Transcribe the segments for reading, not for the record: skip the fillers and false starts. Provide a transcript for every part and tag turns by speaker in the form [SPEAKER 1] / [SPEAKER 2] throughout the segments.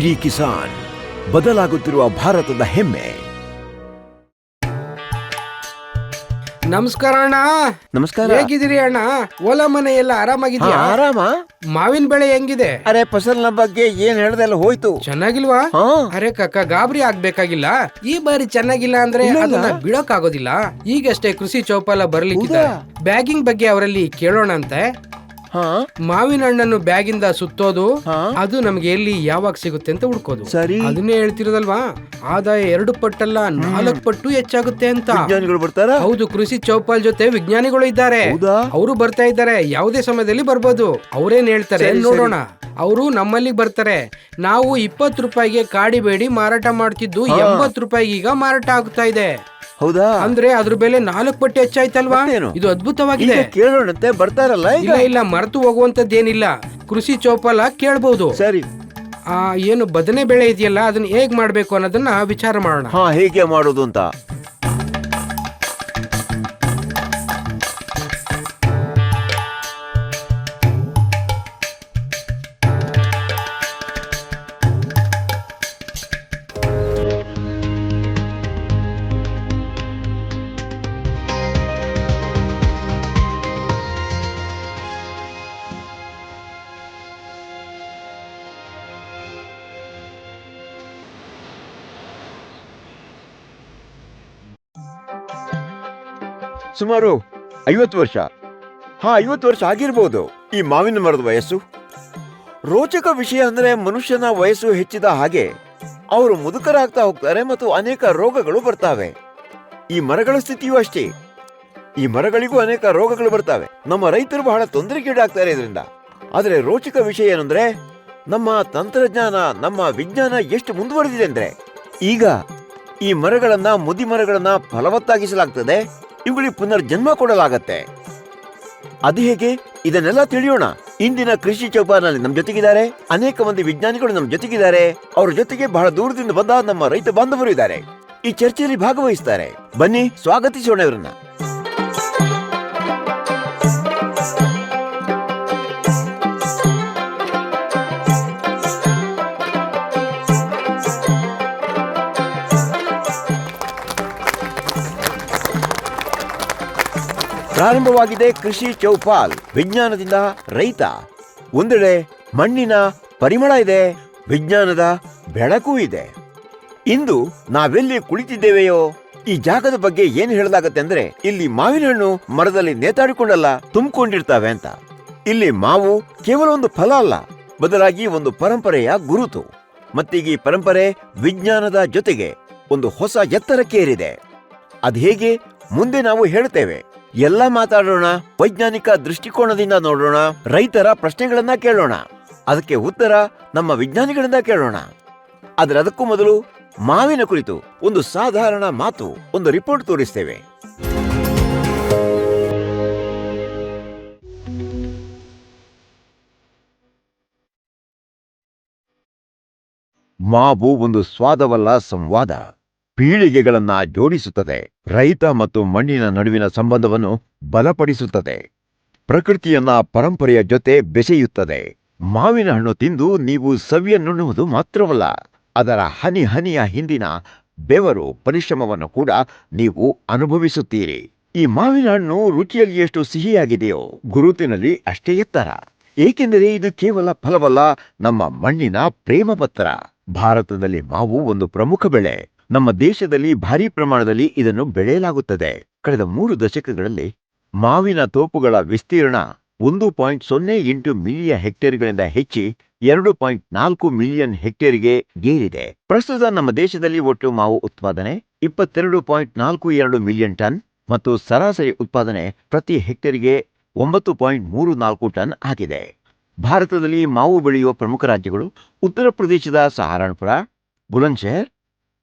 [SPEAKER 1] DD Kisan ಬದಲಾಗುತ್ತಿರುವ ಭಾರತದ ಹೆಮ್ಮೆ.
[SPEAKER 2] ನಮಸ್ಕಾರ ಅಣ್ಣ.
[SPEAKER 3] ನಮಸ್ಕಾರ.
[SPEAKER 2] ಹೇಗಿದ್ದೀರಿ ಅಣ್ಣ? ಹೊಲ ಮನೆ ಎಲ್ಲ ಆರಾಮಾಗಿದ್ಯಾ?
[SPEAKER 3] ಆರಾಮ.
[SPEAKER 2] ಮಾವಿನ ಬೆಳೆ ಹೆಂಗಿದೆ?
[SPEAKER 3] ಅರೆ ಫಸಲ್ನ ಬಗ್ಗೆ ಏನ್ ಹೇಳ್ದೆಲ್ಲ ಹೋಯ್ತು.
[SPEAKER 2] ಚೆನ್ನಾಗಿಲ್ವಾ? ಅರೆ ಕಕ್ಕ ಗಾಬರಿ ಆಗ್ಬೇಕಾಗಿಲ್ಲ. ಈ ಬಾರಿ ಚೆನ್ನಾಗಿಲ್ಲ ಅಂದ್ರೆ ಅದನ್ನ ಬಿಡೋಕ್ ಆಗೋದಿಲ್ಲ. ಈಗಷ್ಟೇ ಕೃಷಿ ಚೌಪಾಲ ಬರ್ಲಿಕ್ಕಿದೆ. ಬ್ಯಾಗಿಂಗ್ ಬಗ್ಗೆ ಅವರಲ್ಲಿ ಕೇಳೋಣ ಅಂತೆ. ಮಾವಿನ ಹಣ್ಣನ್ನು ಬ್ಯಾಗಿಂದ ಸುತ್ತೋದು, ಅದು ನಮ್ಗೆ ಎಲ್ಲಿ ಯಾವಾಗ ಸಿಗುತ್ತೆ ಅಂತ ಹುಡ್ಕೋದು.
[SPEAKER 3] ಸರಿ,
[SPEAKER 2] ಅದನ್ನೇ ಹೇಳ್ತಿರೋದಲ್ವಾ. ಆದಾಯ 2 ಪಟ್ಟಲ್ಲ 4 ಪಟ್ಟು ಹೆಚ್ಚಾಗುತ್ತೆ ಅಂತ.
[SPEAKER 3] ವಿಜ್ಞಾನಿಗಳು ಬರ್ತಾರಾ?
[SPEAKER 2] ಹೌದು, ಕೃಷಿ ಚೌಪಾಲ್ ಜೊತೆ ವಿಜ್ಞಾನಿಗಳು ಇದ್ದಾರೆ. ಅವರು ಬರ್ತಾ ಇದ್ದಾರೆ. ಯಾವುದೇ ಸಮಯದಲ್ಲಿ ಬರ್ಬೋದು. ಅವ್ರೇನ್ ಹೇಳ್ತಾರೆ ನೋಡೋಣ. ಅವರು ನಮ್ಮಲ್ಲಿ ಬರ್ತಾರೆ. ನಾವು 20 ರೂಪಾಯಿಗೆ ಕಾಡಿ ಬೇಡಿ ಮಾರಾಟ ಮಾಡ್ತಿದ್ದು 80 ರೂಪಾಯಿಗೆ ಈಗ ಮಾರಾಟ ಆಗ್ತಾ ಇದೆ.
[SPEAKER 3] ಹೌದಾ?
[SPEAKER 2] ಅಂದ್ರೆ ಅದ್ರ ಬೆಲೆ 4 ಪಟ್ಟು ಹೆಚ್ಚಾಯ್ತಲ್ವಾ? ಇದು ಅದ್ಭುತವಾಗಿದೆ.
[SPEAKER 3] ಕೇಳೋಣಂತೆ. ಬರ್ತಾರಲ್ಲ?
[SPEAKER 2] ಇಲ್ಲ, ಮರೆತು ಹೋಗುವಂತದ್ದೇನಿಲ್ಲ. ಕೃಷಿ ಚೌಪಾಲ ಕೇಳ್ಬಹುದು.
[SPEAKER 3] ಸರಿ.
[SPEAKER 2] ಏನು ಬದನೆ ಬೆಳೆ ಇದೆಯಲ್ಲ, ಅದನ್ನ ಹೇಗ್ ಮಾಡ್ಬೇಕು ಅನ್ನೋದನ್ನ ವಿಚಾರ ಮಾಡೋಣ.
[SPEAKER 3] ಹೇಗೆ ಮಾಡೋದು ಅಂತ. ಸುಮಾರು 50 ವರ್ಷ. 50 ವರ್ಷ ಆಗಿರ್ಬೋದು ಈ ಮಾವಿನ ಮರದ ವಯಸ್ಸು. ರೋಚಕ ವಿಷಯ ಅಂದ್ರೆ ಮನುಷ್ಯನ ವಯಸ್ಸು ಹೆಚ್ಚಿದ ಹಾಗೆ ಅವರು ಮುದುಕರಾಗ್ತಾ ಹೋಗ್ತಾರೆ ಮತ್ತು ಅನೇಕ ರೋಗಗಳು ಬರ್ತಾವೆ. ಈ ಮರಗಳ ಸ್ಥಿತಿಯೂ ಅಷ್ಟೇ. ಈ ಮರಗಳಿಗೂ ಅನೇಕ ರೋಗಗಳು ಬರ್ತಾವೆ. ನಮ್ಮ ರೈತರು ಬಹಳ ತೊಂದರೆಗೀಡಾಗ್ತಾರೆ ಇದರಿಂದ. ಆದ್ರೆ ರೋಚಕ ವಿಷಯ ಏನಂದ್ರೆ ನಮ್ಮ ತಂತ್ರಜ್ಞಾನ, ನಮ್ಮ ವಿಜ್ಞಾನ ಎಷ್ಟು ಮುಂದುವರೆದಿದೆ ಅಂದ್ರೆ ಈಗ ಈ ಮರಗಳನ್ನ, ಮುದಿ ಮರಗಳನ್ನ ಫಲವತ್ತಾಗಿಸಲಾಗ್ತದೆ. ಇವುಗಳಿಗೆ ಪುನರ್ಜನ್ಮ ಕೊಡಲಾಗತ್ತೆ. ಅದು ಹೇಗೆ? ಇದನ್ನೆಲ್ಲ ತಿಳಿಯೋಣ. ಇಂದಿನ ಕೃಷಿ ಚೌಪಾಲಲ್ಲಿ ನಮ್ಮ ಜೊತೆಗಿದ್ದಾರೆ ಅನೇಕ ಮಂದಿ ವಿಜ್ಞಾನಿಗಳು. ನಮ್ಮ ಜೊತೆಗಿದ್ದಾರೆ. ಅವರ ಜೊತೆಗೆ ಬಹಳ ದೂರದಿಂದ ಬಂದ ನಮ್ಮ ರೈತ ಬಾಂಧವರು ಇದ್ದಾರೆ. ಈ ಚರ್ಚೆಯಲ್ಲಿ ಭಾಗವಹಿಸ್ತಾರೆ. ಬನ್ನಿ ಸ್ವಾಗತಿಸೋಣ ಇವರನ್ನ. ಪ್ರಾರಂಭವಾಗಿದೆ ಕೃಷಿ ಚೌಪಾಲ್. ವಿಜ್ಞಾನದಿಂದ ರೈತ. ಒಂದೆಡೆ ಮಣ್ಣಿನ ಪರಿಮಳ ಇದೆ, ವಿಜ್ಞಾನದ ಬೆಳಕು ಇದೆ. ಇಂದು ನಾವೆಲ್ಲಿ ಕುಳಿತಿದ್ದೇವೆಯೋ ಈ ಜಾಗದ ಬಗ್ಗೆ ಏನ್ ಹೇಳಲಾಗತ್ತೆ ಅಂದ್ರೆ, ಇಲ್ಲಿ ಮಾವಿನ ಹಣ್ಣು ಮರದಲ್ಲಿ ನೇತಾಡಿಕೊಂಡಲ್ಲ ತುಂಬಿಕೊಂಡಿರ್ತಾವೆ ಅಂತ. ಇಲ್ಲಿ ಮಾವು ಕೇವಲ ಒಂದು ಫಲ ಅಲ್ಲ, ಬದಲಾಗಿ ಒಂದು ಪರಂಪರೆಯ ಗುರುತು. ಮತ್ತೀಗ ಈ ಪರಂಪರೆ ವಿಜ್ಞಾನದ ಜೊತೆಗೆ ಒಂದು ಹೊಸ ಎತ್ತರಕ್ಕೆ ಏರಿದೆ. ಅದ್ ಹೇಗೆ ಮುಂದೆ ನಾವು ಹೇಳ್ತೇವೆ. ಎಲ್ಲ ಮಾತಾಡೋಣ. ವೈಜ್ಞಾನಿಕ ದೃಷ್ಟಿಕೋನದಿಂದ ನೋಡೋಣ. ರೈತರ ಪ್ರಶ್ನೆಗಳನ್ನ ಕೇಳೋಣ. ಅದಕ್ಕೆ ಉತ್ತರ ನಮ್ಮ ವಿಜ್ಞಾನಿಗಳಿಂದ ಕೇಳೋಣ. ಆದ್ರೆ ಅದಕ್ಕೂ ಮೊದಲು ಮಾವಿನ ಕುರಿತು ಒಂದು ಸಾಧಾರಣ ಮಾತು, ಒಂದು ರಿಪೋರ್ಟ್ ತೋರಿಸ್ತೇವೆ. ಮಾವು ಒಂದು ಸ್ವಾದವಲ್ಲ, ಸಂವಾದ. ಪೀಳಿಗೆಗಳನ್ನ ಜೋಡಿಸುತ್ತದೆ. ರೈತ ಮತ್ತು ಮಣ್ಣಿನ ನಡುವಿನ ಸಂಬಂಧವನ್ನು ಬಲಪಡಿಸುತ್ತದೆ. ಪ್ರಕೃತಿಯನ್ನ ಪರಂಪರೆಯ ಜೊತೆ ಬೆಸೆಯುತ್ತದೆ. ಮಾವಿನ ಹಣ್ಣು ತಿಂದು ನೀವು ಸವಿಯನ್ನುಣ್ಣುವುದು ಮಾತ್ರವಲ್ಲ, ಅದರ ಹನಿ ಹನಿಯ ಹಿಂದಿನ ಬೆವರು, ಪರಿಶ್ರಮವನ್ನು ಕೂಡ ನೀವು ಅನುಭವಿಸುತ್ತೀರಿ. ಈ ಮಾವಿನ ಹಣ್ಣು ರುಚಿಯಲ್ಲಿ ಎಷ್ಟು ಸಿಹಿಯಾಗಿದೆಯೋ ಗುರುತಿನಲ್ಲಿ ಅಷ್ಟೇ ಎತ್ತರ. ಏಕೆಂದರೆ ಇದು ಕೇವಲ ಫಲವಲ್ಲ, ನಮ್ಮ ಮಣ್ಣಿನ ಪ್ರೇಮ ಪತ್ರ. ಭಾರತದಲ್ಲಿ ಮಾವು ಒಂದು ಪ್ರಮುಖ ಬೆಳೆ. ನಮ್ಮ ದೇಶದಲ್ಲಿ ಭಾರೀ ಪ್ರಮಾಣದಲ್ಲಿ ಇದನ್ನು ಬೆಳೆಯಲಾಗುತ್ತದೆ. ಕಳೆದ 3 ದಶಕಗಳಲ್ಲಿ ಮಾವಿನ ತೋಪುಗಳ ವಿಸ್ತೀರ್ಣ 1.08 ಮಿಲಿಯನ್ ಹೆಕ್ಟೇರ್ಗಳಿಂದ ಹೆಚ್ಚಿ 2.4 ಮಿಲಿಯನ್ ಹೆಕ್ಟೇರ್ಗೆ ಏರಿದೆ. ಪ್ರಸ್ತುತ ನಮ್ಮ ದೇಶದಲ್ಲಿ ಒಟ್ಟು ಮಾವು ಉತ್ಪಾದನೆ 22.42 ಮಿಲಿಯನ್ ಟನ್ ಮತ್ತು ಸರಾಸರಿ ಉತ್ಪಾದನೆ ಪ್ರತಿ ಹೆಕ್ಟೇರ್ಗೆ 9.34 ಟನ್ ಆಗಿದೆ. ಭಾರತದಲ್ಲಿ ಮಾವು ಬೆಳೆಯುವ ಪ್ರಮುಖ ರಾಜ್ಯಗಳು ಉತ್ತರ ಪ್ರದೇಶದ ಸಹಾರನ್ಪುರ, ಬುಲಂದ್ಶಹರ್,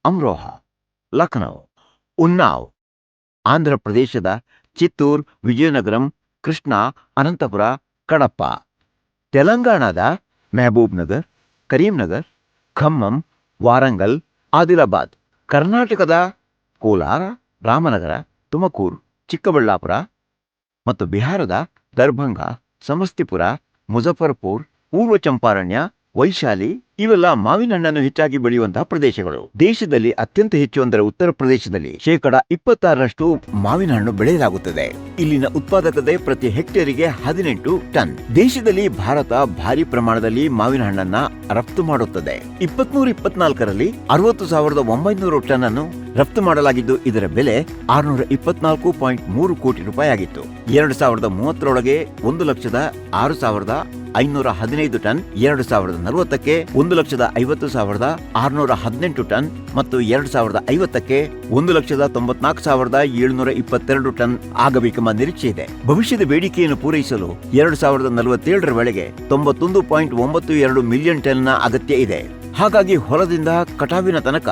[SPEAKER 3] ಅಮ್ರೋಹಾ, ಲಖನೌ, ಉನ್ನಾವ್. ಆಂಧ್ರ ಪ್ರದೇಶದ ಚಿತ್ತೂರ್, ವಿಜಯನಗರಂ, ಕೃಷ್ಣಾ, ಅನಂತಪುರ, ಕಡಪ್ಪ. ತೆಲಂಗಾಣದ ಮೆಹಬೂಬ್ ನಗರ್, ಕರೀಂನಗರ್, ಖಮ್ಮಂ, ವಾರಂಗಲ್, ಆದಿಲಾಬಾದ್. ಕರ್ನಾಟಕದ ಕೋಲಾರ, ರಾಮನಗರ, ತುಮಕೂರು, ಚಿಕ್ಕಬಳ್ಳಾಪುರ ಮತ್ತು ಬಿಹಾರದ ದರ್ಭಂಗ, ಸಮಸ್ತಿಪುರ, ಮುಜಫರ್ಪುರ್, ಪೂರ್ವ ಚಂಪಾರಣ್ಯ, ವೈಶಾಲಿ ಇವೆಲ್ಲ ಮಾವಿನ ಹಣ್ಣನ್ನು ಹೆಚ್ಚಾಗಿ ಬೆಳೆಯುವಂತಹ ಪ್ರದೇಶಗಳು. ದೇಶದಲ್ಲಿ ಅತ್ಯಂತ ಹೆಚ್ಚು ಅಂದರೆ ಉತ್ತರ ಪ್ರದೇಶದಲ್ಲಿ 26% ಮಾವಿನ ಹಣ್ಣು ಬೆಳೆಯಲಾಗುತ್ತದೆ. ಇಲ್ಲಿನ ಉತ್ಪಾದಕತೆ ಪ್ರತಿ ಹೆಕ್ಟೇರಿಗೆ 18 ಟನ್. ದೇಶದಲ್ಲಿ ಭಾರತ ಭಾರಿ ಪ್ರಮಾಣದಲ್ಲಿ ಮಾವಿನ ಹಣ್ಣನ್ನ ರಫ್ತು ಮಾಡುತ್ತದೆ. 23-24ರಲ್ಲಿ 60,900 ಟನ್ ಅನ್ನು ರಫ್ತು ಮಾಡಲಾಗಿದ್ದು ಇದರ ಬೆಲೆ 624.3 ಕೋಟಿ ರೂಪಾಯಿ ಆಗಿತ್ತು. 2030ರೊಳಗೆ 1,06,515 ಟನ್, 2040ಕ್ಕೆ 1,50,618 ಟನ್ ಮತ್ತು 2050ಕ್ಕೆ 1,94,722 ಟನ್ ಆಗಬೇಕೆಂಬ ನಿರೀಕ್ಷೆ ಇದೆ. ಭವಿಷ್ಯದ ಬೇಡಿಕೆಯನ್ನು ಪೂರೈಸಲು 2047ರ ವೇಳೆಗೆ 91.92 ಮಿಲಿಯನ್ ಟನ್ನ ಅಗತ್ಯ ಇದೆ. ಹಾಗಾಗಿ ಹೊಲದಿಂದ ಕಟಾವಿನ ತನಕ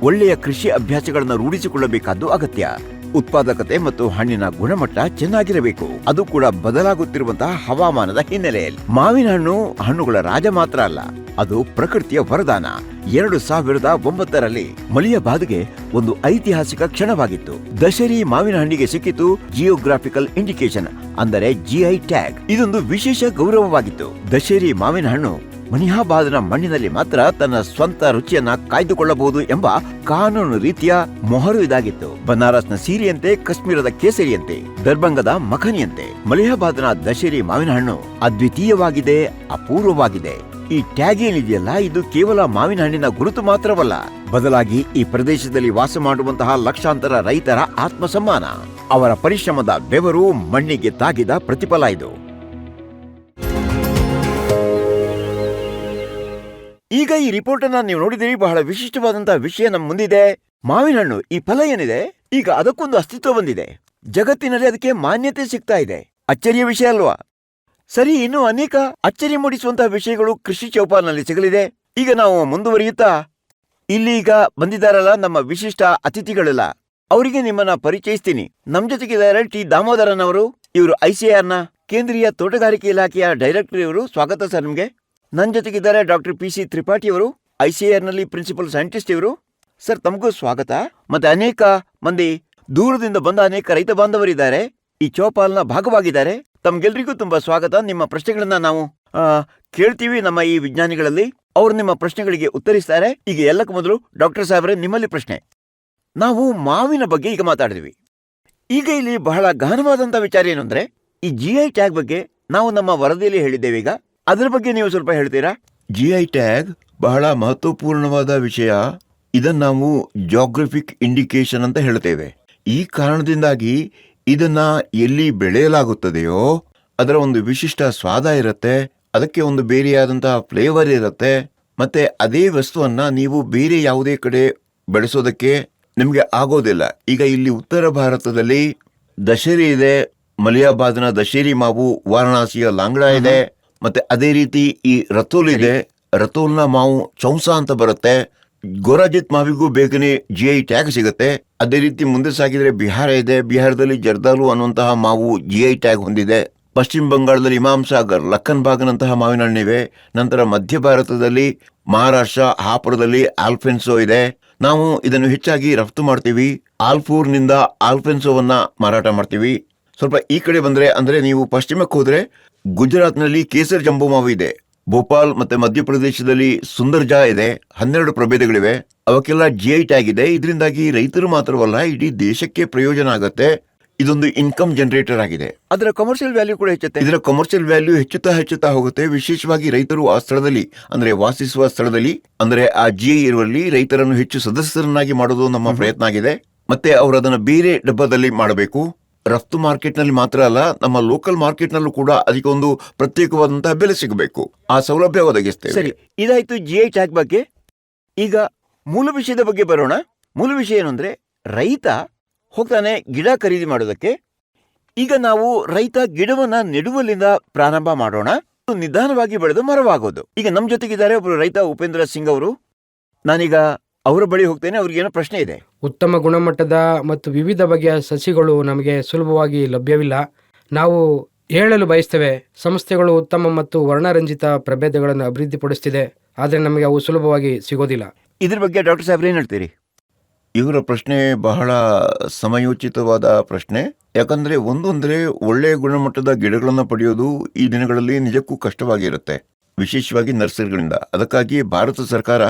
[SPEAKER 3] ಒಳ್ಳೆಯ ಕೃಷಿ ಅಭ್ಯಾಸಗಳನ್ನು ರೂಢಿಸಿಕೊಳ್ಳಬೇಕಾದ್ದು ಅಗತ್ಯ. ಉತ್ಪಾದಕತೆ ಮತ್ತು ಹಣ್ಣಿನ ಗುಣಮಟ್ಟ ಚೆನ್ನಾಗಿರಬೇಕು, ಅದು ಕೂಡ ಬದಲಾಗುತ್ತಿರುವಂತಹ ಹವಾಮಾನದ ಹಿನ್ನೆಲೆಯಲ್ಲಿ. ಮಾವಿನ ಹಣ್ಣುಗಳ ರಾಜ ಮಾತ್ರ ಅಲ್ಲ, ಅದು ಪ್ರಕೃತಿಯ ವರದಾನ. 2009ರಲ್ಲಿ ಮಲಿಯಾಬಾದ್ಗೆ ಒಂದು ಐತಿಹಾಸಿಕ ಕ್ಷಣವಾಗಿತ್ತು. ದಶೇರಿ ಮಾವಿನ ಹಣ್ಣಿಗೆ ಸಿಕ್ಕಿತು ಜಿಯೋಗ್ರಾಫಿಕಲ್ ಇಂಡಿಕೇಶನ್ ಅಂದರೆ GI ಟ್ಯಾಗ್. ಇದೊಂದು ವಿಶೇಷ ಗೌರವವಾಗಿತ್ತು. ದಶೇರಿ ಮಾವಿನ ಹಣ್ಣು ಮಲಿಯಾಬಾದ್ನ ಮಣ್ಣಿನಲ್ಲಿ ಮಾತ್ರ ತನ್ನ ಸ್ವಂತ ರುಚಿಯನ್ನ ಕಾಯ್ದುಕೊಳ್ಳಬಹುದು ಎಂಬ ಕಾನೂನು ರೀತಿಯ ಮೊಹರು ಇದಾಗಿತ್ತು. ಬನಾರಸ್ನ ಸೀರೆಯಂತೆ, ಕಾಶ್ಮೀರದ ಕೇಸರಿಯಂತೆ, ದರ್ಭಂಗದ ಮಖನಿಯಂತೆ ಮಲಿಯಾಬಾದ್ನ ದಶೇರಿ ಮಾವಿನ ಹಣ್ಣು ಅದ್ವಿತೀಯವಾಗಿದೆ, ಅಪೂರ್ವವಾಗಿದೆ. ಈ ಟ್ಯಾಗ್ ಏನಿದೆಯಲ್ಲ, ಇದು ಕೇವಲ ಮಾವಿನ ಹಣ್ಣಿನ ಗುರುತು ಮಾತ್ರವಲ್ಲ, ಬದಲಾಗಿ ಈ ಪ್ರದೇಶದಲ್ಲಿ ವಾಸ ಮಾಡುವಂತಹ ಲಕ್ಷಾಂತರ ರೈತರ ಆತ್ಮಸಮ್ಮಾನ. ಅವರ ಪರಿಶ್ರಮದ ಬೆವರು ಮಣ್ಣಿಗೆ ತಾಗಿದ ಪ್ರತಿಫಲ ಇದು. ಈಗ ಈ ರಿಪೋರ್ಟ್ ಅನ್ನ ನೀವು ನೋಡಿದಿರಿ. ಬಹಳ ವಿಶಿಷ್ಟವಾದಂತಹ ವಿಷಯ ನಮ್ಮ ಮುಂದಿದೆ. ಮಾವಿನ ಹಣ್ಣು, ಈ ಫಲ ಏನಿದೆ, ಈಗ ಅದಕ್ಕೊಂದು ಅಸ್ತಿತ್ವ ಬಂದಿದೆ. ಜಗತ್ತಿನಲ್ಲಿ ಅದಕ್ಕೆ ಮಾನ್ಯತೆ ಸಿಗ್ತಾ ಇದೆ. ಅಚ್ಚರಿಯ ವಿಷಯ ಅಲ್ವಾ? ಸರಿ, ಇನ್ನು ಅನೇಕ ಅಚ್ಚರಿ ಮೂಡಿಸುವಂತಹ ವಿಷಯಗಳು ಕೃಷಿ ಚೌಪಾಲ್ನಲ್ಲಿ ಸಿಗಲಿದೆ. ಈಗ ನಾವು ಮುಂದುವರಿಯುತ್ತಾ, ಇಲ್ಲಿ ಈಗ ಬಂದಿದ್ದಾರಲ್ಲ ನಮ್ಮ ವಿಶಿಷ್ಟ ಅತಿಥಿಗಳೆಲ್ಲ, ಅವರಿಗೆ ನಿಮ್ಮನ್ನ ಪರಿಚಯಿಸ್ತೀನಿ. ನಮ್ ಜೊತೆಗಿದ್ದಾರೆ ಟಿ ದಾಮೋದರನ್ ಅವರು. ಇವರು ICAR ನ ಕೇಂದ್ರೀಯ ತೋಟಗಾರಿಕೆ ಇಲಾಖೆಯ ಡೈರೆಕ್ಟರ್. ಇವರು ಸ್ವಾಗತ ಸರ್ ನಿಮ್ಗೆ. ನನ್ನ ಜೊತೆಗಿದ್ದಾರೆ ಡಾಕ್ಟರ್ PC ತ್ರಿಪಾಠಿ ಅವರು, ICAR ನಲ್ಲಿ ಪ್ರಿನ್ಸಿಪಲ್ ಸೈಂಟಿಸ್ಟ್ ಇವರು. ಸರ್, ತಮಗೂ ಸ್ವಾಗತ. ಮತ್ತೆ ಅನೇಕ ಮಂದಿ ದೂರದಿಂದ ಬಂದ ಅನೇಕ ರೈತ ಬಾಂಧವರಿದ್ದಾರೆ, ಈ ಚೌಪಾಲ್ನ ಭಾಗವಾಗಿದ್ದಾರೆ. ತಮ್ಗೆಲ್ರಿಗೂ ತುಂಬಾ ಸ್ವಾಗತ. ನಿಮ್ಮ ಪ್ರಶ್ನೆಗಳನ್ನ ನಾವು ಕೇಳ್ತೀವಿ ನಮ್ಮ ಈ ವಿಜ್ಞಾನಿಗಳಲ್ಲಿ. ಅವರು ನಿಮ್ಮ ಪ್ರಶ್ನೆಗಳಿಗೆ ಉತ್ತರಿಸ್ತಾರೆ. ಈಗ ಎಲ್ಲಕ್ಕೂ ಮೊದಲು ಡಾಕ್ಟರ್ ಸಾಹೇಬ್ರೆ, ನಿಮ್ಮಲ್ಲಿ ಪ್ರಶ್ನೆ. ನಾವು ಮಾವಿನ ಬಗ್ಗೆ ಈಗ ಮಾತಾಡಿದ್ವಿ. ಈಗ ಇಲ್ಲಿ ಬಹಳ ಗಹನವಾದಂತ ವಿಚಾರ ಏನು ಅಂದ್ರೆ, ಈ GI ಟ್ಯಾಗ್ ಬಗ್ಗೆ ನಾವು ನಮ್ಮ ವರದಿಯಲ್ಲಿ ಹೇಳಿದ್ದೇವೆ. ಈಗ ಅದರ ಬಗ್ಗೆ ನೀವು ಸ್ವಲ್ಪ ಹೇಳ್ತೀರಾ? GI ಟ್ಯಾಗ್ ಬಹಳ ಮಹತ್ವಪೂರ್ಣವಾದ ವಿಷಯ. ಇದನ್ನ ನಾವು ಜಾಗ್ರಫಿಕ್ ಇಂಡಿಕೇಶನ್ ಅಂತ ಹೇಳ್ತೇವೆ. ಈ ಕಾರಣದಿಂದಾಗಿ ಇದನ್ನ ಎಲ್ಲಿ ಬೆಳೆಯಲಾಗುತ್ತದೆಯೋ ಅದರ ಒಂದು ವಿಶಿಷ್ಟ ಸ್ವಾದ ಇರುತ್ತೆ, ಅದಕ್ಕೆ ಒಂದು ಬೇರೆಯಾದಂತಹ ಫ್ಲೇವರ್ ಇರುತ್ತೆ. ಮತ್ತೆ ಅದೇ ವಸ್ತುವನ್ನ ನೀವು ಬೇರೆ ಯಾವುದೇ ಕಡೆ ಬೆಳೆಸೋದಕ್ಕೆ ನಿಮ್ಗೆ ಆಗೋದಿಲ್ಲ. ಈಗ ಇಲ್ಲಿ ಉತ್ತರ ಭಾರತದಲ್ಲಿ ದಶೇರಿ ಇದೆ, ಮಲಿಯಾಬಾದ್ನ ದಶೇರಿ ಮಾವು, ವಾರಣಾಸಿಯ ಲಾಂಗಡಾ ಇದೆ, ಮತ್ತೆ ಅದೇ ರೀತಿ ಈ ರತೋಲ್ ಇದೆ. ರತೋಲ್ನ ಮಾವು ಚೌಸಾ ಅಂತ ಬರುತ್ತೆ. ಗೋರಾಜಿತ್ ಮಾವಿಗೂ ಬೇಗನೆ GI ಟ್ಯಾಗ್ ಸಿಗುತ್ತೆ. ಅದೇ ರೀತಿ ಮುಂದೆ ಸಾಗಿದ್ರೆ ಬಿಹಾರ ಇದೆ. ಬಿಹಾರದಲ್ಲಿ ಜರ್ದಾಲು ಅನ್ನುವಂತಹ ಮಾವು GI ಟ್ಯಾಗ್ ಹೊಂದಿದೆ. ಪಶ್ಚಿಮ ಬಂಗಾಳದಲ್ಲಿ ಇಮಾಮ್ ಸಾಗರ್, ಲಖನ್ ಬಾಗ್ನಂತಹ ಮಾವಿನ ಹಣ್ಣಿವೆ. ನಂತರ ಮಧ್ಯ ಭಾರತದಲ್ಲಿ ಮಹಾರಾಷ್ಟ್ರ ಹಾಪುರದಲ್ಲಿ ಆಲ್ಫೆನ್ಸೋ ಇದೆ. ನಾವು ಇದನ್ನು ಹೆಚ್ಚಾಗಿ ರಫ್ತು ಮಾಡ್ತೀವಿ. ಆಲ್ಫೂರ್ನಿಂದ ಆಲ್ಫೆನ್ಸೋವನ್ನ ಮಾರಾಟ ಮಾಡ್ತೀವಿ. ಸ್ವಲ್ಪ ಈ ಕಡೆ ಬಂದ್ರೆ, ಅಂದ್ರೆ ನೀವು ಪಶ್ಚಿಮಕ್ಕೆ ಹೋದ್ರೆ ಗುಜರಾತ್ನಲ್ಲಿ ಕೇಸರ್ ಜಂಬೂ ಮಾವು ಇದೆ. ಭೋಪಾಲ್ ಮತ್ತೆ ಮಧ್ಯಪ್ರದೇಶದಲ್ಲಿ ಸುಂದರ್ಜಾ ಇದೆ. 12 ಪ್ರಭೇದಗಳಿವೆ. ಅವಕ್ಕೆಲ್ಲ GI ಟ್ಯಾಗ್ ಇದೆ. ಇದರಿಂದಾಗಿ ರೈತರು ಮಾತ್ರವಲ್ಲ, ಇಡೀ ದೇಶಕ್ಕೆ ಪ್ರಯೋಜನ ಆಗತ್ತೆ. ಇದೊಂದು ಇನ್ಕಮ್ ಜನರೇಟರ್ ಆಗಿದೆ. ಅದರ ಕಮರ್ಷಿಯಲ್ ವ್ಯಾಲ್ಯೂ ಕೂಡ ಹೆಚ್ಚುತ್ತೆ. ಇದರ ಕಮರ್ಷಿಯಲ್ ವ್ಯಾಲ್ಯೂ ಹೆಚ್ಚುತ್ತಾ ಹೋಗುತ್ತೆ. ವಿಶೇಷವಾಗಿ ರೈತರು ಆ ಸ್ಥಳದಲ್ಲಿ, ಅಂದ್ರೆ ವಾಸಿಸುವ ಸ್ಥಳದಲ್ಲಿ, ಅಂದ್ರೆ ಆ GI ಇರುವಲ್ಲಿ ರೈತರನ್ನು ಹೆಚ್ಚು ಸದಸ್ಯರನ್ನಾಗಿ ಮಾಡೋದು ನಮ್ಮ ಪ್ರಯತ್ನ ಆಗಿದೆ. ಮತ್ತೆ ಅವರು ಅದನ್ನು ಬೇರೆ ಡಬ್ಬದಲ್ಲಿ ಮಾಡಬೇಕು. ರಫ್ತು ಮಾರ್ಕೆಟ್ ನಲ್ಲಿ ಮಾತ್ರ ಅಲ್ಲ, ನಮ್ಮ ಲೋಕಲ್ ಮಾರ್ಕೆಟ್ ನಲ್ಲೂ ಕೂಡ ಅದಕ್ಕೊಂದು ಪ್ರತ್ಯೇಕವಾದಂತಹ ಬೆಲೆ ಸಿಗಬೇಕು. ಆ ಸೌಲಭ್ಯ ಒದಗಿಸ್ತೇವೆ. ಸರಿ, ಇದಾಯ್ತು GI ಟ್ಯಾಗ್ ಬಗ್ಗೆ. ಈಗ ಮೂಲ ವಿಷಯದ ಬಗ್ಗೆ ಬರೋಣ. ಮೂಲ ವಿಷಯ ಏನು ಅಂದ್ರೆ, ರೈತ ಹೋಗ್ತಾನೆ ಗಿಡ ಖರೀದಿ ಮಾಡೋದಕ್ಕೆ. ಈಗ ನಾವು ರೈತ ಗಿಡವನ್ನ ನೆಡುವಲ್ಲಿಂದ ಪ್ರಾರಂಭ ಮಾಡೋಣ. ನಿಧಾನವಾಗಿ ಬೆಳೆದು ಮರವಾಗೋದು. ಈಗ ನಮ್ ಜೊತೆಗಿದ್ದಾರೆ ಒಬ್ರು ರೈತ, ಉಪೇಂದ್ರ ಸಿಂಗ್ ಅವರು. ನಾನೀಗ ಅವರ ಬಳಿ ಹೋಗ್ತೇನೆ. ಅವ್ರಿಗೇನೋ ಪ್ರಶ್ನೆ ಇದೆ.
[SPEAKER 2] ಉತ್ತಮ ಗುಣಮಟ್ಟದ ಮತ್ತು ವಿವಿಧ ಬಗೆಯ ಸಸಿಗಳು ನಮಗೆ ಸುಲಭವಾಗಿ ಲಭ್ಯವಿಲ್ಲ. ನಾವು ಹೇಳಲು ಬಯಸ್ತೇವೆ, ಸಂಸ್ಥೆಗಳು ಉತ್ತಮ ಮತ್ತು ವರ್ಣರಂಜಿತ ಪ್ರಭೇದಗಳನ್ನು ಅಭಿವೃದ್ಧಿಪಡಿಸ್ತಿದೆ, ಆದರೆ ನಮಗೆ ಅವು ಸುಲಭವಾಗಿ ಸಿಗೋದಿಲ್ಲ.
[SPEAKER 3] ಇದ್ರ ಬಗ್ಗೆ ಡಾಕ್ಟರ್ ಸಾಹೇಬ್ರ ಏನ್ ಹೇಳ್ತೀರಿ?
[SPEAKER 4] ಇವರ ಪ್ರಶ್ನೆ ಬಹಳ ಸಮಯೋಚಿತವಾದ ಪ್ರಶ್ನೆ. ಯಾಕಂದ್ರೆ ಒಂದೊಂದ್ರೆ ಒಳ್ಳೆಯ ಗುಣಮಟ್ಟದ ಗಿಡಗಳನ್ನು ಪಡೆಯೋದು ಈ ದಿನಗಳಲ್ಲಿ ನಿಜಕ್ಕೂ ಕಷ್ಟವಾಗಿರುತ್ತೆ. ವಿಶೇಷವಾಗಿ ನರ್ಸರಿಗಳಿಂದ. ಅದಕ್ಕಾಗಿ ಭಾರತ ಸರ್ಕಾರ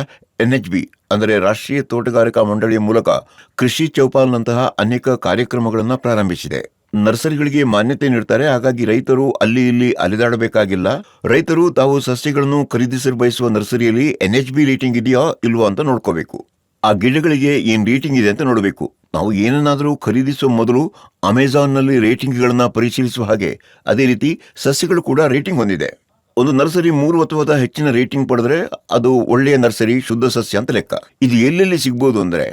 [SPEAKER 4] NHB ಅಂದರೆ ರಾಷ್ಟ್ರೀಯ ತೋಟಗಾರಿಕಾ ಮಂಡಳಿಯ ಮೂಲಕ ಕೃಷಿ ಚೌಪಾಲ್ನಂತಹ ಅನೇಕ ಕಾರ್ಯಕ್ರಮಗಳನ್ನು ಪ್ರಾರಂಭಿಸಿದೆ. ನರ್ಸರಿಗಳಿಗೆ ಮಾನ್ಯತೆ ನೀಡ್ತಾರೆ. ಹಾಗಾಗಿ ರೈತರು ಅಲ್ಲಿ ಇಲ್ಲಿ ಅಲೆದಾಡಬೇಕಾಗಿಲ್ಲ. ರೈತರು ತಾವು ಸಸ್ಯಗಳನ್ನು ಖರೀದಿಸಲು ಬಯಸುವ ನರ್ಸರಿಯಲ್ಲಿ NHB ರೇಟಿಂಗ್ ಇದೆಯಾ ಇಲ್ವಾ ಅಂತ ನೋಡ್ಕೋಬೇಕು. ಆ ಗಿಡಗಳಿಗೆ ಏನ್ ರೇಟಿಂಗ್ ಇದೆ ಅಂತ ನೋಡಬೇಕು. ನಾವು ಏನನ್ನಾದರೂ ಖರೀದಿಸುವ ಮೊದಲು ಅಮೆಜಾನ್ನಲ್ಲಿ ರೇಟಿಂಗ್ಗಳನ್ನ ಪರಿಶೀಲಿಸುವ ಹಾಗೆ ಅದೇ ರೀತಿ ಸಸ್ಯಗಳು ಕೂಡ ರೇಟಿಂಗ್ ಹೊಂದಿದೆ. ಒಂದು ನರ್ಸರಿ 3 ಅಥವಾ ಹೆಚ್ಚಿನ ರೇಟಿಂಗ್ ಪಡೆದ್ರೆ ಅದು ಒಳ್ಳೆಯ ನರ್ಸರಿ, ಶುದ್ಧ ಸಸ್ಯ ಅಂತ ಲೆಕ್ಕ. ಇದು ಎಲ್ಲೆಲ್ಲಿ ಸಿಗ್ಬೋದು ಅಂದ್ರೆ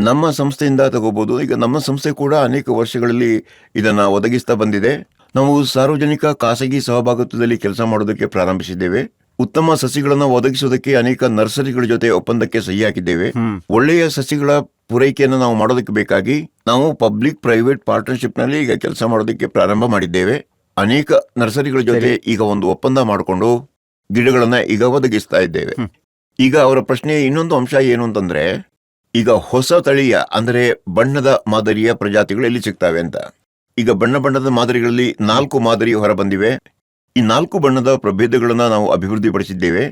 [SPEAKER 4] ನಮ್ಮ ಸಂಸ್ಥೆಯಿಂದ ತಗೋಬಹುದು. ಈಗ ನಮ್ಮ ಸಂಸ್ಥೆ ಕೂಡ ಅನೇಕ ವರ್ಷಗಳಲ್ಲಿ ಇದನ್ನ ಒದಗಿಸ್ತಾ ಬಂದಿದೆ. ನಾವು ಸಾರ್ವಜನಿಕ ಖಾಸಗಿ ಸಹಭಾಗಿತ್ವದಲ್ಲಿ ಕೆಲಸ ಮಾಡೋದಕ್ಕೆ ಪ್ರಾರಂಭಿಸಿದ್ದೇವೆ. ಉತ್ತಮ ಸಸಿಗಳನ್ನು ಒದಗಿಸೋದಕ್ಕೆ ಅನೇಕ ನರ್ಸರಿಗಳ ಜೊತೆ ಒಪ್ಪಂದಕ್ಕೆ ಸಹಿ ಹಾಕಿದ್ದೇವೆ. ಒಳ್ಳೆಯ ಸಸಿಗಳ ಪೂರೈಕೆಯನ್ನು ನಾವು ಮಾಡೋದಕ್ಕೆ ಬೇಕಾಗಿ ನಾವು ಪಬ್ಲಿಕ್ ಪ್ರೈವೇಟ್ ಪಾರ್ಟ್ನರ್ಶಿಪ್ ನಲ್ಲಿ ಈಗ ಕೆಲಸ ಮಾಡೋದಕ್ಕೆ ಪ್ರಾರಂಭ ಮಾಡಿದ್ದೇವೆ. ಅನೇಕ ನರ್ಸರಿಗಳ ಜೊತೆ ಈಗ ಒಂದು ಒಪ್ಪಂದ ಮಾಡಿಕೊಂಡು ಗಿಡಗಳನ್ನ ಈಗ ಒದಗಿಸ್ತಾ ಇದ್ದೇವೆ. ಈಗ ಅವರ ಪ್ರಶ್ನೆ ಇನ್ನೊಂದು ಅಂಶ ಏನು ಅಂತಂದ್ರೆ, ಈಗ ಹೊಸ ತಳಿಯ ಅಂದರೆ ಬಣ್ಣದ ಮಾದರಿಯ ಪ್ರಜಾತಿಗಳು ಎಲ್ಲಿ ಸಿಗ್ತವೆ ಅಂತ. ಈಗ ಬಣ್ಣದ ಮಾದರಿಗಳಲ್ಲಿ 4 ಮಾದರಿ ಹೊರ ಬಂದಿವೆ. ಈ 4 ಬಣ್ಣದ ಪ್ರಭೇದಗಳನ್ನ ನಾವು ಅಭಿವೃದ್ಧಿಪಡಿಸಿದ್ದೇವೆ.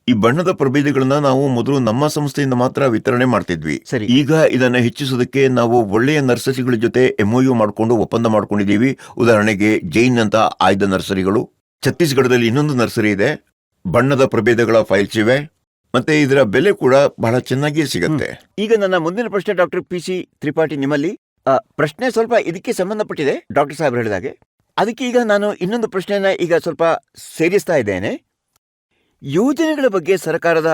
[SPEAKER 4] ಈ ಬಣ್ಣದ ಪ್ರಭೇದಗಳನ್ನ ನಾವು ಮೊದಲು ನಮ್ಮ ಸಂಸ್ಥೆಯಿಂದ ಮಾತ್ರ ವಿತರಣೆ ಮಾಡ್ತಿದ್ವಿ. ಈಗ ಇದನ್ನ ಹೆಚ್ಚಿಸೋದಕ್ಕೆ ನಾವು ಒಳ್ಳೆಯ ನರ್ಸರಿಗಳ ಜೊತೆ MOU ಮಾಡಿಕೊಂಡು ಒಪ್ಪಂದ ಮಾಡ್ಕೊಂಡಿದ್ದೀವಿ. ಉದಾಹರಣೆಗೆ ಜೈನ್ ಅಂತ ಆಯ್ದ ನರ್ಸರಿಗಳು, ಛತ್ತೀಸ್ಗಢದಲ್ಲಿ ಇನ್ನೊಂದು ನರ್ಸರಿ ಇದೆ, ಬಣ್ಣದ ಪ್ರಭೇದಗಳ ಫೈಲ್ಸ್ ಇವೆ, ಮತ್ತೆ ಇದರ ಬೆಲೆ ಕೂಡ ಬಹಳ ಚೆನ್ನಾಗಿ ಸಿಗುತ್ತೆ.
[SPEAKER 3] ಈಗ ನನ್ನ ಮುಂದಿನ ಪ್ರಶ್ನೆ ಡಾಕ್ಟರ್ PC ತ್ರಿಪಾಠಿ ನಿಮ್ಮಲ್ಲಿ. ಪ್ರಶ್ನೆ ಸ್ವಲ್ಪ ಇದಕ್ಕೆ ಸಂಬಂಧಪಟ್ಟಿದೆ ಡಾಕ್ಟರ್ ಸಾಹೇಬ್ ಹೇಳಿದಾಗೆ. ಅದಕ್ಕೆ ಈಗ ನಾನು ಇನ್ನೊಂದು ಪ್ರಶ್ನೆಯನ್ನ ಈಗ ಸ್ವಲ್ಪ ಸೇರಿಸ್ತಾ ಇದ್ದೇನೆ. ಯೋಜನೆಗಳ ಬಗ್ಗೆ ಸರ್ಕಾರದ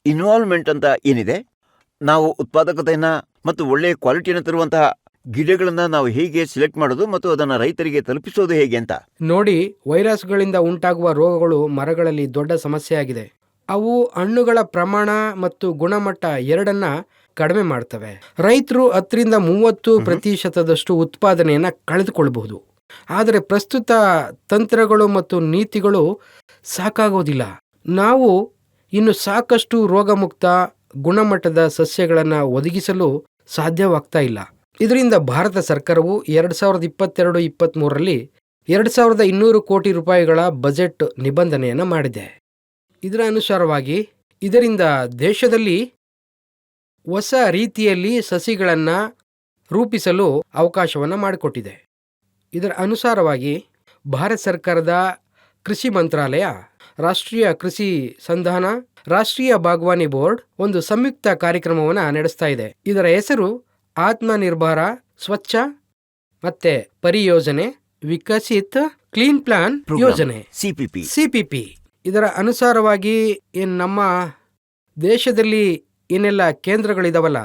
[SPEAKER 3] ಇನ್ವಾಲ್ವ್ಮೆಂಟ್ ಅಂತ ಏನಿದೆ, ನಾವು ಉತ್ಪಾದಕತೆಯನ್ನ ಮತ್ತು ಒಳ್ಳೆಯ ಕ್ವಾಲಿಟಿಯನ್ನು ತರುವಂತಹ ಗಿಡಗಳನ್ನ ನಾವು ಹೇಗೆ ಸಿಲೆಕ್ಟ್ ಮಾಡೋದು ಮತ್ತು ಅದನ್ನ ರೈತರಿಗೆ ತಲುಪಿಸೋದು ಹೇಗೆ ಅಂತ
[SPEAKER 2] ನೋಡಿ. ವೈರಸ್ಗಳಿಂದ ಉಂಟಾಗುವ ರೋಗಗಳು ಮರಗಳಲ್ಲಿ ದೊಡ್ಡ ಸಮಸ್ಯೆಯಾಗಿದೆ. ಅವು ಹಣ್ಣುಗಳ ಪ್ರಮಾಣ ಮತ್ತು ಗುಣಮಟ್ಟ ಎರಡನ್ನ ಕಡಿಮೆ ಮಾಡ್ತವೆ. ರೈತರು 10-30% ಉತ್ಪಾದನೆಯನ್ನ ಕಳೆದುಕೊಳ್ಳಬಹುದು. ಆದರೆ ಪ್ರಸ್ತುತ ತಂತ್ರಗಳು ಮತ್ತು ನೀತಿಗಳು ಸಾಕಾಗೋದಿಲ್ಲ. ನಾವು ಇನ್ನು ಸಾಕಷ್ಟು ರೋಗಮುಕ್ತ ಗುಣಮಟ್ಟದ ಸಸ್ಯಗಳನ್ನು ಒದಗಿಸಲು ಸಾಧ್ಯವಾಗ್ತಾ ಇಲ್ಲ. ಇದರಿಂದ ಭಾರತ ಸರ್ಕಾರವು 2022-23ರಲ್ಲಿ 2200 ಕೋಟಿ ರೂಪಾಯಿಗಳ ಬಜೆಟ್ ನಿಬಂಧನೆಯನ್ನು ಮಾಡಿದೆ. ಇದರ ಅನುಸಾರವಾಗಿ ಇದರಿಂದ ದೇಶದಲ್ಲಿ ಹೊಸ ರೀತಿಯಲ್ಲಿ ಸಸಿಗಳನ್ನು ರೂಪಿಸಲು ಅವಕಾಶವನ್ನು ಮಾಡಿಕೊಟ್ಟಿದೆ. ಇದರ ಅನುಸಾರವಾಗಿ ಭಾರತ ಸರ್ಕಾರದ ಕೃಷಿ ಮಂತ್ರಾಲಯ, ರಾಷ್ಟ್ರೀಯ ಕೃಷಿ ಸಂಧಾನ, ರಾಷ್ಟ್ರೀಯ ಬಾಗವಾನಿ ಬೋರ್ಡ್ ಒಂದು ಸಂಯುಕ್ತ ಕಾರ್ಯಕ್ರಮವನ್ನು ನಡೆಸ್ತಾ ಇದೆ. ಇದರ ಹೆಸರು ಆತ್ಮನಿರ್ಭರ ಸ್ವಚ್ಛ ಮತ್ತೆ ಪರಿಯೋಜನೆ ವಿಕಸಿತ್ ಕ್ಲೀನ್ ಪ್ಲಾನ್ ಯೋಜನೆ, CPP. ಇದರ ಅನುಸಾರವಾಗಿ ನಮ್ಮ ದೇಶದಲ್ಲಿ ಏನೆಲ್ಲ ಕೇಂದ್ರಗಳಿದಾವಲ್ಲ,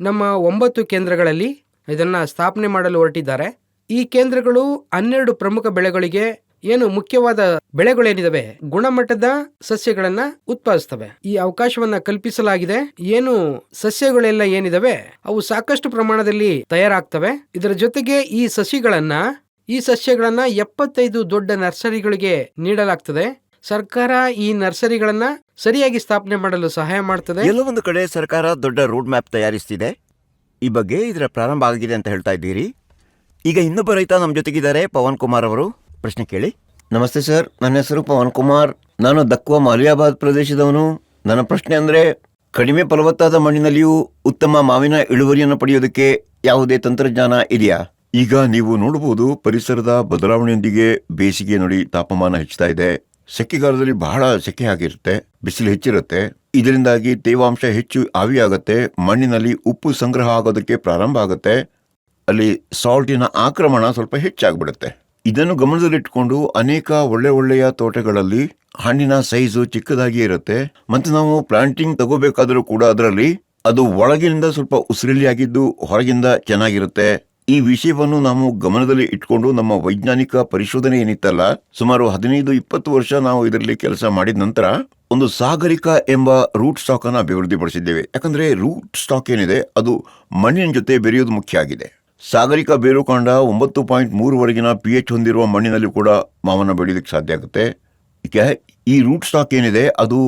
[SPEAKER 2] ನಮ್ಮ 9 ಕೇಂದ್ರಗಳಲ್ಲಿ ಇದನ್ನ ಸ್ಥಾಪನೆ ಮಾಡಲು ಹೊರಟಿದ್ದಾರೆ. ಈ ಕೇಂದ್ರಗಳು 12 ಪ್ರಮುಖ ಬೆಳೆಗಳಿಗೆ ಏನು ಮುಖ್ಯವಾದ ಬೆಳೆಗಳೇನಿದಾವೆ ಗುಣಮಟ್ಟದ ಸಸ್ಯಗಳನ್ನ ಉತ್ಪಾದಿಸ್ತವೆ. ಈ ಅವಕಾಶವನ್ನ ಕಲ್ಪಿಸಲಾಗಿದೆ. ಏನು ಸಸ್ಯಗಳೆಲ್ಲ ಏನಿದಾವೆ ಅವು ಸಾಕಷ್ಟು ಪ್ರಮಾಣದಲ್ಲಿ ತಯಾರಾಗ್ತವೆ. ಇದರ ಜೊತೆಗೆ ಈ ಸಸ್ಯಗಳನ್ನ 75 ದೊಡ್ಡ ನರ್ಸರಿಗಳಿಗೆ ನೀಡಲಾಗ್ತದೆ. ಸರ್ಕಾರ ಈ ನರ್ಸರಿಗಳನ್ನ ಸರಿಯಾಗಿ ಸ್ಥಾಪನೆ ಮಾಡಲು ಸಹಾಯ ಮಾಡ್ತದೆ.
[SPEAKER 3] ಎಲ್ಲೊಂದು ಕಡೆ ಸರ್ಕಾರ ದೊಡ್ಡ ರೋಡ್ ಮ್ಯಾಪ್ ತಯಾರಿಸ್ತಿದೆ. ಈ ಬಗ್ಗೆ ಇದರ ಪ್ರಾರಂಭ ಆಗಿದೆ ಅಂತ ಹೇಳ್ತಾ ಇದ್ದೀರಿ. ಈಗ ಇನ್ನೊಬ್ಬ ರೈತ ನಮ್ಮ ಜೊತೆಗಿದ್ದಾರೆ, ಪವನ್ ಕುಮಾರ್ ಅವರು. ಪ್ರಶ್ನೆ ಕೇಳಿ.
[SPEAKER 4] ನಮಸ್ತೆ ಸರ್, ನನ್ನ ಹೆಸರು ಪವನ್ ಕುಮಾರ್. ನಾನು ದಕ್ವಾ ಮಾಲಿಯಾಬಾದ್ ಪ್ರದೇಶದವನು. ನನ್ನ ಪ್ರಶ್ನೆ ಅಂದ್ರೆ, ಕಡಿಮೆ ಫಲವತ್ತಾದ ಮಣ್ಣಿನಲ್ಲಿಯೂ ಉತ್ತಮ ಮಾವಿನ ಇಳುವರಿಯನ್ನು ಪಡೆಯೋದಕ್ಕೆ ಯಾವುದೇ ತಂತ್ರಜ್ಞಾನ ಇದೆಯಾ? ಈಗ ನೀವು ನೋಡಬಹುದು, ಪರಿಸರದ ಬದಲಾವಣೆಯೊಂದಿಗೆ ಬೇಸಿಗೆ ನೋಡಿ ತಾಪಮಾನ ಹೆಚ್ಚುತ್ತಾ ಇದೆ. ಸೆಕೆಗಾಲದಲ್ಲಿ ಬಹಳ ಸೆಕೆ ಆಗಿರುತ್ತೆ, ಬಿಸಿಲು ಹೆಚ್ಚಿರುತ್ತೆ. ಇದರಿಂದಾಗಿ ತೇವಾಂಶ ಹೆಚ್ಚು ಆವಿಯಾಗುತ್ತೆ, ಮಣ್ಣಿನಲ್ಲಿ ಉಪ್ಪು ಸಂಗ್ರಹ ಆಗೋದಕ್ಕೆ ಪ್ರಾರಂಭ ಆಗುತ್ತೆ, ಅಲ್ಲಿ ಸಾಲ್ಟಿನ ಆಕ್ರಮಣ ಸ್ವಲ್ಪ ಹೆಚ್ಚಾಗ್ಬಿಡುತ್ತೆ. ಇದನ್ನು ಗಮನದಲ್ಲಿಟ್ಟುಕೊಂಡು ಅನೇಕ ಒಳ್ಳೆಯ ತೋಟಗಳಲ್ಲಿ ಹಣ್ಣಿನ ಸೈಜು ಚಿಕ್ಕದಾಗಿ ಇರುತ್ತೆ. ಮತ್ತೆ ನಾವು ಪ್ಲಾಂಟಿಂಗ್ ತಗೋಬೇಕಾದ್ರೂ ಕೂಡ ಅದರಲ್ಲಿ ಅದು ಒಳಗಿನಿಂದ ಸ್ವಲ್ಪ ಉಸಿರಲ್ಲಿ ಆಗಿದ್ದು ಹೊರಗಿಂದ ಚೆನ್ನಾಗಿರುತ್ತೆ. ಈ ವಿಷಯವನ್ನು ನಾವು ಗಮನದಲ್ಲಿ ಇಟ್ಕೊಂಡು ನಮ್ಮ ವೈಜ್ಞಾನಿಕ ಪರಿಶೋಧನೆ ಏನಿತ್ತಲ್ಲ, ಸುಮಾರು 15-20 ವರ್ಷ ನಾವು ಇದರಲ್ಲಿ ಕೆಲಸ ಮಾಡಿದ ನಂತರ ಒಂದು ಸಾಗರಿಕಾ ಎಂಬ ರೂಟ್ ಸ್ಟಾಕ್ ಅನ್ನು ಅಭಿವೃದ್ಧಿಪಡಿಸಿದ್ದೇವೆ. ಯಾಕಂದ್ರೆ ರೂಟ್ ಸ್ಟಾಕ್ ಏನಿದೆ ಅದು ಮಣ್ಣಿನ ಜೊತೆ ಬೆರೆಯೋದು ಮುಖ್ಯ ಆಗಿದೆ. ಸಾಗರಿಕಾ ಬೇರುಕಾಂಡ 9.3 ವರೆಗಿನ pH ಹೊಂದಿರುವ ಮಣ್ಣಿನಲ್ಲಿ ಕೂಡ ಮಾವನ್ನು ಬೆಳೆಯೋದಕ್ಕೆ ಸಾಧ್ಯ ಆಗುತ್ತೆ. ಈಗ ಈ ರೂಟ್ ಸ್ಟಾಕ್ ಏನಿದೆ ಅದು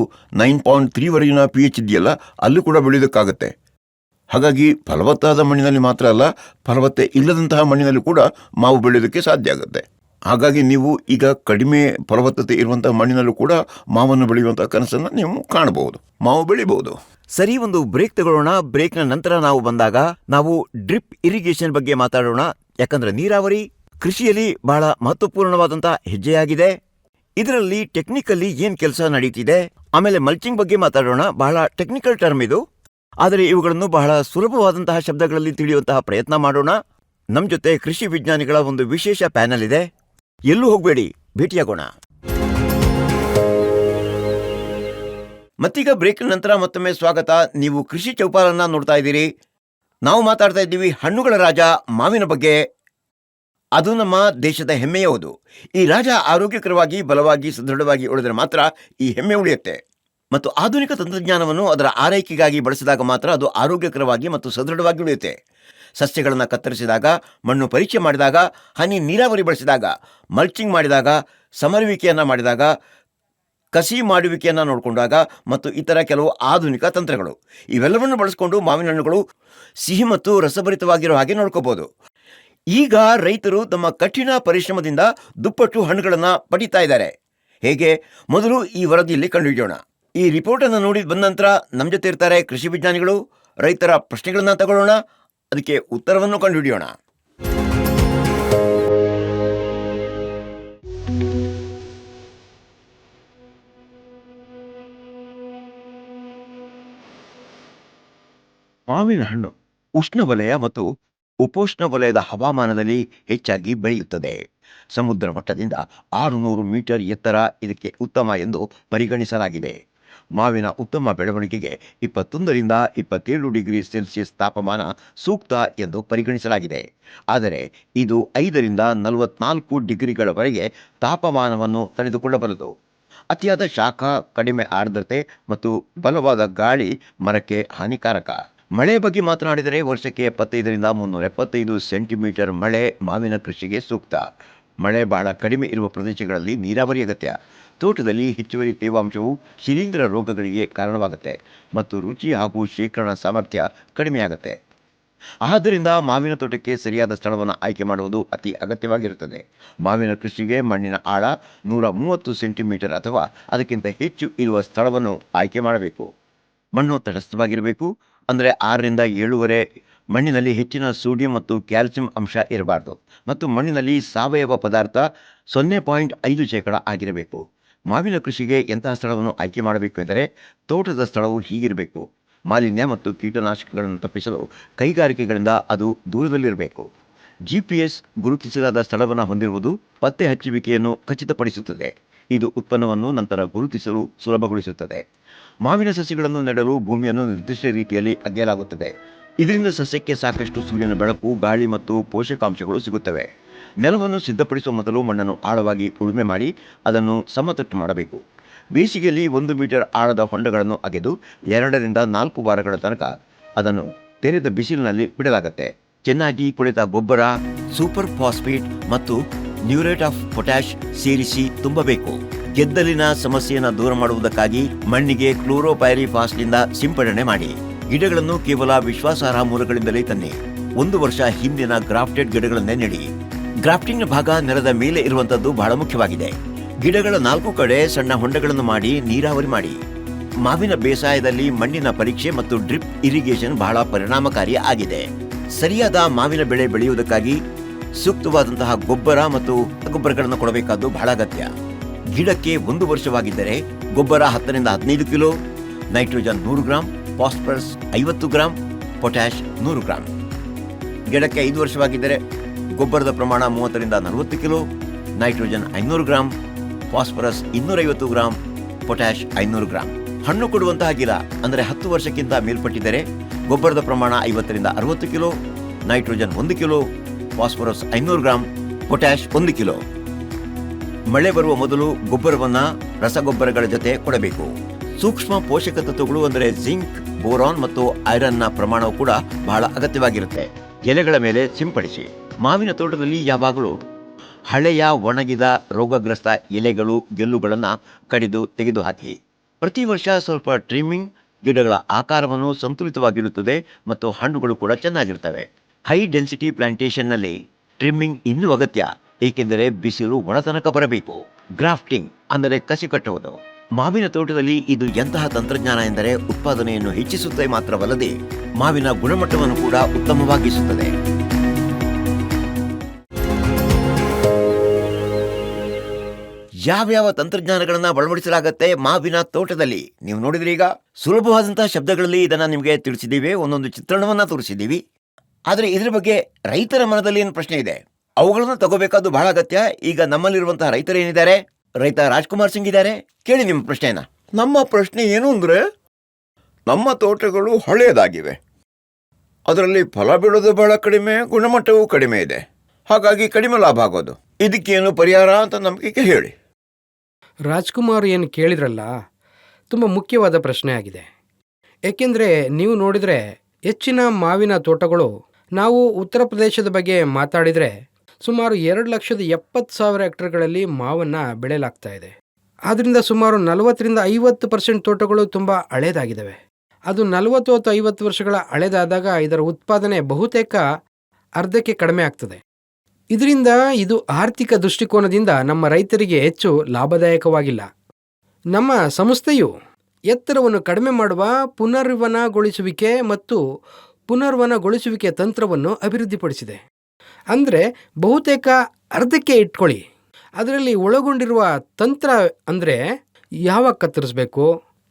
[SPEAKER 4] 9.3 ವರೆಗಿನ pH ಇದೆಯಲ್ಲ, ಅಲ್ಲಿ ಕೂಡ ಬೆಳೆಯೋದಕ್ಕಾಗತ್ತೆ. ಹಾಗಾಗಿ ಫಲವತ್ತಾದ ಮಣ್ಣಿನಲ್ಲಿ ಮಾತ್ರ ಅಲ್ಲ, ಫಲವತ್ತೆ ಇಲ್ಲದಂತಹ ಮಣ್ಣಿನಲ್ಲಿ ಕೂಡ ಮಾವು ಬೆಳೆಯೋದಕ್ಕೆ ಸಾಧ್ಯ ಆಗುತ್ತೆ. ಹಾಗಾಗಿ ನೀವು ಈಗ ಕಡಿಮೆ ಫಲವತ್ತತೆ ಇರುವಂತಹ ಮಣ್ಣಿನಲ್ಲೂ ಕೂಡ ಮಾವನ್ನು ಬೆಳೆಯುವಂತಹ ಕನಸನ್ನು ನೀವು ಕಾಣಬಹುದು, ಮಾವು ಬೆಳಿಬಹುದು.
[SPEAKER 3] ಸರಿ, ಒಂದು ಬ್ರೇಕ್ ತಗೊಳ್ಳೋಣ. ಬ್ರೇಕ್ನ ನಂತರ ನಾವು ಬಂದಾಗ ನಾವು ಡ್ರಿಪ್ ಇರಿಗೇಷನ್ ಬಗ್ಗೆ ಮಾತಾಡೋಣ. ಯಾಕಂದ್ರೆ ನೀರಾವರಿ ಕೃಷಿಯಲ್ಲಿ ಬಹಳ ಮಹತ್ವಪೂರ್ಣವಾದಂತಹ ಹೆಜ್ಜೆಯಾಗಿದೆ. ಇದರಲ್ಲಿ ಟೆಕ್ನಿಕಲಿ ಏನ್ ಕೆಲಸ ನಡೀತಿದೆ, ಆಮೇಲೆ ಮಲ್ಚಿಂಗ್ ಬಗ್ಗೆ ಮಾತಾಡೋಣ. ಬಹಳ ಟೆಕ್ನಿಕಲ್ ಟರ್ಮ್ ಇದು, ಆದರೆ ಇವುಗಳನ್ನು ಬಹಳ ಸುಲಭವಾದಂತಹ ಶಬ್ದಗಳಲ್ಲಿ ತಿಳಿಯುವಂತಹ ಪ್ರಯತ್ನ ಮಾಡೋಣ. ನಮ್ ಜೊತೆ ಕೃಷಿ ವಿಜ್ಞಾನಿಗಳ ಒಂದು ವಿಶೇಷ ಪ್ಯಾನಲ್ ಇದೆ. ಎಲ್ಲೂ ಹೋಗಬೇಡಿ, ಭೇಟಿಯಾಗೋಣ. ಮತ್ತೀಗ ಬ್ರೇಕ್ ನಂತರ ಮತ್ತೊಮ್ಮೆ ಸ್ವಾಗತ. ನೀವು ಕೃಷಿ ಚೌಪಾಲನ್ನ ನೋಡ್ತಾ ಇದ್ದೀರಿ. ನಾವು ಮಾತಾಡ್ತಾ ಇದ್ದೀವಿ ಹಣ್ಣುಗಳ ರಾಜ ಮಾವಿನ ಬಗ್ಗೆ. ಅದು ನಮ್ಮ ದೇಶದ ಹೆಮ್ಮೆಯೇ ಹೌದು. ಈ ರಾಜ ಆರೋಗ್ಯಕರವಾಗಿ, ಬಲವಾಗಿ, ಸದೃಢವಾಗಿ ಉಳಿದರೆ ಮಾತ್ರ ಈ ಹೆಮ್ಮೆ ಉಳಿಯುತ್ತೆ. ಮತ್ತು ಆಧುನಿಕ ತಂತ್ರಜ್ಞಾನವನ್ನು ಅದರ ಆರೈಕೆಗಾಗಿ ಬಳಸಿದಾಗ ಮಾತ್ರ ಅದು ಆರೋಗ್ಯಕರವಾಗಿ ಮತ್ತು ಸದೃಢವಾಗಿ ಉಳಿಯುತ್ತೆ. ಸಸ್ಯಗಳನ್ನು ಕತ್ತರಿಸಿದಾಗ, ಮಣ್ಣು ಪರೀಕ್ಷೆ ಮಾಡಿದಾಗ, ಹನಿ ನೀರಾವರಿ ಬಳಸಿದಾಗ, ಮಲ್ಚಿಂಗ್ ಮಾಡಿದಾಗ, ಸಮರುವಿಕೆಯನ್ನು ಮಾಡಿದಾಗ, ಕಸಿ ಮಾಡುವಿಕೆಯನ್ನು ನೋಡಿಕೊಂಡಾಗ ಮತ್ತು ಇತರ ಕೆಲವು ಆಧುನಿಕ ತಂತ್ರಗಳು, ಇವೆಲ್ಲವನ್ನು ಬಳಸಿಕೊಂಡು ಮಾವಿನ ಹಣ್ಣುಗಳು ಸಿಹಿ ಮತ್ತು ರಸಭರಿತವಾಗಿರೋ ಹಾಗೆ ನೋಡ್ಕೋಬಹುದು. ಈಗ ರೈತರು ತಮ್ಮ ಕಠಿಣ ಪರಿಶ್ರಮದಿಂದ ದುಪ್ಪಟ್ಟು ಹಣ್ಣುಗಳನ್ನು ಪಡೀತಾ ಇದ್ದಾರೆ. ಹೇಗೆ? ಮೊದಲು ಈ ವರದಿಯಲ್ಲಿ ಕಂಡುಹಿಡಿಯೋಣ. ಈ ರಿಪೋರ್ಟ್ ಅನ್ನು ನೋಡಿ ಬಂದ ನಂತರ ನಮ್ಮ ಜೊತೆ ಇರ್ತಾರೆ ಕೃಷಿ ವಿಜ್ಞಾನಿಗಳು. ರೈತರ ಪ್ರಶ್ನೆಗಳನ್ನ ತಗೊಳ್ಳೋಣ, ಅದಕ್ಕೆ ಉತ್ತರವನ್ನು ಕಂಡುಹಿಡಿಯೋಣ. ಮಾವಿನ ಹಣ್ಣು ಉಷ್ಣವಲಯ ಮತ್ತು ಉಪೋಷ್ಣ ವಲಯದ ಹವಾಮಾನದಲ್ಲಿ ಹೆಚ್ಚಾಗಿ ಬೆಳೆಯುತ್ತದೆ. ಸಮುದ್ರ ಮಟ್ಟದಿಂದ 600 ಮೀಟರ್ ಎತ್ತರ ಇದಕ್ಕೆ ಉತ್ತಮ ಎಂದು ಪರಿಗಣಿಸಲಾಗಿದೆ. ಮಾವಿನ ಉತ್ತಮ ಬೆಳವಣಿಗೆಗೆ 21ರಿಂದ 27 ಡಿಗ್ರಿ ಸೆಲ್ಸಿಯಸ್ ತಾಪಮಾನ ಸೂಕ್ತ ಎಂದು ಪರಿಗಣಿಸಲಾಗಿದೆ. ಆದರೆ ಇದು 5ರಿಂದ 44 ಡಿಗ್ರಿಗಳವರೆಗೆ ತಾಪಮಾನವನ್ನು ತಡೆದುಕೊಳ್ಳಬಲ್ಲದು. ಅತಿಯಾದ ಶಾಖ, ಕಡಿಮೆ ಆರ್ದ್ರತೆ ಮತ್ತು ಬಲವಾದ ಗಾಳಿ ಮರಕ್ಕೆ ಹಾನಿಕಾರಕ. ಮಳೆ ಬಗ್ಗೆ ಮಾತನಾಡಿದರೆ ವರ್ಷಕ್ಕೆ 75ರಿಂದ 375 ಸೆಂಟಿಮೀಟರ್ ಮಳೆ ಮಾವಿನ ಕೃಷಿಗೆ ಸೂಕ್ತ. ಮಳೆ ಬಹಳ ಕಡಿಮೆ ಇರುವ ಪ್ರದೇಶಗಳಲ್ಲಿ ನೀರಾವರಿ ಅಗತ್ಯ. ತೋಟದಲ್ಲಿ ಹೆಚ್ಚುವರಿ ತೇವಾಂಶವು ಶಿಲೀಂಧ್ರ ರೋಗಗಳಿಗೆ ಕಾರಣವಾಗುತ್ತೆ ಮತ್ತು ರುಚಿ ಹಾಗೂ ಶೇಖರಣಾ ಸಾಮರ್ಥ್ಯ ಕಡಿಮೆಯಾಗುತ್ತೆ. ಆದ್ದರಿಂದ ಮಾವಿನ ತೋಟಕ್ಕೆ ಸರಿಯಾದ ಸ್ಥಳವನ್ನು ಆಯ್ಕೆ ಮಾಡುವುದು ಅತಿ ಅಗತ್ಯವಾಗಿರುತ್ತದೆ. ಮಾವಿನ ಕೃಷಿಗೆ ಮಣ್ಣಿನ ಆಳ 130 ಸೆಂಟಿಮೀಟರ್ ಅಥವಾ ಅದಕ್ಕಿಂತ ಹೆಚ್ಚು ಇರುವ ಸ್ಥಳವನ್ನು ಆಯ್ಕೆ ಮಾಡಬೇಕು. ಮಣ್ಣು ತಟಸ್ಥವಾಗಿರಬೇಕು, ಅಂದರೆ 6ರಿಂದ 7.5. ಮಣ್ಣಿನಲ್ಲಿ ಹೆಚ್ಚಿನ ಸೋಡಿಯಂ ಮತ್ತು ಕ್ಯಾಲ್ಸಿಯಂ ಅಂಶ ಇರಬಾರ್ದು ಮತ್ತು ಮಣ್ಣಿನಲ್ಲಿ ಸಾವಯವ ಪದಾರ್ಥ 0.5% ಆಗಿರಬೇಕು. ಮಾವಿನ ಕೃಷಿಗೆ ಎಂತಹ ಸ್ಥಳವನ್ನು ಆಯ್ಕೆ ಮಾಡಬೇಕು ಎಂದರೆ, ತೋಟದ ಸ್ಥಳವು ಹೀಗಿರಬೇಕು: ಮಾಲಿನ್ಯ ಮತ್ತು ಕೀಟನಾಶಕಗಳನ್ನು ತಪ್ಪಿಸಲು ಕೈಗಾರಿಕೆಗಳಿಂದ ಅದು ದೂರದಲ್ಲಿರಬೇಕು. GPS ಗುರುತಿಸಲಾದ ಸ್ಥಳವನ್ನು ಹೊಂದಿರುವುದು ಪತ್ತೆ ಹಚ್ಚುವಿಕೆಯನ್ನು ಖಚಿತಪಡಿಸುತ್ತದೆ. ಇದು ಉತ್ಪನ್ನವನ್ನು ನಂತರ ಗುರುತಿಸಲು ಸುಲಭಗೊಳಿಸುತ್ತದೆ. ಮಾವಿನ ಸಸ್ಯಗಳನ್ನು ನೆಡಲು ಭೂಮಿಯನ್ನು ನಿರ್ದಿಷ್ಟ ರೀತಿಯಲ್ಲಿ ಅಗೆಯಲಾಗುತ್ತದೆ. ಇದರಿಂದ ಸಸ್ಯಕ್ಕೆ ಸಾಕಷ್ಟು ಸೂರ್ಯನ ಬೆಳಕು, ಗಾಳಿ ಮತ್ತು ಪೋಷಕಾಂಶಗಳು ಸಿಗುತ್ತವೆ. ನೆಲವನ್ನು ಸಿದ್ಧಪಡಿಸುವ ಮೊದಲು ಮಣ್ಣನ್ನು ಆಳವಾಗಿ ಉಳುಮೆ ಮಾಡಿ ಅದನ್ನು ಸಮತಟ್ಟು ಮಾಡಬೇಕು. ಬೇಸಿಗೆಯಲ್ಲಿ 1 ಮೀಟರ್ ಆಳದ ಹೊಂಡಗಳನ್ನು ಅಗೆದು 2ರಿಂದ 4 ವಾರಗಳ ತನಕ ಅದನ್ನು ತೆರೆದ ಬಿಸಿಲಿನಲ್ಲಿ ಬಿಡಲಾಗುತ್ತೆ. ಚೆನ್ನಾಗಿ ಕೊಳೆತ ಗೊಬ್ಬರ, ಸೂಪರ್ ಫಾಸ್ಫೇಟ್ ಮತ್ತು ಮ್ಯೂರೇಟ್ ಆಫ್ ಪೊಟ್ಯಾಷ್ ಸೇರಿಸಿ ತುಂಬಬೇಕು. ಗೆದ್ದಲಿನ ಸಮಸ್ಯೆಯನ್ನು ದೂರ ಮಾಡುವುದಕ್ಕಾಗಿ ಮಣ್ಣಿಗೆ ಕ್ಲೋರೋಪೈರಿಫಾಸ್ನಿಂದ ಸಿಂಪಡಣೆ ಮಾಡಿ. ಗಿಡಗಳನ್ನು ಕೇವಲ ವಿಶ್ವಾಸಾರ್ಹ ಮೂಲಗಳಿಂದಲೇ ತನ್ನಿ. 1 ವರ್ಷ ಹಿಂದಿನ ಗ್ರಾಫ್ಟೆಡ್ ಗಿಡಗಳನ್ನೇ ನೆಡಿ. ಗ್ರಾಫ್ಟಿಂಗ್ನ ಭಾಗ ನೆಲದ ಮೇಲೆ ಇರುವಂತದ್ದು ಬಹಳ ಮುಖ್ಯವಾಗಿದೆ. ಗಿಡಗಳ 4 ಕಡೆ ಸಣ್ಣ ಹೊಂಡಗಳನ್ನು ಮಾಡಿ ನೀರಾವರಿ ಮಾಡಿ. ಮಾವಿನ ಬೇಸಾಯದಲ್ಲಿ ಮಣ್ಣಿನ ಪರೀಕ್ಷೆ ಮತ್ತು ಡ್ರಿಪ್ ಇರಿಗೇಷನ್ ಬಹಳ ಪರಿಣಾಮಕಾರಿ ಆಗಿದೆ. ಸರಿಯಾದ ಮಾವಿನ ಬೆಳೆ ಬೆಳೆಯುವುದಕ್ಕಾಗಿ ಸೂಕ್ತವಾದಂತಹ ಗೊಬ್ಬರ ಮತ್ತು ಗೊಬ್ಬರಗಳನ್ನು ಕೊಡಬೇಕಾದ್ದು ಬಹಳ ಅಗತ್ಯ. ಗಿಡಕ್ಕೆ 1 ವರ್ಷವಾಗಿದ್ದರೆ ಗೊಬ್ಬರ 10ರಿಂದ 15 kilo, nitrogen 100 gram, phosphorus 50 gram, potash 100 gram. ಗಿಡಕ್ಕೆ 5 ವರ್ಷವಾಗಿದ್ದರೆ ಗೊಬ್ಬರದ ಪ್ರಮಾಣ 30ರಿಂದ 40 kilo, nitrogen 500 gram, phosphorus 250 gram, potash 500 gram. ಹಣ್ಣು ಕೊಡುವಂತಹ ಗಿಡ ಅಂದರೆ 10 ವರ್ಷಕ್ಕಿಂತ ಮೇಲ್ಪಟ್ಟಿದ್ದರೆ ಗೊಬ್ಬರದ ಪ್ರಮಾಣ 50ರಿಂದ 60 kilo, nitrogen 1 kilo, phosphorus 500 gram, potash 1 kilo. ಮಳೆ ಬರುವ ಮೊದಲು ಗೊಬ್ಬರವನ್ನು ರಸಗೊಬ್ಬರಗಳ ಜೊತೆ ಕೊಡಬೇಕು. ಸೂಕ್ಷ್ಮ ಪೋಷಕ ತತ್ವಗಳು ಅಂದರೆ ಜಿಂಕ್, ಬೋರಾನ್ ಮತ್ತು ಐರನ್ನ ಪ್ರಮಾಣವು ಕೂಡ ಬಹಳ ಅಗತ್ಯವಾಗಿರುತ್ತೆ. ಎಲೆಗಳ ಮೇಲೆ ಸಿಂಪಡಿಸಿ. ಮಾವಿನ ತೋಟದಲ್ಲಿ ಯಾವಾಗಲೂ ಹಳೆಯ ಒಣಗಿದ ರೋಗಗ್ರಸ್ತ ಎಲೆಗಳು, ಗೆಲ್ಲುಗಳನ್ನು ಕಡಿದು ತೆಗೆದುಹಾಕಿ. ಪ್ರತಿ ವರ್ಷ ಸ್ವಲ್ಪ ಟ್ರಿಮ್ಮಿಂಗ್ ಗಿಡಗಳ ಆಕಾರವನ್ನು ಸಂತುಲಿತವಾಗಿರುತ್ತದೆ ಮತ್ತು ಹಣ್ಣುಗಳು ಕೂಡ ಚೆನ್ನಾಗಿರ್ತವೆ. ಹೈ ಡೆನ್ಸಿಟಿ ಪ್ಲಾಂಟೇಶನ್ನಲ್ಲಿ ಟ್ರಿಮ್ಮಿಂಗ್ ಇನ್ನೂ ಅಗತ್ಯ. ಏಕೆಂದರೆ ಬಿಸಿಲು ಒಣತನಕ ಬರಬೇಕು. ಗ್ರಾಫ್ಟಿಂಗ್ ಅಂದರೆ ಕಸಿ ಕಟ್ಟುವುದು. ಮಾವಿನ ತೋಟದಲ್ಲಿ ಇದು ಎಂತಹ ತಂತ್ರಜ್ಞಾನ ಎಂದರೆ ಉತ್ಪಾದನೆಯನ್ನು ಹೆಚ್ಚಿಸುತ್ತದೆ ಮಾತ್ರವಲ್ಲದೆ ಮಾವಿನ ಗುಣಮಟ್ಟವನ್ನು ಕೂಡ ಉತ್ತಮವಾಗಿಸುತ್ತದೆ. ಯಾವ್ಯಾವ ತಂತ್ರಜ್ಞಾನಗಳನ್ನ ಅಳವಡಿಸಲಾಗುತ್ತೆ ಮಾವಿನ ತೋಟದಲ್ಲಿ ನೀವು ನೋಡಿದ್ರಿ. ಈಗ ಸುಲಭವಾದಂತಹ ಶಬ್ದಗಳಲ್ಲಿ ಇದನ್ನ ನಿಮಗೆ ತಿಳಿಸಿದ್ದೀವಿ, ಒಂದೊಂದು ಚಿತ್ರಣವನ್ನ ತೋರಿಸಿದ್ದೀವಿ. ಆದರೆ ಇದ್ರ ಬಗ್ಗೆ ರೈತರ ಮನದಲ್ಲಿ ಏನು ಪ್ರಶ್ನೆ ಇದೆ, ಅವುಗಳನ್ನ ತಗೋಬೇಕಾದ್ದು ಬಹಳ ಅಗತ್ಯ. ಈಗ ನಮ್ಮಲ್ಲಿರುವಂತಹ ರೈತರು ಏನಿದ್ದಾರೆ, ರೈತ ರಾಜ್ಕುಮಾರ್ ಸಿಂಗ್ ಇದ್ದಾರೆ. ಕೇಳಿ ನಿಮ್ಮ ಪ್ರಶ್ನೆಯನ್ನ. ನಮ್ಮ ಪ್ರಶ್ನೆ ಏನು ಅಂದ್ರೆ, ನಮ್ಮ ತೋಟಗಳು ಹಳೆಯದಾಗಿವೆ, ಅದರಲ್ಲಿ ಫಲ ಬಿಡೋದು ಬಹಳ ಕಡಿಮೆ, ಗುಣಮಟ್ಟವೂ ಕಡಿಮೆ ಇದೆ, ಹಾಗಾಗಿ ಕಡಿಮೆ ಲಾಭ ಆಗೋದು. ಇದಕ್ಕೇನು ಪರಿಹಾರ ಅಂತ ನಮಗೆ ಹೇಳಿ.
[SPEAKER 2] ರಾಜ್ಕುಮಾರ್ ಏನು ಕೇಳಿದ್ರಲ್ಲ, ತುಂಬ ಮುಖ್ಯವಾದ ಪ್ರಶ್ನೆ ಆಗಿದೆ. ಏಕೆಂದರೆ ನೀವು ನೋಡಿದರೆ ಹೆಚ್ಚಿನ ಮಾವಿನ ತೋಟಗಳು, ನಾವು ಉತ್ತರ ಪ್ರದೇಶದ ಬಗ್ಗೆ ಮಾತಾಡಿದರೆ ಸುಮಾರು 2,70,000 ಹೆಕ್ಟರ್ಗಳಲ್ಲಿ ಮಾವನ್ನು ಬೆಳೆಯಲಾಗ್ತಾ ಇದೆ. ಆದ್ದರಿಂದ ಸುಮಾರು 40-50% ತೋಟಗಳು ತುಂಬ ಹಳೇದಾಗಿದ್ದಾವೆ. ಅದು 40 ಅಥವಾ 50 ವರ್ಷಗಳ ಹಳೇದಾದಾಗ ಇದರ ಉತ್ಪಾದನೆ ಬಹುತೇಕ ಅರ್ಧಕ್ಕೆ ಕಡಿಮೆ ಆಗ್ತದೆ. ಇದರಿಂದ ಇದು ಆರ್ಥಿಕ ದೃಷ್ಟಿಕೋನದಿಂದ ನಮ್ಮ ರೈತರಿಗೆ ಹೆಚ್ಚು ಲಾಭದಾಯಕವಾಗಿಲ್ಲ. ನಮ್ಮ ಸಂಸ್ಥೆಯು ಎತ್ತರವನ್ನು ಕಡಿಮೆ ಮಾಡುವ ಪುನರ್ವನಗೊಳಿಸುವಿಕೆ ಮತ್ತು ಪುನರ್ವನಗೊಳಿಸುವಿಕೆ ತಂತ್ರವನ್ನು ಅಭಿವೃದ್ಧಿಪಡಿಸಿದೆ. ಅಂದರೆ ಬಹುತೇಕ ಅರ್ಧಕ್ಕೆ ಇಟ್ಕೊಳ್ಳಿ. ಅದರಲ್ಲಿ ಒಳಗೊಂಡಿರುವ ತಂತ್ರ ಅಂದರೆ ಯಾವಾಗ ಕತ್ತರಿಸಬೇಕು,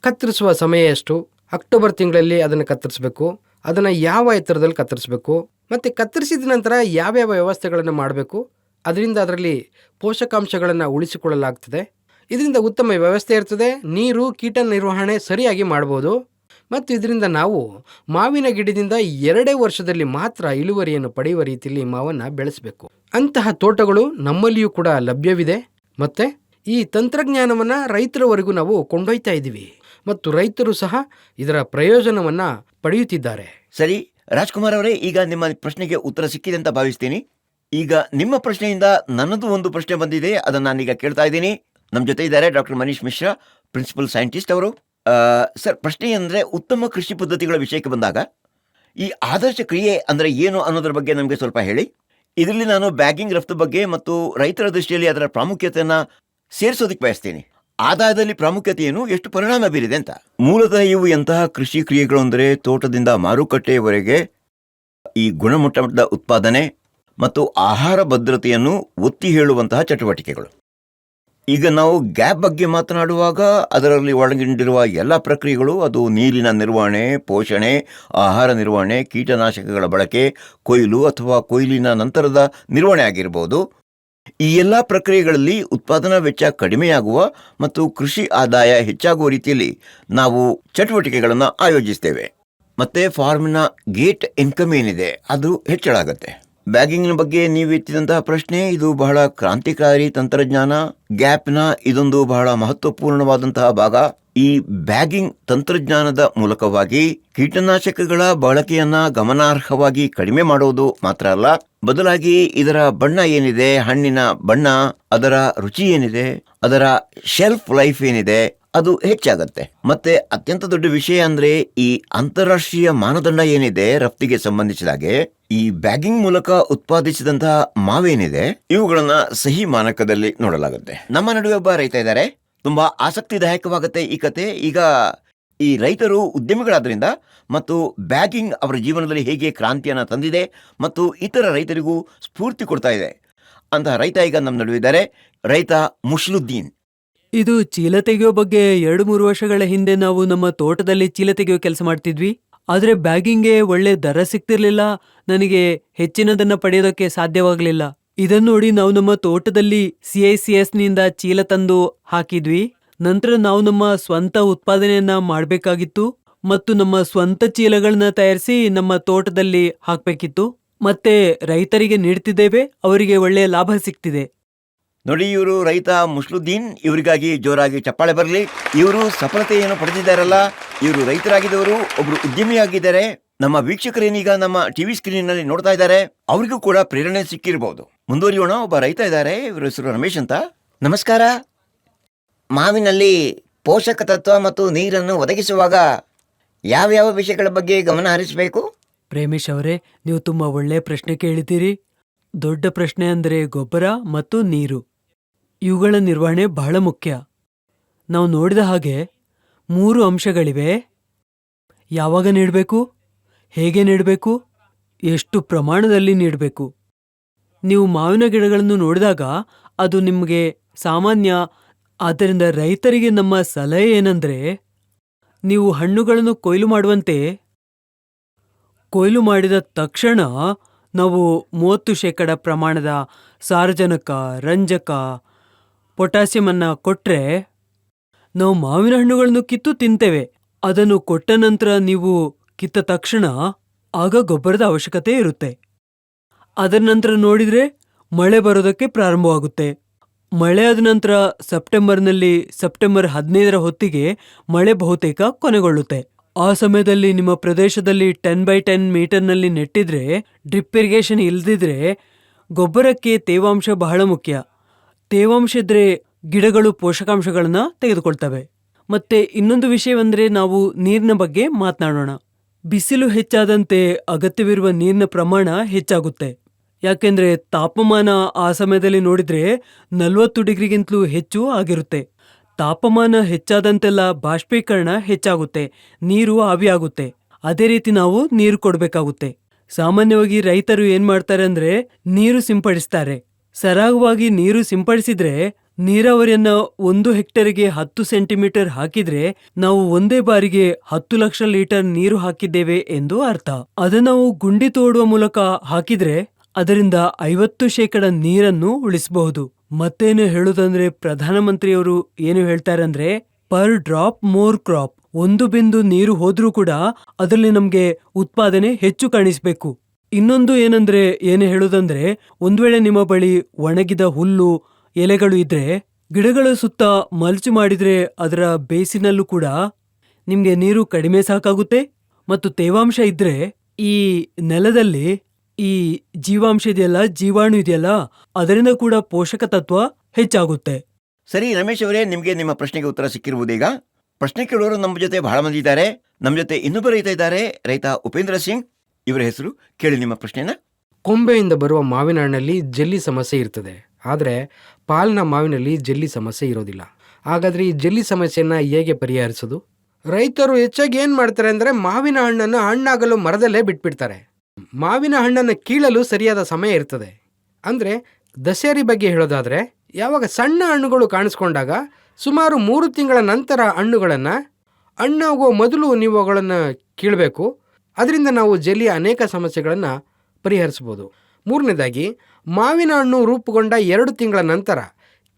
[SPEAKER 2] ಕತ್ತರಿಸುವ ಸಮಯ ಎಷ್ಟು, ಅಕ್ಟೋಬರ್ ತಿಂಗಳಲ್ಲಿ ಅದನ್ನು ಕತ್ತರಿಸಬೇಕು, ಅದನ್ನು ಯಾವ ಎತ್ತರದಲ್ಲಿ ಕತ್ತರಿಸಬೇಕು, ಮತ್ತು ಕತ್ತರಿಸಿದ ನಂತರ ಯಾವ್ಯಾವ ವ್ಯವಸ್ಥೆಗಳನ್ನು ಮಾಡಬೇಕು, ಅದರಿಂದ ಅದರಲ್ಲಿ ಪೋಷಕಾಂಶಗಳನ್ನು ಉಳಿಸಿಕೊಳ್ಳಲಾಗ್ತದೆ. ಇದರಿಂದ ಉತ್ತಮ ವ್ಯವಸ್ಥೆ ಇರ್ತದೆ. ನೀರು, ಕೀಟ ನಿರ್ವಹಣೆ ಸರಿಯಾಗಿ ಮಾಡ್ಬೋದು. ಮತ್ತು ಇದರಿಂದ ನಾವು ಮಾವಿನ ಗಿಡದಿಂದ 2 ವರ್ಷದಲ್ಲಿ ಮಾತ್ರ ಇಳುವರಿಯನ್ನು ಪಡೆಯುವ ರೀತಿಯಲ್ಲಿ ಮಾವನ್ನು ಬೆಳೆಸಬೇಕು. ಅಂತಹ ತೋಟಗಳು ನಮ್ಮಲ್ಲಿಯೂ ಕೂಡ ಲಭ್ಯವಿದೆ. ಮತ್ತು ಈ ತಂತ್ರಜ್ಞಾನವನ್ನು ರೈತರವರೆಗೂ ನಾವು ಕೊಂಡೊಯ್ತಾ ಇದ್ದೀವಿ ಮತ್ತು ರೈತರು ಸಹ ಇದರ ಪ್ರಯೋಜನವನ್ನು ಪಡೆಯುತ್ತಿದ್ದಾರೆ.
[SPEAKER 3] ಸರಿ ರಾಜ್ಕುಮಾರ್ ಅವರೇ, ಈಗ ನಿಮ್ಮ ಪ್ರಶ್ನೆಗೆ ಉತ್ತರ ಸಿಕ್ಕಿದೆ ಅಂತ ಭಾವಿಸ್ತೀನಿ. ಈಗ ನಿಮ್ಮ ಪ್ರಶ್ನೆಯಿಂದ ನನ್ನದು ಒಂದು ಪ್ರಶ್ನೆ ಬಂದಿದೆ, ಅದನ್ನು ನಾನೀಗ ಕೇಳ್ತಾ ಇದ್ದೀನಿ. ನಮ್ಮ ಜೊತೆ ಇದ್ದಾರೆ doctor Manish Mishra, principal scientist ಅವರು. ಸರ್, ಪ್ರಶ್ನೆ ಅಂದರೆ, ಉತ್ತಮ ಕೃಷಿ ಪದ್ಧತಿಗಳ ವಿಷಯಕ್ಕೆ ಬಂದಾಗ ಈ ಆದರ್ಶ ಕ್ರಿಯೆ ಅಂದರೆ ಏನು ಅನ್ನೋದ್ರ ಬಗ್ಗೆ ನಮಗೆ ಸ್ವಲ್ಪ ಹೇಳಿ. ಇದರಲ್ಲಿ ನಾನು ಬ್ಯಾಗಿಂಗ್ ರಫ್ತು ಬಗ್ಗೆ ಮತ್ತು ರೈತರ ದೃಷ್ಟಿಯಲ್ಲಿ ಅದರ ಪ್ರಾಮುಖ್ಯತೆಯನ್ನು ಸೇರಿಸೋದಕ್ಕೆ ಬಯಸ್ತೀನಿ. ಆದಾಯದಲ್ಲಿ ಪ್ರಾಮುಖ್ಯತೆ ಏನು, ಎಷ್ಟು ಪರಿಣಾಮ ಬೀರಿದೆ ಅಂತ. ಮೂಲತಃ ಇವು ಎಂತಹ ಕೃಷಿ ಕ್ರಿಯೆಗಳು ಅಂದರೆ, ತೋಟದಿಂದ ಮಾರುಕಟ್ಟೆಯವರೆಗೆ ಈ ಗುಣಮಟ್ಟದ ಉತ್ಪಾದನೆ ಮತ್ತು ಆಹಾರ ಭದ್ರತೆಯನ್ನು ಒತ್ತಿ ಹೇಳುವಂತಹ ಚಟುವಟಿಕೆಗಳು. ಈಗ ನಾವು ಗ್ಯಾಪ್ ಬಗ್ಗೆ ಮಾತನಾಡುವಾಗ ಅದರಲ್ಲಿ ಒಳಗೊಂಡಿರುವ ಎಲ್ಲ ಪ್ರಕ್ರಿಯೆಗಳು, ಅದು ನೀರಿನ ನಿರ್ವಹಣೆ, ಪೋಷಣೆ, ಆಹಾರ ನಿರ್ವಹಣೆ, ಕೀಟನಾಶಕಗಳ ಬಳಕೆ, ಕೊಯ್ಲು ಅಥವಾ ಕೊಯ್ಲಿನ ನಂತರದ ನಿರ್ವಹಣೆ ಆಗಿರ್ಬೋದು. ಈ ಎಲ್ಲ ಪ್ರಕ್ರಿಯೆಗಳಲ್ಲಿ ಉತ್ಪಾದನಾ ವೆಚ್ಚ ಕಡಿಮೆಯಾಗುವ ಮತ್ತು ಕೃಷಿ ಆದಾಯ ಹೆಚ್ಚಾಗುವ ರೀತಿಯಲ್ಲಿ ನಾವು ಚಟುವಟಿಕೆಗಳನ್ನು ಆಯೋಜಿಸ್ತೇವೆ. ಮತ್ತು ಫಾರ್ಮಿನ ಗೇಟ್ ಇನ್ಕಮ್ ಏನಿದೆ ಅದು ಹೆಚ್ಚಳ ಆಗುತ್ತೆ. ಬ್ಯಾಗಿಂಗ್ನ ಬಗ್ಗೆ ನೀವು ಎತ್ತಿದಂತಹ ಪ್ರಶ್ನೆ, ಇದು ಬಹಳ ಕ್ರಾಂತಿಕಾರಿ ತಂತ್ರಜ್ಞಾನ. ಗ್ಯಾಪ್ನ ಇದೊಂದು ಬಹಳ ಮಹತ್ವಪೂರ್ಣವಾದಂತಹ ಭಾಗ. ಈ ಬ್ಯಾಗಿಂಗ್ ತಂತ್ರಜ್ಞಾನದ ಮೂಲಕವಾಗಿ ಕೀಟನಾಶಕಗಳ ಬಳಕೆಯನ್ನ ಗಮನಾರ್ಹವಾಗಿ ಕಡಿಮೆ ಮಾಡೋದು ಮಾತ್ರ ಅಲ್ಲ, ಬದಲಾಗಿ ಇದರ ಬಣ್ಣ ಏನಿದೆ, ಹಣ್ಣಿನ ಬಣ್ಣ, ಅದರ ರುಚಿ ಏನಿದೆ, ಅದರ ಶೆಲ್ಫ್ ಲೈಫ್ ಏನಿದೆ, ಅದು ಹೆಚ್ಚಾಗತ್ತೆ. ಮತ್ತೆ ಅತ್ಯಂತ ದೊಡ್ಡ ವಿಷಯ ಅಂದ್ರೆ, ಈ ಅಂತಾರಾಷ್ಟ್ರೀಯ ಮಾನದಂಡ ಏನಿದೆ ರಫ್ತಿಗೆ ಸಂಬಂಧಿಸಿದಾಗೆ, ಈ ಬ್ಯಾಗಿಂಗ್ ಮೂಲಕ ಉತ್ಪಾದಿಸಿದಂತಹ ಮಾವೇನಿದೆ ಇವುಗಳನ್ನ ಸಹಿ ಮಾನಕದಲ್ಲಿ ನೋಡಲಾಗುತ್ತೆ. ನಮ್ಮ ನಡುವೆ ಒಬ್ಬ ರೈತ ಇದ್ದಾರೆ, ತುಂಬಾ ಆಸಕ್ತಿದಾಯಕವಾಗುತ್ತೆ ಈ ಕತೆ. ಈಗ ಈ ರೈತರು ಉದ್ಯಮಿಗಳಾದ್ರಿಂದ ಮತ್ತು ಬ್ಯಾಗಿಂಗ್ ಅವರ ಜೀವನದಲ್ಲಿ ಹೇಗೆ ಕ್ರಾಂತಿಯನ್ನ ತಂದಿದೆ ಮತ್ತು ಇತರ ರೈತರಿಗೂ ಸ್ಫೂರ್ತಿ ಕೊಡ್ತಾ ಇದೆ ಅಂತ ರೈತ ಈಗ ನಮ್ಮ ನಡುವೆ ಇದ್ದಾರೆ. ರೈತ ಮುಷ್ಲುದ್ದೀನ್.
[SPEAKER 5] ಇದು ಚೀಲ ತೆಗೆಯೋ ಬಗ್ಗೆ 2-3 ವರ್ಷಗಳ ಹಿಂದೆ ನಾವು ನಮ್ಮ ತೋಟದಲ್ಲಿ ಚೀಲ ತೆಗೆಯೋ ಕೆಲಸ ಮಾಡ್ತಿದ್ವಿ. ಆದ್ರೆ ಬ್ಯಾಗಿಂಗ್ಗೆ ಒಳ್ಳೆ ದರ ಸಿಗ್ತಿರ್ಲಿಲ್ಲ, ನನಗೆ ಹೆಚ್ಚಿನದನ್ನ ಪಡೆಯೋದಕ್ಕೆ ಸಾಧ್ಯವಾಗ್ಲಿಲ್ಲ. ಇದನ್ನ ನೋಡಿ ನಾವು ನಮ್ಮ ತೋಟದಲ್ಲಿ CICS ನಿಂದ ಚೀಲ ತಂದು ಹಾಕಿದ್ವಿ. ನಂತರ ನಾವು ನಮ್ಮ ಸ್ವಂತ ಉತ್ಪಾದನೆಯನ್ನ ಮಾಡ್ಬೇಕಾಗಿತ್ತು ಮತ್ತು ನಮ್ಮ ಸ್ವಂತ ಚೀಲಗಳನ್ನ ತಯಾರಿಸಿ ನಮ್ಮ ತೋಟದಲ್ಲಿ ಹಾಕ್ಬೇಕಿತ್ತು. ಮತ್ತೆ ರೈತರಿಗೆ ನೀಡ್ತಿದ್ದೇವೆ, ಅವರಿಗೆ ಒಳ್ಳೆ ಲಾಭ ಸಿಗ್ತಿದೆ.
[SPEAKER 3] ನೋಡಿ, ಇವರು ರೈತ ಮುಷ್ಲುದ್ದೀನ್, ಇವರಿಗಾಗಿ ಜೋರಾಗಿ ಚಪ್ಪಾಳೆ ಬರಲಿ. ಇವರು ಸಫಲತೆಯನ್ನು ಪಡೆದಿದ್ದಾರಲ್ಲ, ಇವರು ರೈತರಾಗಿದ್ದವರು, ಒಬ್ರು ಉದ್ಯಮಿಯಾಗಿದ್ದಾರೆ. ನಮ್ಮ ವೀಕ್ಷಕರೇನೀಗ ನಮ್ಮ ಟಿವಿ ಸ್ಕ್ರೀನ್ ನಲ್ಲಿ ನೋಡ್ತಾ ಇದ್ದಾರೆ, ಅವರಿಗೂ ಕೂಡ ಪ್ರೇರಣೆ ಸಿಕ್ಕಿರಬಹುದು. ಮುಂದುವರಿಯೋಣ. ಒಬ್ಬ ರೈತ ಇದ್ದಾರೆ, ಇವರ ಹೆಸರು ರಮೇಶ್ ಅಂತ. ನಮಸ್ಕಾರ. ಮಾವಿನಲ್ಲಿ ಪೋಷಕ ತತ್ವ ಮತ್ತು ನೀರನ್ನು ಒದಗಿಸುವಾಗ ಯಾವ್ಯಾವ ವಿಷಯಗಳ ಬಗ್ಗೆ ಗಮನ ಹರಿಸಬೇಕು?
[SPEAKER 5] ಪ್ರೇಮೇಶ್ ಅವರೇ, ನೀವು ತುಂಬಾ ಒಳ್ಳೆ ಪ್ರಶ್ನೆ ಕೇಳಿದ್ದೀರಿ. ದೊಡ್ಡ ಪ್ರಶ್ನೆ ಅಂದರೆ ಗೊಬ್ಬರ ಮತ್ತು ನೀರು. ಇವುಗಳ ನಿರ್ವಹಣೆ ಬಹಳ ಮುಖ್ಯ. ನಾವು ನೋಡಿದ ಹಾಗೆ 3 ಅಂಶಗಳಿವೆ. ಯಾವಾಗ ನೀಡಬೇಕು, ಹೇಗೆ ನೀಡಬೇಕು, ಎಷ್ಟು ಪ್ರಮಾಣದಲ್ಲಿ ನೀಡಬೇಕು. ನೀವು ಮಾವಿನ ಗಿಡಗಳನ್ನು ನೋಡಿದಾಗ ಅದು ನಿಮಗೆ ಸಾಮಾನ್ಯ. ಆದ್ದರಿಂದ ರೈತರಿಗೆ ನಮ್ಮ ಸಲಹೆ ಏನಂದ್ರೆ, ನೀವು ಹಣ್ಣುಗಳನ್ನು ಕೊಯ್ಲು ಮಾಡುವಂತೆ ಕೊಯ್ಲು ಮಾಡಿದ ತಕ್ಷಣ ನಾವು 30% ಪ್ರಮಾಣದ ಸಾರಜನಕ, ರಂಜಕ, ಪೊಟ್ಯಾಸಿಯಂ ಅನ್ನ ಕೊಟ್ರೆ ನಾವು ಮಾವಿನ ಹಣ್ಣುಗಳನ್ನು ಕಿತ್ತು ತಿಂತೇವೆ. ಅದನ್ನು ಕೊಟ್ಟ ನಂತರ ನೀವು ಕಿತ್ತ ತಕ್ಷಣ ಆಗ ಗೊಬ್ಬರದ ಅವಶ್ಯಕತೆ ಇರುತ್ತೆ. ಅದರ ನಂತರ ನೋಡಿದ್ರೆ ಮಳೆ ಬರೋದಕ್ಕೆ ಪ್ರಾರಂಭವಾಗುತ್ತೆ. ಮಳೆ ಆದ ನಂತರ ಸೆಪ್ಟೆಂಬರ್ 15ರ ಹೊತ್ತಿಗೆ ಮಳೆ ಬಹುತೇಕ ಕೊನೆಗೊಳ್ಳುತ್ತೆ. ಆ ಸಮಯದಲ್ಲಿ ನಿಮ್ಮ ಪ್ರದೇಶದಲ್ಲಿ 10x10 ಮೀಟರ್ನಲ್ಲಿ ನೆಟ್ಟಿದ್ರೆ, ಡ್ರಿಪ್ ಇರಿಗೇಷನ್ ಇಲ್ದಿದ್ರೆ, ಗೊಬ್ಬರಕ್ಕೆ ತೇವಾಂಶ ಬಹಳ ಮುಖ್ಯ. ತೇವಾಂಶ ಇದ್ರೆ ಗಿಡಗಳು ಪೋಷಕಾಂಶಗಳನ್ನ ತೆಗೆದುಕೊಳ್ತವೆ. ಮತ್ತೆ ಇನ್ನೊಂದು ವಿಷಯವೆಂದ್ರೆ, ನಾವು ನೀರಿನ ಬಗ್ಗೆ ಮಾತನಾಡೋಣ. ಬಿಸಿಲು ಹೆಚ್ಚಾದಂತೆ ಅಗತ್ಯವಿರುವ ನೀರಿನ ಪ್ರಮಾಣ ಹೆಚ್ಚಾಗುತ್ತೆ. ಯಾಕೆಂದ್ರೆ ತಾಪಮಾನ ಆ ಸಮಯದಲ್ಲಿ ನೋಡಿದ್ರೆ 40 ಡಿಗ್ರಿಗಿಂತಲೂ ಹೆಚ್ಚು ಆಗಿರುತ್ತೆ. ತಾಪಮಾನ ಹೆಚ್ಚಾದಂತೆಲ್ಲ ಬಾಷ್ಪೀಕರಣ ಹೆಚ್ಚಾಗುತ್ತೆ, ನೀರು ಆವಿಯಾಗುತ್ತೆ. ಅದೇ ರೀತಿ ನಾವು ನೀರು ಕೊಡಬೇಕಾಗುತ್ತೆ. ಸಾಮಾನ್ಯವಾಗಿ ರೈತರು ಏನ್ ಮಾಡ್ತಾರೆ ಅಂದ್ರೆ, ನೀರು ಸಿಂಪಡಿಸ್ತಾರೆ. ಸರಾಗವಾಗಿ ನೀರು ಸಿಂಪಡಿಸಿದ್ರೆ, ನೀರಾವರಿಯನ್ನ 1 ಹೆಕ್ಟೇರಿಗೆ 10 ಸೆಂಟಿಮೀಟರ್ ಹಾಕಿದ್ರೆ ನಾವು ಒಂದೇ ಬಾರಿಗೆ 10 ಲಕ್ಷ ಲೀಟರ್ ನೀರು ಹಾಕಿದ್ದೇವೆ ಎಂದು ಅರ್ಥ. ಅದನ್ನು ನಾವು ಗುಂಡಿ ತೋಡುವ ಮೂಲಕ ಹಾಕಿದ್ರೆ ಅದರಿಂದ 50% ನೀರನ್ನು ಉಳಿಸಬಹುದು. ಮತ್ತೇನು ಹೇಳುದಂದ್ರೆ, ಪ್ರಧಾನಮಂತ್ರಿಯವರು ಏನು ಹೇಳ್ತಾರಂದ್ರೆ, ಪರ್ ಡ್ರಾಪ್ ಮೋರ್ ಕ್ರಾಪ್. 1 ಬಿಂದು ನೀರು ಹೋದ್ರೂ ಕೂಡ ಅದರಲ್ಲಿ ನಮ್ಗೆ ಉತ್ಪಾದನೆ ಹೆಚ್ಚು ಕಾಣಿಸ್ಬೇಕು. ಇನ್ನೊಂದು ಏನಂದ್ರೆ, ಏನು ಹೇಳುದಂದ್ರೆ, ಒಂದ್ ವೇಳೆ ನಿಮ್ಮ ಬಳಿ ಒಣಗಿದ ಹುಲ್ಲು, ಎಲೆಗಳು ಇದ್ರೆ ಗಿಡಗಳ ಸುತ್ತ ಮಲ್ಚು ಮಾಡಿದ್ರೆ ಅದರ ಬೇಸಿನಲ್ಲೂ ಕೂಡ ನಿಮ್ಗೆ ನೀರು ಕಡಿಮೆ ಸಾಕಾಗುತ್ತೆ. ಮತ್ತು ತೇವಾಂಶ ಇದ್ರೆ ಈ ನೆಲದಲ್ಲಿ ಈ ಜೀವಾಂಶ ಇದೆಯಲ್ಲ, ಜೀವಾಣು ಇದೆಯಲ್ಲ, ಅದರಿಂದ ಕೂಡ ಪೋಷಕ ತತ್ವ ಹೆಚ್ಚಾಗುತ್ತೆ.
[SPEAKER 3] ಸರಿ ರಮೇಶ್ ಅವರೇ, ನಿಮಗೆ ನಿಮ್ಮ ಪ್ರಶ್ನೆಗೆ ಉತ್ತರ ಸಿಕ್ಕಿರುವುದೀಗ. ಪ್ರಶ್ನೆ ಕೇಳೋರು ನಮ್ಮ ಜೊತೆ ಬಹಳ ಮಂದಿ ಇದ್ದಾರೆ. ನಮ್ಮ ಜೊತೆ ಇನ್ನೊಬ್ಬ ರೈತ ಇದ್ದಾರೆ, ರೈತ ಉಪೇಂದ್ರ ಸಿಂಗ್. ಇವರ ಹೆಸರು ಕೇಳಿ ನಿಮ್ಮ ಪ್ರಶ್ನೆನ.
[SPEAKER 2] ಕೊಂಬೆಯಿಂದ ಬರುವ ಮಾವಿನ ಹಣ್ಣಲ್ಲಿ ಜೆಲ್ಲಿ ಸಮಸ್ಯೆ ಇರ್ತದೆ, ಆದರೆ ಪಾಲ್ನ ಮಾವಿನಲ್ಲಿ ಜೆಲ್ಲಿ ಸಮಸ್ಯೆ ಇರೋದಿಲ್ಲ. ಹಾಗಾದ್ರೆ ಈ ಜೆಲ್ಲಿ ಸಮಸ್ಯೆಯನ್ನ ಹೇಗೆ ಪರಿಹರಿಸೋದು? ರೈತರು ಹೆಚ್ಚಾಗಿ ಏನ್ ಮಾಡ್ತಾರೆ ಅಂದ್ರೆ, ಮಾವಿನ ಹಣ್ಣನ್ನು ಹಣ್ಣಾಗಲು ಮರದಲ್ಲೇ ಬಿಟ್ಬಿಡ್ತಾರೆ. ಮಾವಿನ ಹಣ್ಣನ್ನು ಕೀಳಲು ಸರಿಯಾದ ಸಮಯ ಇರ್ತದೆ. ಅಂದ್ರೆ ದಸರಿ ಬಗ್ಗೆ ಹೇಳೋದಾದ್ರೆ, ಯಾವಾಗ ಸಣ್ಣ ಹಣ್ಣುಗಳು ಕಾಣಿಸ್ಕೊಂಡಾಗ ಸುಮಾರು 3 ತಿಂಗಳ ನಂತರ ಹಣ್ಣಾಗುವ ಮೊದಲು ನೀವು ಅವುಗಳನ್ನು ಕೀಳಬೇಕು. ಅದರಿಂದ ನಾವು ಜೆಲ್ಲಿಯ ಅನೇಕ ಸಮಸ್ಯೆಗಳನ್ನು ಪರಿಹರಿಸಬಹುದು. 3ನೇದಾಗಿ, ಮಾವಿನ ಹಣ್ಣು ರೂಪುಗೊಂಡ 2 ತಿಂಗಳ ನಂತರ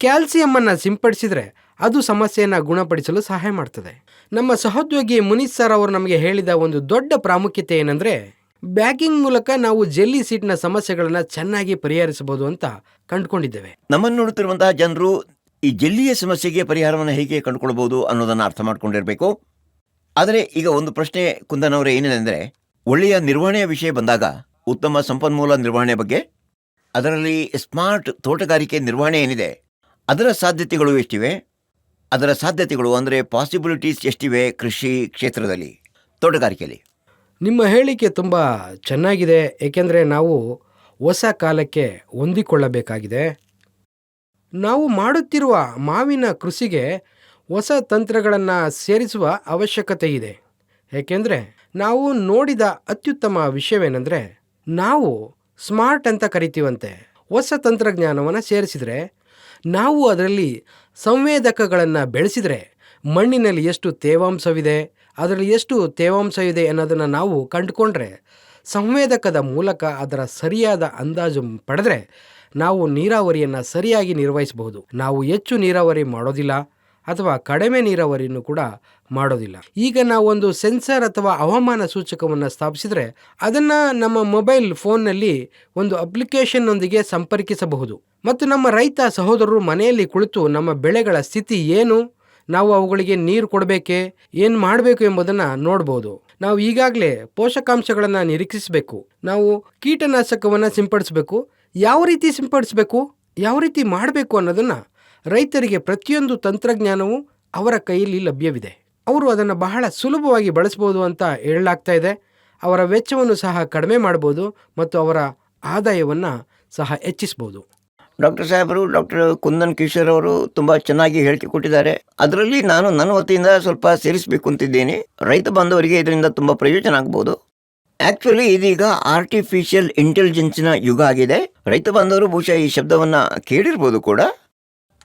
[SPEAKER 2] ಕ್ಯಾಲ್ಸಿಯಂ ಸಿಂಪಡಿಸಿದ್ರೆ ಅದು ಸಮಸ್ಯೆಯನ್ನು ಗುಣಪಡಿಸಲು ಸಹಾಯ ಮಾಡ್ತದೆ. ನಮ್ಮ ಸಹೋದ್ಯೋಗಿ ಮುನೀಸ್ ಸರ್ ಅವರು ನಮಗೆ ಹೇಳಿದ ಒಂದು ದೊಡ್ಡ ಪ್ರಾಮುಖ್ಯತೆ ಏನಂದ್ರೆ, ಬ್ಯಾಗಿಂಗ್ ಮೂಲಕ ನಾವು ಜೆಲ್ಲಿ ಸೀಟ್ನ ಸಮಸ್ಯೆಗಳನ್ನು ಚೆನ್ನಾಗಿ ಪರಿಹರಿಸಬಹುದು ಅಂತ ಕಂಡುಕೊಂಡಿದ್ದೇವೆ.
[SPEAKER 3] ನಮ್ಮನ್ನು ನೋಡುತ್ತಿರುವಂತಹ ಜನರು ಈ ಜೆಲ್ಲಿಯ ಸಮಸ್ಯೆಗೆ ಪರಿಹಾರವನ್ನು ಹೇಗೆ ಕಂಡುಕೊಳ್ಬಹುದು ಅನ್ನೋದನ್ನು ಅರ್ಥ ಮಾಡ್ಕೊಂಡಿರಬೇಕು. ಆದರೆ ಈಗ ಒಂದು ಪ್ರಶ್ನೆ ಕುಂದನ್ ಅವರೇ, ಏನಿದೆ ಒಳ್ಳೆಯ ನಿರ್ವಹಣೆಯ ವಿಷಯ ಬಂದಾಗ ಉತ್ತಮ ಸಂಪನ್ಮೂಲ ನಿರ್ವಹಣೆ ಬಗ್ಗೆ, ಅದರಲ್ಲಿ ಸ್ಮಾರ್ಟ್ ತೋಟಗಾರಿಕೆ ನಿರ್ವಹಣೆ ಏನಿದೆ ಅದರ ಸಾಧ್ಯತೆಗಳು ಎಷ್ಟಿವೆ? ಅದರ ಸಾಧ್ಯತೆಗಳು ಅಂದರೆ ಪಾಸಿಬಿಲಿಟೀಸ್ ಎಷ್ಟಿವೆ ಕೃಷಿ ಕ್ಷೇತ್ರದಲ್ಲಿ, ತೋಟಗಾರಿಕೆಯಲ್ಲಿ?
[SPEAKER 2] ನಿಮ್ಮ ಹೇಳಿಕೆ ತುಂಬ ಚೆನ್ನಾಗಿದೆ, ಏಕೆಂದರೆ ನಾವು ಹೊಸ ಕಾಲಕ್ಕೆ ಹೊಂದಿಕೊಳ್ಳಬೇಕಾಗಿದೆ. ನಾವು ಮಾಡುತ್ತಿರುವ ಮಾವಿನ ಕೃಷಿಗೆ ಹೊಸ ತಂತ್ರಗಳನ್ನು ಸೇರಿಸುವ ಅವಶ್ಯಕತೆ ಇದೆ. ಏಕೆಂದರೆ ನಾವು ನೋಡಿದ ಅತ್ಯುತ್ತಮ ವಿಷಯವೇನೆಂದರೆ, ನಾವು ಸ್ಮಾರ್ಟ್ ಅಂತ ಕರಿತೀವಂತೆ ಹೊಸ ತಂತ್ರಜ್ಞಾನವನ್ನು ಸೇರಿಸಿದರೆ, ನಾವು ಅದರಲ್ಲಿ ಸಂವೇದಕಗಳನ್ನು ಬೆಳೆಸಿದರೆ ಮಣ್ಣಿನಲ್ಲಿ ಎಷ್ಟು ತೇವಾಂಶವಿದೆ, ಅದರಲ್ಲಿ ಎಷ್ಟು ತೇವಾಂಶ ಇದೆ ಅನ್ನೋದನ್ನು ನಾವು ಕಂಡುಕೊಂಡ್ರೆ, ಸಂವೇದಕದ ಮೂಲಕ ಅದರ ಸರಿಯಾದ ಅಂದಾಜು ಪಡೆದರೆ ನಾವು ನೀರಾವರಿಯನ್ನು ಸರಿಯಾಗಿ ನಿರ್ವಹಿಸಬಹುದು. ನಾವು ಹೆಚ್ಚು ನೀರಾವರಿ ಮಾಡೋದಿಲ್ಲ ಅಥವಾ ಕಡಿಮೆ ನೀರಾವರಿಯನ್ನು ಕೂಡ ಮಾಡೋದಿಲ್ಲ. ಈಗ ನಾವು ಒಂದು ಸೆನ್ಸರ್ ಅಥವಾ ಹವಾಮಾನ ಸೂಚಕವನ್ನು ಸ್ಥಾಪಿಸಿದರೆ ಅದನ್ನು ನಮ್ಮ ಮೊಬೈಲ್ ಫೋನ್ನಲ್ಲಿ ಒಂದು ಅಪ್ಲಿಕೇಶನ್ನೊಂದಿಗೆ ಸಂಪರ್ಕಿಸಬಹುದು ಮತ್ತು ನಮ್ಮ ರೈತ ಸಹೋದರರು ಮನೆಯಲ್ಲಿ ಕುಳಿತು ನಮ್ಮ ಬೆಳೆಗಳ ಸ್ಥಿತಿ ಏನು, ನಾವು ಅವುಗಳಿಗೆ ನೀರು ಕೊಡಬೇಕೆ, ಏನು ಮಾಡಬೇಕು ಎಂಬುದನ್ನು ನೋಡ್ಬೋದು. ನಾವು ಈಗಾಗಲೇ ಪೋಷಕಾಂಶಗಳನ್ನು ನಿರೀಕ್ಷಿಸಬೇಕು. ನಾವು ಕೀಟನಾಶಕವನ್ನು ಸಿಂಪಡಿಸಬೇಕು. ಯಾವ ರೀತಿ ಸಿಂಪಡಿಸಬೇಕು, ಯಾವ ರೀತಿ ಮಾಡಬೇಕು ಅನ್ನೋದನ್ನು ರೈತರಿಗೆ ಪ್ರತಿಯೊಂದು ತಂತ್ರಜ್ಞಾನವೂ ಅವರ ಕೈಯಲ್ಲಿ ಲಭ್ಯವಿದೆ. ಅವರು ಅದನ್ನು ಬಹಳ ಸುಲಭವಾಗಿ ಬಳಸ್ಬೋದು ಅಂತ ಹೇಳಲಾಗ್ತಾ ಇದೆ. ಅವರ ವೆಚ್ಚವನ್ನು ಸಹ ಕಡಿಮೆ ಮಾಡ್ಬೋದು ಮತ್ತು ಅವರ ಆದಾಯವನ್ನು ಸಹ ಹೆಚ್ಚಿಸಬಹುದು.
[SPEAKER 6] ಡಾಕ್ಟರ್ ಸಾಹೇಬರು, ಡಾಕ್ಟರ್ ಕುಂದನ್ ಕಿಶೋರ್ ಅವರು ತುಂಬ ಚೆನ್ನಾಗಿ ಹೇಳಿಕೆ ಕೊಟ್ಟಿದ್ದಾರೆ. ಅದರಲ್ಲಿ ನಾನು ನನ್ನ ವತಿಯಿಂದ ಸ್ವಲ್ಪ ಸೇರಿಸಬೇಕು ಅಂತಿದ್ದೇನೆ. ರೈತ ಬಾಂಧವರಿಗೆ ಇದರಿಂದ ತುಂಬ ಪ್ರಯೋಜನ ಆಗ್ಬೋದು. ಆ್ಯಕ್ಚುಲಿ ಇದೀಗ ಆರ್ಟಿಫಿಷಿಯಲ್ ಇಂಟೆಲಿಜೆನ್ಸ್ನ ಯುಗ ಆಗಿದೆ. ರೈತ ಬಾಂಧವರು ಬಹುಶಃ ಈ ಶಬ್ದವನ್ನು ಕೇಳಿರ್ಬೋದು ಕೂಡ.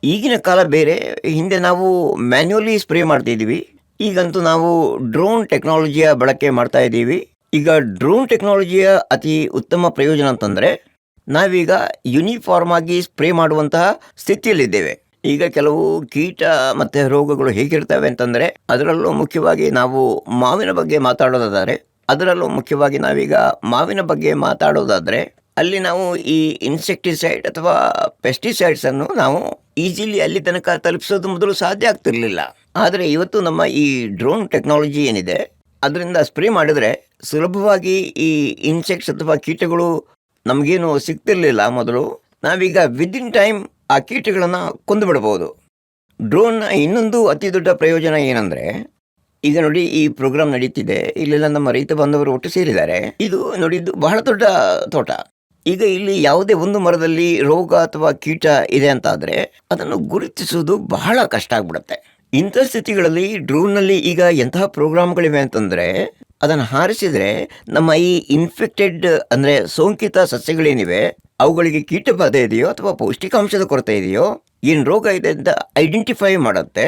[SPEAKER 6] ಈಗಿನ ಕಾಲ ಬೇರೆ, ಹಿಂದೆ ನಾವು ಮ್ಯಾನ್ಯುವಲಿ ಸ್ಪ್ರೇ ಮಾಡ್ತಿದ್ದೀವಿ. ಈಗಂತೂ ನಾವು ಡ್ರೋನ್ ಟೆಕ್ನಾಲಜಿಯ ಬಳಕೆ ಮಾಡ್ತಾ ಇದ್ದೀವಿ. ಈಗ ಡ್ರೋನ್ ಟೆಕ್ನಾಲಜಿಯ ಅತಿ ಉತ್ತಮ ಪ್ರಯೋಜನ ಅಂತಂದರೆ ನಾವೀಗ ಯೂನಿಫಾರ್ಮ್ ಆಗಿ ಸ್ಪ್ರೇ ಮಾಡುವಂತಹ ಸ್ಥಿತಿಯಲ್ಲಿದ್ದೇವೆ. ಈಗ ಕೆಲವು ಕೀಟ ಮತ್ತು ರೋಗಗಳು ಹೇಗಿರ್ತವೆ ಅಂತಂದರೆ, ಅದರಲ್ಲೂ ಮುಖ್ಯವಾಗಿ ನಾವು ಮಾವಿನ ಬಗ್ಗೆ ಮಾತಾಡೋದಾದರೆ ಅಲ್ಲಿ ನಾವು ಈ ಇನ್ಸೆಕ್ಟಿಸೈಡ್ ಅಥವಾ ಪೆಸ್ಟಿಸೈಡ್ಸ್ ಅನ್ನು ನಾವು ಈಸಿಲಿ ಅಲ್ಲಿ ತನಕ ತಲುಪಿಸೋದು ಮೊದಲು ಸಾಧ್ಯ ಆಗ್ತಿರ್ಲಿಲ್ಲ. ಆದರೆ ಇವತ್ತು ನಮ್ಮ ಈ ಡ್ರೋನ್ ಟೆಕ್ನಾಲಜಿ ಏನಿದೆ ಅದರಿಂದ ಸ್ಪ್ರೇ ಮಾಡಿದ್ರೆ ಸುಲಭವಾಗಿ ಈ ಇನ್ಸೆಕ್ಟ್ಸ್ ಅಥವಾ ಕೀಟಗಳು ನಮಗೇನು ಸಿಗ್ತಿರ್ಲಿಲ್ಲ ಮೊದಲು. ನಾವೀಗ ವಿದಿನ್ ಟೈಮ್ ಆ ಕೀಟಗಳನ್ನು ಕೊಂದು ಬಿಡಬಹುದು. ಡ್ರೋನ್ನ ಇನ್ನೊಂದು ಅತಿ ದೊಡ್ಡ ಪ್ರಯೋಜನ ಏನಂದರೆ, ಈಗ ನೋಡಿ ಈ ಪ್ರೋಗ್ರಾಮ್ ನಡೀತಿದೆ, ಇಲ್ಲೆಲ್ಲ ನಮ್ಮ ರೈತ ಬಾಂಧವರು ಒಟ್ಟು ಸೇರಿದ್ದಾರೆ. ಇದು ನೋಡಿದ್ದು ಬಹಳ ದೊಡ್ಡ ತೋಟ. ಈಗ ಇಲ್ಲಿ ಯಾವುದೇ ಒಂದು ಮರದಲ್ಲಿ ರೋಗ ಅಥವಾ ಕೀಟ ಇದೆ ಅಂತಾದರೆ ಅದನ್ನು ಗುರುತಿಸುವುದು ಬಹಳ ಕಷ್ಟ ಆಗ್ಬಿಡುತ್ತೆ. ಇಂಥ ಸ್ಥಿತಿಗಳಲ್ಲಿ ಡ್ರೋನ್ನಲ್ಲಿ ಈಗ ಎಂತಹ ಪ್ರೋಗ್ರಾಮ್ಗಳಿವೆ ಅಂತಂದರೆ, ಅದನ್ನು ಹಾರಿಸಿದರೆ ನಮ್ಮ ಈ ಇನ್ಫೆಕ್ಟೆಡ್ ಅಂದರೆ ಸೋಂಕಿತ ಸಸ್ಯಗಳೇನಿವೆ ಅವುಗಳಿಗೆ ಕೀಟ ಬಾಧೆ ಇದೆಯೋ ಅಥವಾ ಪೌಷ್ಟಿಕಾಂಶದ ಕೊರತೆ ಇದೆಯೋ, ಏನು ರೋಗ ಇದೆ ಅಂತ ಐಡೆಂಟಿಫೈ ಮಾಡುತ್ತೆ.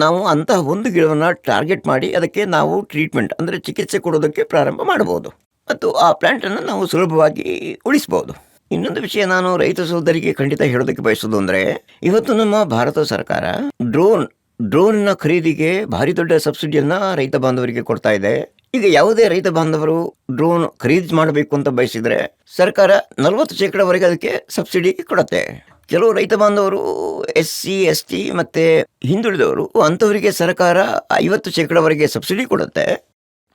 [SPEAKER 6] ನಾವು ಅಂತಹ ಒಂದು ಗಿಡವನ್ನು ಟಾರ್ಗೆಟ್ ಮಾಡಿ ಅದಕ್ಕೆ ನಾವು ಟ್ರೀಟ್ಮೆಂಟ್ ಅಂದರೆ ಚಿಕಿತ್ಸೆ ಕೊಡೋದಕ್ಕೆ ಪ್ರಾರಂಭ ಮಾಡಬಹುದು ಮತ್ತು ಆ ಪ್ಲಾಂಟನ್ನು ನಾವು ಸುಲಭವಾಗಿ ಉಳಿಸ್ಬೋದು. ಇನ್ನೊಂದು ವಿಷಯ ನಾನು ರೈತ ಸೋದರಿಗೆ ಖಂಡಿತ ಹೇಳೋದಕ್ಕೆ ಬಯಸೋದು ಅಂದರೆ, ಇವತ್ತು ನಮ್ಮ ಭಾರತ ಸರ್ಕಾರ ಡ್ರೋನ್ನ ಖರೀದಿಗೆ ಭಾರಿ ದೊಡ್ಡ ಸಬ್ಸಿಡಿಯನ್ನು ರೈತ ಬಾಂಧವರಿಗೆ ಕೊಡ್ತಾ ಇದೆ. ಈಗ ಯಾವುದೇ ರೈತ ಬಾಂಧವರು ಡ್ರೋನ್ ಖರೀದಿ ಮಾಡಬೇಕು ಅಂತ ಬಯಸಿದರೆ ಸರ್ಕಾರ 40% ಅದಕ್ಕೆ ಸಬ್ಸಿಡಿ ಕೊಡುತ್ತೆ. ಕೆಲವು ರೈತ ಬಾಂಧವರು SC ST ಮತ್ತು ಹಿಂದುಳಿದವರು, ಅಂಥವರಿಗೆ ಸರ್ಕಾರ 50% ಸಬ್ಸಿಡಿ ಕೊಡುತ್ತೆ.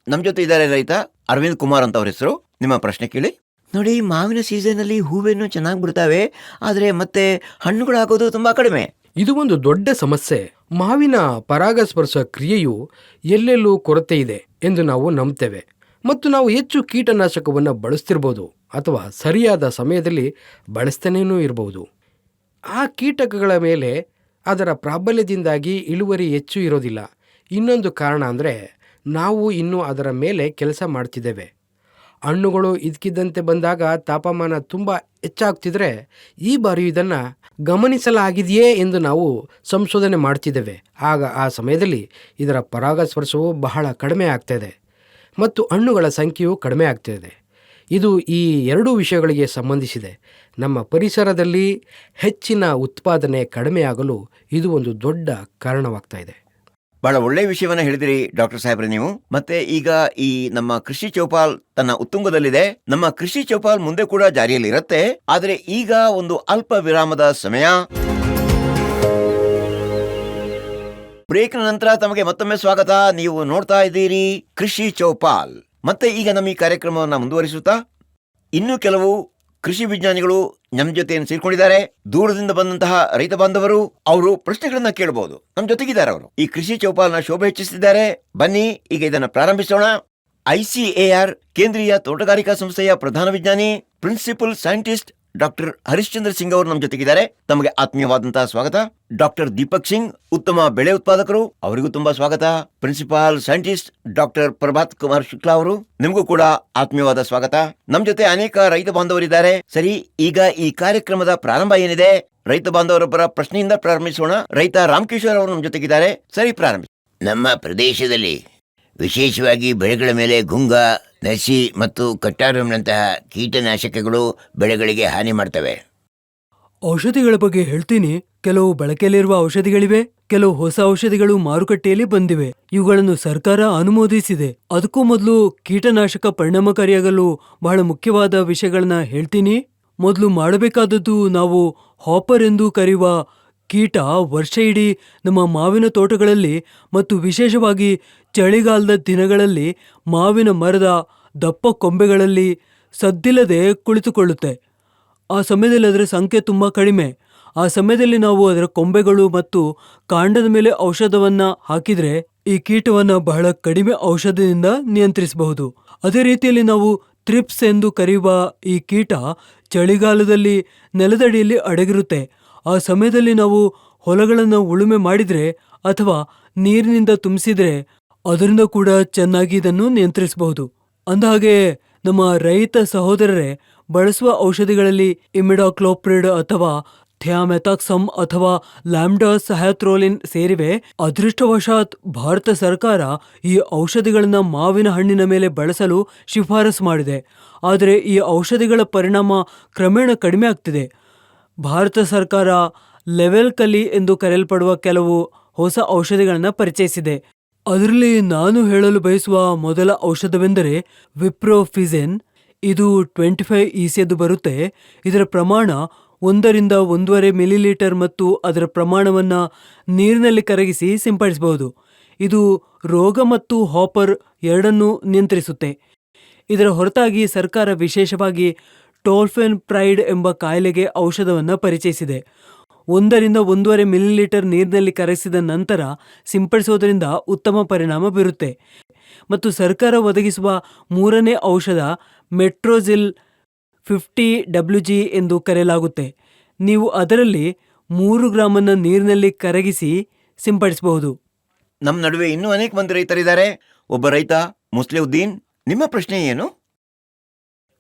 [SPEAKER 6] ನಮ್ಮ ಜೊತೆ ಇದ್ದಾರೆ ರೈತ ಅರವಿಂದ್ ಕುಮಾರ್ ಅಂತ ಅವ್ರ ಹೆಸರು. ನಿಮ್ಮ ಪ್ರಶ್ನೆ ಕೇಳಿ. ನೋಡಿ, ಮಾವಿನ ಸೀಸನ್ನಲ್ಲಿ ಹೂವೇನು ಚೆನ್ನಾಗಿ ಬಿಡ್ತಾವೆ, ಆದರೆ ಮತ್ತೆ ಹಣ್ಣುಗಳಾಗೋದು ತುಂಬ ಕಡಿಮೆ.
[SPEAKER 2] ಇದು ಒಂದು ದೊಡ್ಡ ಸಮಸ್ಯೆ. ಮಾವಿನ ಪರಾಗಸ್ಪರ್ಶ ಕ್ರಿಯೆಯು ಎಲ್ಲೆಲ್ಲೂ ಕೊರತೆ ಇದೆ ಎಂದು ನಾವು ನಂಬ್ತೇವೆ ಮತ್ತು ನಾವು ಹೆಚ್ಚು ಕೀಟನಾಶಕವನ್ನು ಬಳಸ್ತಿರ್ಬೋದು ಅಥವಾ ಸರಿಯಾದ ಸಮಯದಲ್ಲಿ ಬಳಸ್ತೇನೇನೂ ಇರಬಹುದು. ಆ ಕೀಟಕಗಳ ಮೇಲೆ ಅದರ ಪ್ರಾಬಲ್ಯದಿಂದಾಗಿ ಇಳುವರಿ ಹೆಚ್ಚು ಇರೋದಿಲ್ಲ. ಇನ್ನೊಂದು ಕಾರಣ ಅಂದರೆ ನಾವು ಇನ್ನೂ ಅದರ ಮೇಲೆ ಕೆಲಸ ಮಾಡ್ತಿದ್ದೇವೆ. ಹಣ್ಣುಗಳು ಇದ್ದಕ್ಕಿದ್ದಂತೆ ಬಂದಾಗ ತಾಪಮಾನ ತುಂಬ ಹೆಚ್ಚಾಗ್ತಿದ್ರೆ ಈ ಬಾರಿ ಇದನ್ನು ಗಮನಿಸಲಾಗಿದೆಯೇ ಎಂದು ನಾವು ಸಂಶೋಧನೆ ಮಾಡ್ತಿದ್ದೇವೆ. ಆಗ ಆ ಸಮಯದಲ್ಲಿ ಇದರ ಪರಾಗಸ್ಪರ್ಶವು ಬಹಳ ಕಡಿಮೆ ಆಗ್ತಾಯಿದೆ ಮತ್ತು ಹಣ್ಣುಗಳ ಸಂಖ್ಯೆಯು ಕಡಿಮೆ ಆಗ್ತಾಯಿದೆ. ಇದು ಈ ಎರಡೂ ವಿಷಯಗಳಿಗೆ ಸಂಬಂಧಿಸಿದೆ. ನಮ್ಮ ಪರಿಸರದಲ್ಲಿ ಹೆಚ್ಚಿನ ಉತ್ಪಾದನೆ ಕಡಿಮೆಯಾಗಲು ಇದು ಒಂದು ದೊಡ್ಡ ಕಾರಣವಾಗ್ತಾ ಇದೆ.
[SPEAKER 3] ಬಹಳ ಒಳ್ಳೆಯ ವಿಷಯವನ್ನ ಹೇಳಿದಿರಿ ಡಾಕ್ಟರ್ ಸಾಹೇಬ್ರೆ ನೀವು. ಮತ್ತೆ ಈಗ ಈ ನಮ್ಮ ಕೃಷಿ ಚೌಪಾಲ್ ತನ್ನ ಉತ್ತುಂಗದಲ್ಲಿದೆ. ನಮ್ಮ ಕೃಷಿ ಚೌಪಾಲ್ ಮುಂದೆ ಕೂಡ ಜಾರಿಯಲ್ಲಿ ಇರುತ್ತೆ. ಆದರೆ ಈಗ ಒಂದು ಅಲ್ಪ ವಿರಾಮದ ಸಮಯ. ಬ್ರೇಕ್ನ ನಂತರ ತಮಗೆ ಮತ್ತೊಮ್ಮೆ ಸ್ವಾಗತ. ನೀವು ನೋಡ್ತಾ ಇದ್ದೀರಿ ಕೃಷಿ ಚೌಪಾಲ್. ಮತ್ತೆ ಈಗ ನಮ್ಮ ಈ ಕಾರ್ಯಕ್ರಮವನ್ನು ಮುಂದುವರಿಸುತ್ತಾ ಇನ್ನೂ ಕೆಲವು ಕೃಷಿ ವಿಜ್ಞಾನಿಗಳು ನಮ್ಮ ಜೊತೆಯನ್ನು ಸೇರ್ಕೊಂಡಿದ್ದಾರೆ. ದೂರದಿಂದ ಬಂದಂತಹ ರೈತ ಬಾಂಧವರು ಅವರು ಪ್ರಶ್ನೆಗಳನ್ನ ಕೇಳಬಹುದು. ನಮ್ಮ ಜೊತೆಗಿದ್ದಾರೆ ಅವರು. ಈ ಕೃಷಿ ಚೌಪಾಲ್ನ ಶೋಭೆ ಹೆಚ್ಚಿಸಿದ್ದಾರೆ. ಬನ್ನಿ ಈಗ ಇದನ್ನು ಪ್ರಾರಂಭಿಸೋಣ. ICAR ಕೇಂದ್ರೀಯ ತೋಟಗಾರಿಕಾ ಸಂಸ್ಥೆಯ ಪ್ರಧಾನ ವಿಜ್ಞಾನಿ, principal scientist doctor Harishchandra Singh ಅವರು ನಮ್ಮ ಜೊತೆಗಿದ್ದಾರೆ. ತಮಗೆ ಆತ್ಮೀಯವಾದಂತಹ ಸ್ವಾಗತ. ಡಾಕ್ಟರ್ ದೀಪಕ್ ಸಿಂಗ್ ಉತ್ತಮ ಬೆಳೆ ಉತ್ಪಾದಕರು, ಅವರಿಗೂ ತುಂಬಾ ಸ್ವಾಗತ. Principal scientist doctor Prabhat Kumar Shukla ಅವರು, ನಿಮಗೂ ಕೂಡ ಆತ್ಮೀಯವಾದ ಸ್ವಾಗತ. ನಮ್ಮ ಜೊತೆ ಅನೇಕ ರೈತ ಬಾಂಧವರಿದ್ದಾರೆ. ಸರಿ, ಈಗ ಈ ಕಾರ್ಯಕ್ರಮದ ಪ್ರಾರಂಭ ಏನಿದೆ, ರೈತ ಬಾಂಧವರೊಬ್ಬರ ಪ್ರಶ್ನೆಯಿಂದ ಪ್ರಾರಂಭಿಸೋಣ. ರೈತ ರಾಮಕಿಶೋರ್ ಅವರು ನಮ್ಮ ಜೊತೆಗಿದ್ದಾರೆ. ಸರಿ, ಪ್ರಾರಂಭಿಸಿ.
[SPEAKER 6] ನಮ್ಮ ಪ್ರದೇಶದಲ್ಲಿ ವಿಶೇಷವಾಗಿ ಬೆಳೆಗಳ ಮೇಲೆ ಗುಂಗ, ನಸಿ ಮತ್ತು ಕಟ್ಟಾರಂನಂತಹ ಕೀಟನಾಶಕಗಳು ಬೆಳೆಗಳಿಗೆ ಹಾನಿ ಮಾಡ್ತವೆ.
[SPEAKER 5] ಔಷಧಿಗಳ ಬಗ್ಗೆ ಹೇಳ್ತೀನಿ. ಕೆಲವು ಬಳಕೆಯಲ್ಲಿರುವ ಔಷಧಿಗಳಿವೆ, ಕೆಲವು ಹೊಸ ಔಷಧಿಗಳು ಮಾರುಕಟ್ಟೆಯಲ್ಲಿ ಬಂದಿವೆ. ಇವುಗಳನ್ನು ಸರ್ಕಾರ ಅನುಮೋದಿಸಿದೆ. ಅದಕ್ಕೂ ಮೊದಲು ಕೀಟನಾಶಕ ಪರಿಣಾಮಕಾರಿಯಾಗಲು ಬಹಳ ಮುಖ್ಯವಾದ ವಿಷಯಗಳನ್ನ ಹೇಳ್ತೀನಿ. ಮೊದಲು ಮಾಡಬೇಕಾದದ್ದು, ನಾವು ಹಾಪರ್ ಎಂದು ಕರೆಯುವ ಕೀಟ ವರ್ಷ ಇಡೀ ನಮ್ಮ ಮಾವಿನ ತೋಟಗಳಲ್ಲಿ ಮತ್ತು ವಿಶೇಷವಾಗಿ ಚಳಿಗಾಲದ ದಿನಗಳಲ್ಲಿ ಮಾವಿನ ಮರದ ದಪ್ಪ ಕೊಂಬೆಗಳಲ್ಲಿ ಸದ್ದಿಲ್ಲದೆ ಕುಳಿತುಕೊಳ್ಳುತ್ತೆ. ಆ ಸಮಯದಲ್ಲಿ ಅದರ ಸಂಖ್ಯೆ ತುಂಬ ಕಡಿಮೆ. ಆ ಸಮಯದಲ್ಲಿ ನಾವು ಅದರ ಕೊಂಬೆಗಳು ಮತ್ತು ಕಾಂಡದ ಮೇಲೆ ಔಷಧವನ್ನು ಹಾಕಿದರೆ ಈ ಕೀಟವನ್ನು ಬಹಳ ಕಡಿಮೆ ಔಷಧದಿಂದ ನಿಯಂತ್ರಿಸಬಹುದು. ಅದೇ ರೀತಿಯಲ್ಲಿ ನಾವು ಥ್ರಿಪ್ಸ್ ಎಂದು ಕರೆಯುವ ಈ ಕೀಟ ಚಳಿಗಾಲದಲ್ಲಿ ನೆಲದಡಿಯಲ್ಲಿ ಅಡಗಿರುತ್ತೆ. ಆ ಸಮಯದಲ್ಲಿ ನಾವು ಹೊಲಗಳನ್ನು ಉಳುಮೆ ಮಾಡಿದ್ರೆ ಅಥವಾ ನೀರಿನಿಂದ ತುಂಬಿಸಿದ್ರೆ ಅದರಿಂದ ಕೂಡ ಚೆನ್ನಾಗಿ ಇದನ್ನು ನಿಯಂತ್ರಿಸಬಹುದು. ಅಂದಹಾಗೆ ನಮ್ಮ ರೈತ ಸಹೋದರರೇ ಬಳಸುವ ಔಷಧಿಗಳಲ್ಲಿ ಇಮಿಡಾಕ್ಲೋಪ್ರಿಡ್ ಅಥವಾ ಥಿಯಾಮೆಥಾಕ್ಸಮ್ ಅಥವಾ ಲ್ಯಾಂಬ್ಡಾಸಹ್ಯಾಥ್ರೋಲಿನ್ ಸೇರಿವೆ. ಅದೃಷ್ಟವಶಾತ್ ಭಾರತ ಸರ್ಕಾರ ಈ ಔಷಧಿಗಳನ್ನ ಮಾವಿನ ಹಣ್ಣಿನ ಮೇಲೆ ಬಳಸಲು ಶಿಫಾರಸು ಮಾಡಿದೆ. ಆದರೆ ಈ ಔಷಧಿಗಳ ಪರಿಣಾಮ ಕ್ರಮೇಣ ಕಡಿಮೆ ಆಗ್ತಿದೆ. ಭಾರತ ಸರ್ಕಾರ ಲೆವೆಲ್ ಕಲಿ ಎಂದು ಕರೆಯಲ್ಪಡುವ ಕೆಲವು ಹೊಸ ಔಷಧಿಗಳನ್ನು ಪರಿಚಯಿಸಿದೆ. ಅದರಲ್ಲಿ ನಾನು ಹೇಳಲು ಬಯಸುವ ಮೊದಲ ಔಷಧವೆಂದರೆ ವಿಪ್ರೋಫಿಸೆನ್. ಇದು 25 ECಯದು ಬರುತ್ತೆ. ಇದರ ಪ್ರಮಾಣ 1 ರಿಂದ 1.5 ಮಿಲಿಲೀಟರ್ ಮತ್ತು ಅದರ ಪ್ರಮಾಣವನ್ನು ನೀರಿನಲ್ಲಿ ಕರಗಿಸಿ ಸಿಂಪಡಿಸಬಹುದು. ಇದು ರೋಗ ಮತ್ತು ಹಾಪರ್ ಎರಡನ್ನೂ ನಿಯಂತ್ರಿಸುತ್ತೆ. ಇದರ ಹೊರತಾಗಿ ಸರ್ಕಾರ ವಿಶೇಷವಾಗಿ ಟೋಲ್ಫೆನ್ ಪ್ರೈಡ್ ಎಂಬ ಕಾಯಿಲೆಗೆ ಔಷಧವನ್ನು ಪರಿಚಯಿಸಿದೆ. 1 ರಿಂದ 1.5 ಮಿಲಿಲೀಟರ್ ನೀರಿನಲ್ಲಿ ಕರಗಿಸಿದ ನಂತರ ಸಿಂಪಡಿಸೋದರಿಂದ ಉತ್ತಮ ಪರಿಣಾಮ ಬೀರುತ್ತೆ. ಮತ್ತು ಸರ್ಕಾರ ಒದಗಿಸುವ ಮೂರನೇ ಔಷಧ ಮೆಟ್ರೋಜಿಲ್ 50 WG ಎಂದು ಕರೆಯಲಾಗುತ್ತೆ. ನೀವು ಅದರಲ್ಲಿ 3 ಗ್ರಾಮನ್ನು ನೀರಿನಲ್ಲಿ ಕರಗಿಸಿ ಸಿಂಪಡಿಸಬಹುದು.
[SPEAKER 6] ನಮ್ಮ ನಡುವೆ ಇನ್ನೂ ಅನೇಕ ಮಂದಿ ರೈತರಿದ್ದಾರೆ. ಒಬ್ಬ ರೈತ ಮುಸ್ಲಿವುದ್ದೀನ್, ನಿಮ್ಮ ಪ್ರಶ್ನೆ ಏನು?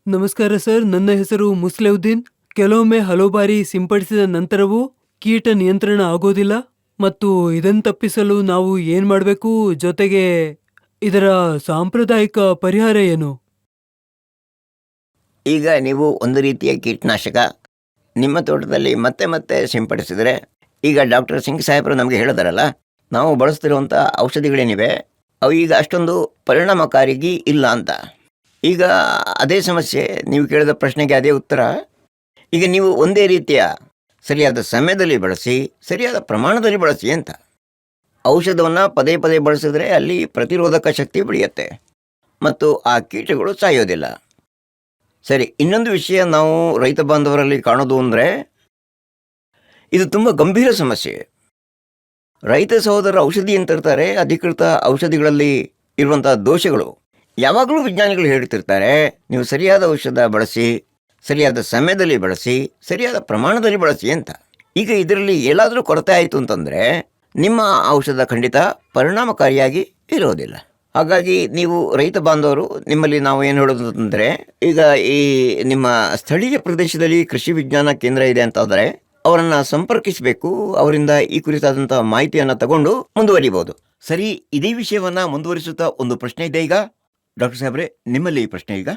[SPEAKER 5] ನಮಸ್ಕಾರ ಸರ್, ನನ್ನ ಹೆಸರು ಮುಸ್ಲಿವುದ್ದೀನ್. ಕೆಲವೊಮ್ಮೆ ಹಲವು ಬಾರಿ ಸಿಂಪಡಿಸಿದ ನಂತರವೂ ಕೀಟ ನಿಯಂತ್ರಣ ಆಗೋದಿಲ್ಲ ಮತ್ತು ಇದನ್ನು ತಪ್ಪಿಸಲು ನಾವು ಏನ್ ಮಾಡಬೇಕು? ಜೊತೆಗೆ ಇದರ ಸಾಂಪ್ರದಾಯಿಕ ಪರಿಹಾರ ಏನು?
[SPEAKER 6] ಈಗ ನೀವು ಒಂದು ರೀತಿಯ ಕೀಟನಾಶಕ ನಿಮ್ಮ ತೋಟದಲ್ಲಿ ಮತ್ತೆ ಮತ್ತೆ ಸಿಂಪಡಿಸಿದರೆ, ಈಗ ಡಾಕ್ಟರ್ ಸಿಂಗ್ ಸಾಹೇಬರು ನಮಗೆ ಹೇಳಿದಾರಲ್ಲ, ನಾವು ಬಳಸ್ತಿರುವಂಥ ಔಷಧಿಗಳೇನಿವೆ ಅವು ಈಗ ಅಷ್ಟೊಂದು ಪರಿಣಾಮಕಾರಿ ಇಲ್ಲ ಅಂತ. ಈಗ ಅದೇ ಸಮಸ್ಯೆ, ನೀವು ಕೇಳಿದ ಪ್ರಶ್ನೆಗೆ ಅದೇ ಉತ್ತರ. ಈಗ ನೀವು ಒಂದೇ ರೀತಿಯ ಸರಿಯಾದ ಸಮಯದಲ್ಲಿ ಬಳಸಿ, ಸರಿಯಾದ ಪ್ರಮಾಣದಲ್ಲಿ ಬಳಸಿ ಅಂತ. ಔಷಧವನ್ನು ಪದೇ ಪದೇ ಬಳಸಿದ್ರೆ ಅಲ್ಲಿ ಪ್ರತಿರೋಧಕ ಶಕ್ತಿ ಬೆಳೆಯುತ್ತೆ ಮತ್ತು ಆ ಕೀಟಗಳು ಸಾಯೋದಿಲ್ಲ. ಸರಿ, ಇನ್ನೊಂದು ವಿಷಯ ನಾವು ರೈತ ಬಾಂಧವರಲ್ಲಿ ಕಾಣೋದು ಅಂದರೆ, ಇದು ತುಂಬ ಗಂಭೀರ ಸಮಸ್ಯೆ. ರೈತ ಸಹೋದರ ಔಷಧಿ ಅಂತ ಇರ್ತಾರೆ, ಅಧಿಕೃತ ಔಷಧಿಗಳಲ್ಲಿ ಇರುವಂಥ ದೋಷಗಳು ಯಾವಾಗಲೂ ವಿಜ್ಞಾನಿಗಳು ಹೇಳ್ತಿರ್ತಾರೆ, ನೀವು ಸರಿಯಾದ ಔಷಧ ಬಳಸಿ, ಸರಿಯಾದ ಸಮಯದಲ್ಲಿ ಬಳಸಿ, ಸರಿಯಾದ ಪ್ರಮಾಣದಲ್ಲಿ ಬಳಸಿ ಅಂತ. ಈಗ ಇದರಲ್ಲಿ ಎಲ್ಲಾದರೂ ಕೊರತೆ ಆಯಿತು ಅಂತಂದರೆ ನಿಮ್ಮ ಔಷಧ ಖಂಡಿತ ಪರಿಣಾಮಕಾರಿಯಾಗಿ ಇರೋದಿಲ್ಲ. ಹಾಗಾಗಿ ನೀವು ರೈತ ಬಾಂಧವರು, ನಿಮ್ಮಲ್ಲಿ ನಾವು ಏನು ಹೇಳೋದು ಅಂತಂದರೆ, ಈಗ ಈ ನಿಮ್ಮ ಸ್ಥಳೀಯ ಪ್ರದೇಶದಲ್ಲಿ ಕೃಷಿ ವಿಜ್ಞಾನ ಕೇಂದ್ರ ಇದೆ ಅಂತಾದರೆ ಅವರನ್ನು ಸಂಪರ್ಕಿಸಬೇಕು. ಅವರಿಂದ ಈ ಕುರಿತಾದಂಥ ಮಾಹಿತಿಯನ್ನು ತಗೊಂಡು ಮುಂದುವರಿಬೋದು. ಸರಿ, ಇದೇ ವಿಷಯವನ್ನು ಮುಂದುವರಿಸುತ್ತಾ ಒಂದು ಪ್ರಶ್ನೆ ಇದೆ. ಈಗ ಡಾಕ್ಟರ್ ಸಾಹೇಬ್ರೆ, ನಿಮ್ಮಲ್ಲಿ ಈ ಪ್ರಶ್ನೆ, ಈಗ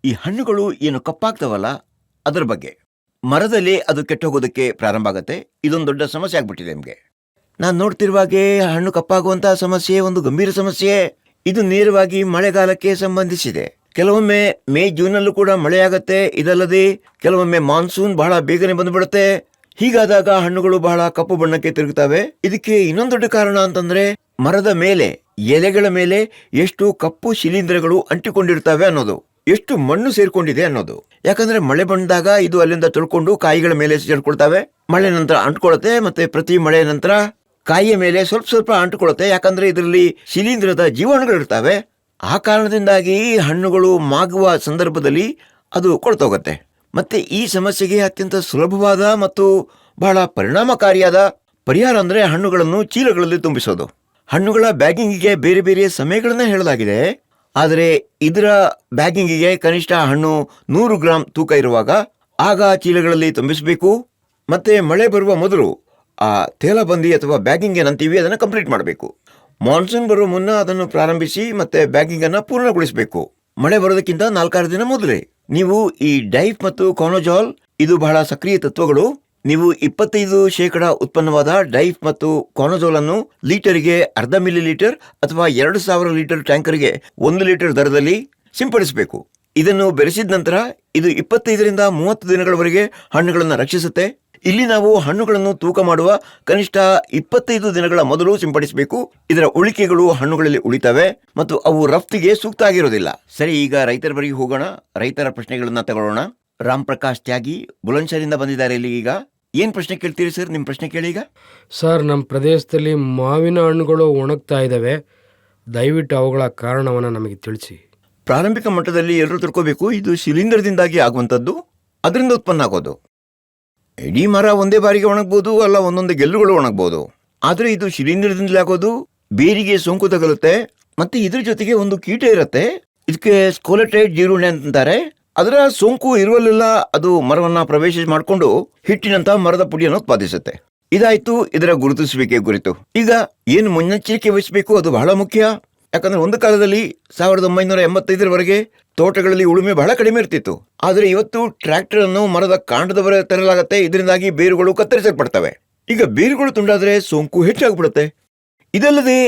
[SPEAKER 6] ಈ ಹಣ್ಣುಗಳು ಏನು ಕಪ್ಪಾಗ್ತವಲ್ಲ ಅದರ ಬಗ್ಗೆ. ಮರದಲ್ಲಿ ಅದು ಕೆಟ್ಟೋಗೋದಕ್ಕೆ ಪ್ರಾರಂಭ ಆಗುತ್ತೆ. ಇದೊಂದು ದೊಡ್ಡ ಸಮಸ್ಯೆ ಆಗ್ಬಿಟ್ಟಿದೆ ನಿಮಗೆ. ನಾನು ನೋಡ್ತಿರುವಾಗೆ ಹಣ್ಣು ಕಪ್ಪಾಗುವಂಥ ಸಮಸ್ಯೆ ಒಂದು ಗಂಭೀರ ಸಮಸ್ಯೆ. ಇದು ನೇರವಾಗಿ ಮಳೆಗಾಲಕ್ಕೆ ಸಂಬಂಧಿಸಿದೆ. ಕೆಲವೊಮ್ಮೆ ಮೇ ಜೂನಲ್ಲೂ ಕೂಡ ಮಳೆಯಾಗತ್ತೆ. ಇದಲ್ಲದೆ ಕೆಲವೊಮ್ಮೆ ಮಾನ್ಸೂನ್ ಬಹಳ ಬೇಗನೆ ಬಂದುಬಿಡುತ್ತೆ. ಹೀಗಾದಾಗ ಹಣ್ಣುಗಳು ಬಹಳ ಕಪ್ಪು ಬಣ್ಣಕ್ಕೆ ತಿರುಗುತ್ತವೆ. ಇದಕ್ಕೆ ಇನ್ನೊಂದು ದೊಡ್ಡ ಕಾರಣ ಅಂತಂದ್ರೆ, ಮರದ ಮೇಲೆ, ಎಲೆಗಳ ಮೇಲೆ ಎಷ್ಟು ಕಪ್ಪು ಶಿಲೀಂಧ್ರಗಳು ಅಂಟಿಕೊಂಡಿರ್ತವೆ ಅನ್ನೋದು, ಎಷ್ಟು ಮಣ್ಣು ಸೇರ್ಕೊಂಡಿದೆ ಅನ್ನೋದು. ಯಾಕಂದ್ರೆ ಮಳೆ ಬಂದಾಗ ಇದು ಅಲ್ಲಿಂದ ತೊಳ್ಕೊಂಡು ಕಾಯಿಗಳ ಮೇಲೆ ಸೇರ್ಕೊಳ್ತವೆ. ಮಳೆ ನಂತರ ಅಂಟ್ಕೊಳುತ್ತೆ, ಮತ್ತೆ ಪ್ರತಿ ಮಳೆ ನಂತರ ಕಾಯಿಯ ಮೇಲೆ ಸ್ವಲ್ಪ ಸ್ವಲ್ಪ ಅಂಟುಕೊಳ್ಳುತ್ತೆ. ಯಾಕಂದ್ರೆ ಇದರಲ್ಲಿ ಶಿಲೀಂಧ್ರದ ಜೀವಾಣುಗಳು ಇರ್ತವೆ. ಆ ಕಾರಣದಿಂದಾಗಿ ಹಣ್ಣುಗಳು ಮಾಗುವ ಸಂದರ್ಭದಲ್ಲಿ ಅದು ಕೊಳ್ತೋಗುತ್ತೆ. ಮತ್ತೆ ಈ ಸಮಸ್ಯೆಗೆ ಅತ್ಯಂತ ಸುಲಭವಾದ ಮತ್ತು ಬಹಳ ಪರಿಣಾಮಕಾರಿಯಾದ ಪರಿಹಾರ ಅಂದ್ರೆ ಹಣ್ಣುಗಳನ್ನು ಚೀಲಗಳಲ್ಲಿ ತುಂಬಿಸೋದು. ಹಣ್ಣುಗಳ ಬ್ಯಾಗಿಂಗಿಗೆ ಬೇರೆ ಬೇರೆ ಸಮಯಗಳನ್ನ ಹೇಳಲಾಗಿದೆ. ಆದರೆ ಇದರ ಬ್ಯಾಗಿಂಗಿಗೆ ಕನಿಷ್ಠ ಹಣ್ಣು 100 ಗ್ರಾಂ ತೂಕ ಇರುವಾಗ ಆಗ ಚೀಲಗಳಲ್ಲಿ ತುಂಬಿಸಬೇಕು. ಮತ್ತೆ ಮಳೆ ಬರುವ ಮೊದಲು ಆ ತೇಲಬಂದಿ ಅಥವಾ ಬ್ಯಾಗಿಂಗ್ ಏನಂತೀವಿ ಅದನ್ನು ಕಂಪ್ಲೀಟ್ ಮಾಡಬೇಕು. ಮಾನ್ಸೂನ್ ಬರುವ ಮುನ್ನ ಅದನ್ನು ಪ್ರಾರಂಭಿಸಿ ಮತ್ತೆ ಬ್ಯಾಗಿಂಗ್ ಅನ್ನ ಪೂರ್ಣಗೊಳಿಸಬೇಕು. ಮಳೆ ಬರೋದಕ್ಕಿಂತ 4-6 ದಿನ ಮೊದಲೇ. ನೀವು ಈ ಡೈಫ್ ಮತ್ತು ಕಾನೋಜಾಲ್, ಇದು ಬಹಳ ಸಕ್ರಿಯ ತತ್ವಗಳು. ನೀವು 25% ಉತ್ಪನ್ನವಾದ ಡೈಫ್ ಮತ್ತು ಕಾನೋಜಾಲ್ ಅನ್ನು ಲೀಟರ್ಗೆ 0.5 ಮಿಲಿಲೀಟರ್ ಅಥವಾ 2000 ಲೀಟರ್ ಟ್ಯಾಂಕರ್ಗೆ 1 ಲೀಟರ್ ದರದಲ್ಲಿ ಸಿಂಪಡಿಸಬೇಕು. ಇದನ್ನು ಬೆರೆಸಿದ ನಂತರ ಇದು 25 ರಿಂದ 30 ದಿನಗಳವರೆಗೆ ಹಣ್ಣುಗಳನ್ನು ರಕ್ಷಿಸುತ್ತೆ. ಇಲ್ಲಿ ನಾವು ಹಣ್ಣುಗಳನ್ನು ತೂಕ ಮಾಡುವ ಕನಿಷ್ಠ 25 ದಿನಗಳ ಮೊದಲು ಸಿಂಪಡಿಸಬೇಕು. ಇದರ ಉಳಿಕೆಗಳು ಹಣ್ಣುಗಳಲ್ಲಿ ಉಳಿತವೆ ಮತ್ತು ಅವು ರಫ್ತಿಗೆ ಸೂಕ್ತ ಆಗಿರೋದಿಲ್ಲ. ಸರಿ, ಈಗ ರೈತರ ಬಳಿಗೆ ಹೋಗೋಣ. ರೈತರ ಪ್ರಶ್ನೆಗಳನ್ನ ತಗೊಳ್ಳೋಣ. ರಾಮ್ ಪ್ರಕಾಶ್ ತ್ಯಾಗಿ ಬುಲಂದ್ಶಹರಿಂದ ಬಂದಿದ್ದಾರೆ ಇಲ್ಲಿ. ಈಗ ಏನ್ ಪ್ರಶ್ನೆ ಕೇಳ್ತೀರಿ ಸರ್? ನಿಮ್ಮ ಪ್ರಶ್ನೆ ಕೇಳಿ. ಈಗ
[SPEAKER 2] ಸರ್, ನಮ್ಮ ಪ್ರದೇಶದಲ್ಲಿ ಮಾವಿನ ಹಣ್ಣುಗಳು ಒಣಗ್ತಾ ಇದ್ದಾವೆ. ದಯವಿಟ್ಟು ಅವುಗಳ ಕಾರಣವನ್ನು ನಮಗೆ ತಿಳಿಸಿ.
[SPEAKER 6] ಪ್ರಾರಂಭಿಕ ಮಟ್ಟದಲ್ಲಿ ಎಲ್ಲರೂ ತಿಳ್ಕೋಬೇಕು, ಇದು ಶಿಲೀಂಧ್ರದಿಂದಾಗಿ ಆಗುವಂಥದ್ದು, ಅದರಿಂದ ಉತ್ಪನ್ನ ಆಗೋದು. ಇಡೀ ಮರ ಒಂದೇ ಬಾರಿಗೆ ಒಣಗ್ಬೋದು, ಅಲ್ಲ ಒಂದೊಂದು ಗೆಲ್ಲುಗಳು ಒಣಗ್ಬೋದು. ಆದರೆ ಇದು ಶಿಲೀಂಧ್ರದಿಂದಲೇ ಆಗೋದು. ಬೇರಿಗೆ ಸೋಂಕು ತಗಲುತ್ತೆ, ಮತ್ತೆ ಇದ್ರ ಜೊತೆಗೆ ಒಂದು ಕೀಟ ಇರುತ್ತೆ, ಇದಕ್ಕೆ ಸ್ಕೋಲೆಟೈಡ್ ಜೀರುಂಡೆ ಅಂತಾರೆ. ಅದರ ಸೋಂಕು ಇರುವಲ್ಲೆಲ್ಲ ಅದು ಮರವನ್ನ ಪ್ರವೇಶ ಮಾಡಿಕೊಂಡು ಹಿಟ್ಟಿನಂತಹ ಮರದ ಪುಡಿಯನ್ನು ಉತ್ಪಾದಿಸುತ್ತೆ. ಇದಾಯ್ತು ಇದರ ಗುರುತಿಸುವಿಕೆ ಕುರಿತು. ಈಗ ಏನು ಮುನ್ನೆಚ್ಚರಿಕೆ ವಹಿಸಬೇಕು ಅದು ಬಹಳ ಮುಖ್ಯ. ಯಾಕಂದ್ರೆ ಒಂದು ಕಾಲದಲ್ಲಿ 1985ರವರೆಗೆ ತೋಟಗಳಲ್ಲಿ ಉಳುಮೆ ಬಹಳ ಕಡಿಮೆ ಇರ್ತಿತ್ತು. ಆದರೆ ಇವತ್ತು ಟ್ರ್ಯಾಕ್ಟರ್ ಅನ್ನು ಮರದ ಕಾಂಡದವರೆಗೆ ತರಲಾಗುತ್ತೆ. ಇದರಿಂದಾಗಿ ಬೇರುಗಳು ಕತ್ತರಿಸಲ್ಪಡ್ತವೆ. ಈಗ ಬೇರುಗಳು ತುಂಡಾದ್ರೆ ಸೋಂಕು ಹೆಚ್ಚಾಗ್ಬಿಡುತ್ತೆ. ಇದಲ್ಲದೆ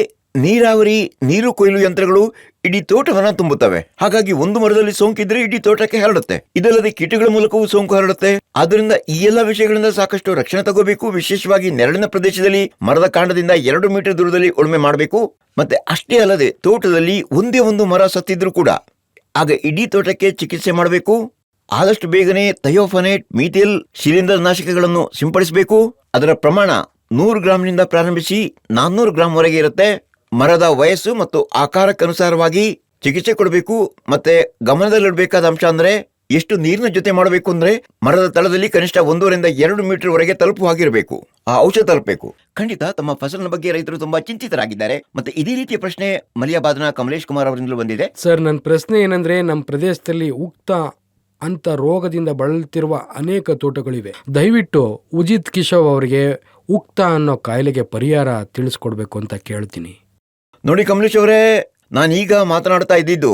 [SPEAKER 6] ನೀರಾವರಿ, ನೀರು ಕೊಯ್ಲು ಯಂತ್ರಗಳು ಇಡೀ ತೋಟವನ್ನ ತುಂಬುತ್ತವೆ. ಹಾಗಾಗಿ ಒಂದು ಮರದಲ್ಲಿ ಸೋಂಕಿದ್ರೆ ಇಡೀ ತೋಟಕ್ಕೆ ಹರಡುತ್ತೆ. ಇದಲ್ಲದೆ ಕೀಟಗಳ ಮೂಲಕವೂ ಸೋಂಕು ಹರಡುತ್ತೆ. ಆದ್ದರಿಂದ ಈ ಎಲ್ಲ ವಿಷಯಗಳಿಂದ ಸಾಕಷ್ಟು ರಕ್ಷಣೆ ತಗೋಬೇಕು. ವಿಶೇಷವಾಗಿ ನೆರಳಿನ ಪ್ರದೇಶದಲ್ಲಿ ಮರದ ಕಾಂಡದಿಂದ 2 ಮೀಟರ್ ದೂರದಲ್ಲಿ ಉಳುಮೆ ಮಾಡಬೇಕು. ಮತ್ತೆ ಅಷ್ಟೇ ಅಲ್ಲದೆ ತೋಟದಲ್ಲಿ ಒಂದೇ ಒಂದು ಮರ ಸತ್ತಿದ್ರೂ ಕೂಡ ಆಗ ಇಡೀ ತೋಟಕ್ಕೆ ಚಿಕಿತ್ಸೆ ಮಾಡಬೇಕು. ಆದಷ್ಟು ಬೇಗನೆ ಥಯೋಫನೇಟ್, ಮೀಥೇಲ್ ಶಿಲೀಂಧ್ರ ನಾಶಕಗಳನ್ನು ಸಿಂಪಡಿಸಬೇಕು. ಅದರ ಪ್ರಮಾಣ 100 ಗ್ರಾಂನಿಂದ ಪ್ರಾರಂಭಿಸಿ 400 ಗ್ರಾಂ ವರೆಗೆ ಇರುತ್ತೆ. ಮರದ ವಯಸ್ಸು ಮತ್ತು ಆಕಾರಕ್ಕನುಸಾರವಾಗಿ ಚಿಕಿತ್ಸೆ ಕೊಡಬೇಕು. ಮತ್ತೆ ಗಮನದಲ್ಲಿಡಬೇಕಾದ ಅಂಶ ಅಂದ್ರೆ ಎಷ್ಟು ನೀರಿನ ಜೊತೆ ಮಾಡಬೇಕು ಅಂದ್ರೆ ಮರದ ತಳದಲ್ಲಿ ಕನಿಷ್ಠ 1.5 ರಿಂದ 2 ಮೀಟರ್ ವರೆಗೆ ತಲುಪುವಾಗಿರಬೇಕು. ಆ ಔಷಧ ತಲುಪಬೇಕು. ಖಂಡಿತ ತಮ್ಮ ಫಸಲಿನ ಬಗ್ಗೆ ರೈತರು ತುಂಬಾ ಚಿಂತಿತರಾಗಿದ್ದಾರೆ. ಮತ್ತೆ ಇದೇ ರೀತಿಯ ಪ್ರಶ್ನೆ ಮಲಿಯಾಬಾದ್ನ ಕಮಲೇಶ್ ಕುಮಾರ್ ಅವರಿಂದಲೂ ಬಂದಿದೆ.
[SPEAKER 2] ಸರ್, ನನ್ನ ಪ್ರಶ್ನೆ ಏನಂದ್ರೆ, ನಮ್ಮ ಪ್ರದೇಶದಲ್ಲಿ ಉಕ್ತ ಅಂತ ರೋಗದಿಂದ ಬಳಲುತ್ತಿರುವ ಅನೇಕ ತೋಟಗಳಿವೆ. ದಯವಿಟ್ಟು ಉಜಿತ್ ಕಿಶವ್ ಅವರಿಗೆ ಉಕ್ತ ಅನ್ನೋ ಕಾಯಿಲೆಗೆ ಪರಿಹಾರ ತಿಳಿಸ್ಕೊಡ್ಬೇಕು ಅಂತ ಕೇಳ್ತೀನಿ.
[SPEAKER 6] ನೋಡಿ ಕಮಲೇಶ್ ಅವರೇ, ನಾನೀಗ ಮಾತನಾಡ್ತಾ ಇದ್ದಿದ್ದು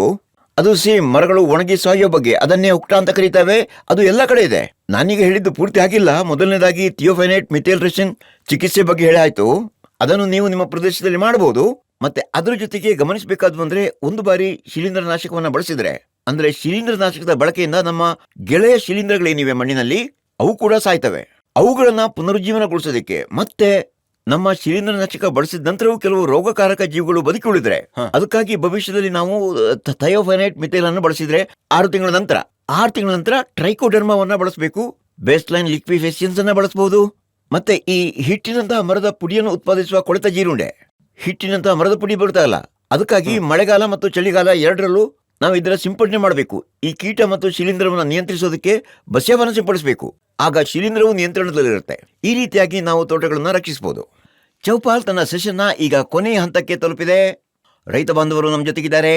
[SPEAKER 6] ಅದು ಮರಗಳು ಒಣಗಿ ಸಾಯೋ ಬಗ್ಗೆ. ಅದನ್ನೇ ಉಕ್ಟ ಅಂತ ಕರೀತಾವೆ. ಅದು ಎಲ್ಲ ಕಡೆ ಇದೆ. ನಾನೀಗ ಹೇಳಿದ್ದು ಪೂರ್ತಿ ಆಗಿಲ್ಲ. ಮೊದಲನೇದಾಗಿ ಥಿಯೋಫೆನೇಟ್, ಮಿಥೇಲ್ ರೆಸಿನ್ ಚಿಕಿತ್ಸೆ ಬಗ್ಗೆ ಹೇಳಾಯ್ತು. ಅದನ್ನು ನೀವು ನಿಮ್ಮ ಪ್ರದೇಶದಲ್ಲಿ ಮಾಡಬಹುದು. ಮತ್ತೆ ಅದ್ರ ಜೊತೆಗೆ ಗಮನಿಸಬೇಕಾದ್ರು ಅಂದ್ರೆ, ಒಂದು ಬಾರಿ ಶಿಲೀಂಧ್ರ ನಾಶಕವನ್ನ ಬಳಸಿದ್ರೆ, ಅಂದ್ರೆ ಶಿಲೀಂಧ್ರ ನಾಶಕದ ಬಳಕೆಯಿಂದ ನಮ್ಮ ಗೆಳೆಯ ಶಿಲೀಂಧ್ರಗಳೇನಿವೆ ಮಣ್ಣಿನಲ್ಲಿ ಅವು ಕೂಡ ಸಾಯ್ತವೆ. ಅವುಗಳನ್ನ ಪುನರುಜ್ಜೀವನಗೊಳಿಸೋದಕ್ಕೆ ಮತ್ತೆ ನಮ್ಮ ಶಿಲೀಂಧ್ರ ನಾಶಕ ಬಳಸಿದ ನಂತರವೂ ಕೆಲವು ರೋಗಕಾರಕ ಜೀವಿಗಳು ಬದುಕಿ ಉಳಿದ್ರೆ, ಅದಕ್ಕಾಗಿ ಭವಿಷ್ಯದಲ್ಲಿ ನಾವು ಥಯೋಫೆನೇಟ್, ಮಿಥೇಲ್ ಅನ್ನು ಬಳಸಿದ್ರೆ 6 ತಿಂಗಳ ನಂತರ ಟ್ರೈಕೋಡರ್ಮಾವನ್ನ ಬಳಸಬೇಕು. ಬೇಸ್ಲೈನ್ ಲಿಕ್ವಿಫೇಸಿಯನ್ಸ್ ಅನ್ನ ಬಳಸಬಹುದು. ಮತ್ತೆ ಈ ಹಿಟ್ಟಿನಂತಹ ಮರದ ಪುಡಿಯನ್ನು ಉತ್ಪಾದಿಸುವ ಕೊಳೆತ ಜೀರುಂಡೆ, ಹಿಟ್ಟಿನಂತಹ ಮರದ ಪುಡಿ ಬರ್ತಾ ಇಲ್ಲ. ಅದಕ್ಕಾಗಿ ಮಳೆಗಾಲ ಮತ್ತು ಚಳಿಗಾಲ ಎರಡರಲ್ಲೂ ನಾವು ಇದರ ಸಿಂಪಡಣೆ ಮಾಡಬೇಕು. ಈ ಕೀಟ ಮತ್ತು ಶಿಲೀಂಧ್ರವನ್ನು ನಿಯಂತ್ರಿಸೋದಕ್ಕೆ ಬಸ್ಯವನ್ನು ಸಿಂಪಡಿಸಬೇಕು. ಆಗ ಶಿಲೀಂಧ್ರವು ನಿಯಂತ್ರಣದಲ್ಲಿರುತ್ತೆ. ಈ ರೀತಿಯಾಗಿ ನಾವು ತೋಟಗಳನ್ನು ರಕ್ಷಿಸಬಹುದು. ಚೌಪಾಲ್ ತನ್ನ ಸೆಷನ್ನ ಈಗ ಕೊನೆಯ ಹಂತಕ್ಕೆ ತಲುಪಿದೆ. ರೈತ ಬಾಂಧವರು ನಮ್ಮ ಜೊತೆಗಿದ್ದಾರೆ.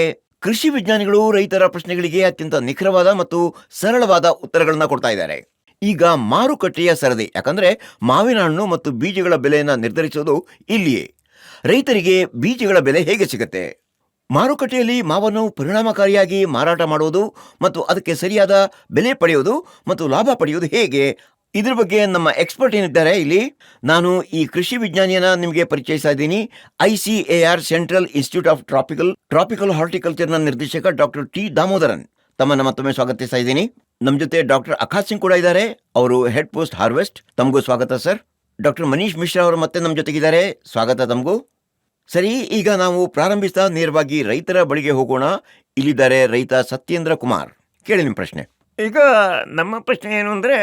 [SPEAKER 6] ಕೃಷಿ ವಿಜ್ಞಾನಿಗಳು ರೈತರ ಪ್ರಶ್ನೆಗಳಿಗೆ ಅತ್ಯಂತ ನಿಖರವಾದ ಮತ್ತು ಸರಳವಾದ ಉತ್ತರಗಳನ್ನ ಕೊಡ್ತಾ ಇದ್ದಾರೆ. ಈಗ ಮಾರುಕಟ್ಟೆಯ ಸರದಿ, ಯಾಕಂದ್ರೆ ಮಾವಿನ ಹಣ್ಣು ಮತ್ತು ಬೀಜಗಳ ಬೆಲೆಯನ್ನ ನಿರ್ಧರಿಸೋದು ಇಲ್ಲಿಯೇ. ರೈತರಿಗೆ ಬೀಜಗಳ ಬೆಲೆ ಹೇಗೆ ಸಿಗುತ್ತೆ, ಮಾರುಕಟ್ಟೆಯಲ್ಲಿ ಮಾವನ್ನು ಪರಿಣಾಮಕಾರಿಯಾಗಿ ಮಾರಾಟ ಮಾಡುವುದು ಮತ್ತು ಅದಕ್ಕೆ ಸರಿಯಾದ ಬೆಲೆ ಪಡೆಯುವುದು ಮತ್ತು ಲಾಭ ಪಡೆಯುವುದು ಹೇಗೆ, ಇದ್ರ ಬಗ್ಗೆ ನಮ್ಮ ಎಕ್ಸ್ಪರ್ಟ್ ಏನಿದ್ದಾರೆ ಇಲ್ಲಿ. ನಾನು ಈ ಕೃಷಿ ವಿಜ್ಞಾನಿಯನ್ನ ನಿಮಗೆ ಪರಿಚಯಿಸ್ತಾ ಇದ್ದೀನಿ. ICAR central institute of tropical ಹಾರ್ಟಿಕಲ್ಚರ್ನ ನಿರ್ದೇಶಕ ಡಾಕ್ಟರ್ ಟಿ ದಾಮೋದರನ್ ತಮ್ಮನ್ನ ಮತ್ತೊಮ್ಮೆ ಸ್ವಾಗತಿಸ್ತಾ ಇದ್ದೀನಿ. ನಮ್ಮ ಜೊತೆ ಡಾಕ್ಟರ್ ಅಖಾತ್ ಸಿಂಗ್ ಕೂಡ ಇದ್ದಾರೆ. ಅವರು ಹೆಡ್ ಪೋಸ್ಟ್ ಹಾರ್ವೆಸ್ಟ್. ತಮಗೂ ಸ್ವಾಗತ ಸರ್. ಡಾಕ್ಟರ್ ಮನೀಶ್ ಮಿಶ್ರಾ ಅವರು ಮತ್ತೆ ನಮ್ಮ ಜೊತೆಗಿದ್ದಾರೆ. ಸ್ವಾಗತ ತಮಗೂ. ಸರಿ, ಈಗ ನಾವು ಪ್ರಾರಂಭಿಸ್ತಾ ನೇರವಾಗಿ ರೈತರ ಬಳಿಗೆ ಹೋಗೋಣ. ಇಲ್ಲಿದ್ದಾರೆ ರೈತ ಸತ್ಯೇಂದ್ರ ಕುಮಾರ್. ಕೇಳಿ ನಿಮ್ಮ ಪ್ರಶ್ನೆ.
[SPEAKER 7] ಈಗ ನಮ್ಮ ಪ್ರಶ್ನೆ ಏನು ಅಂದರೆ,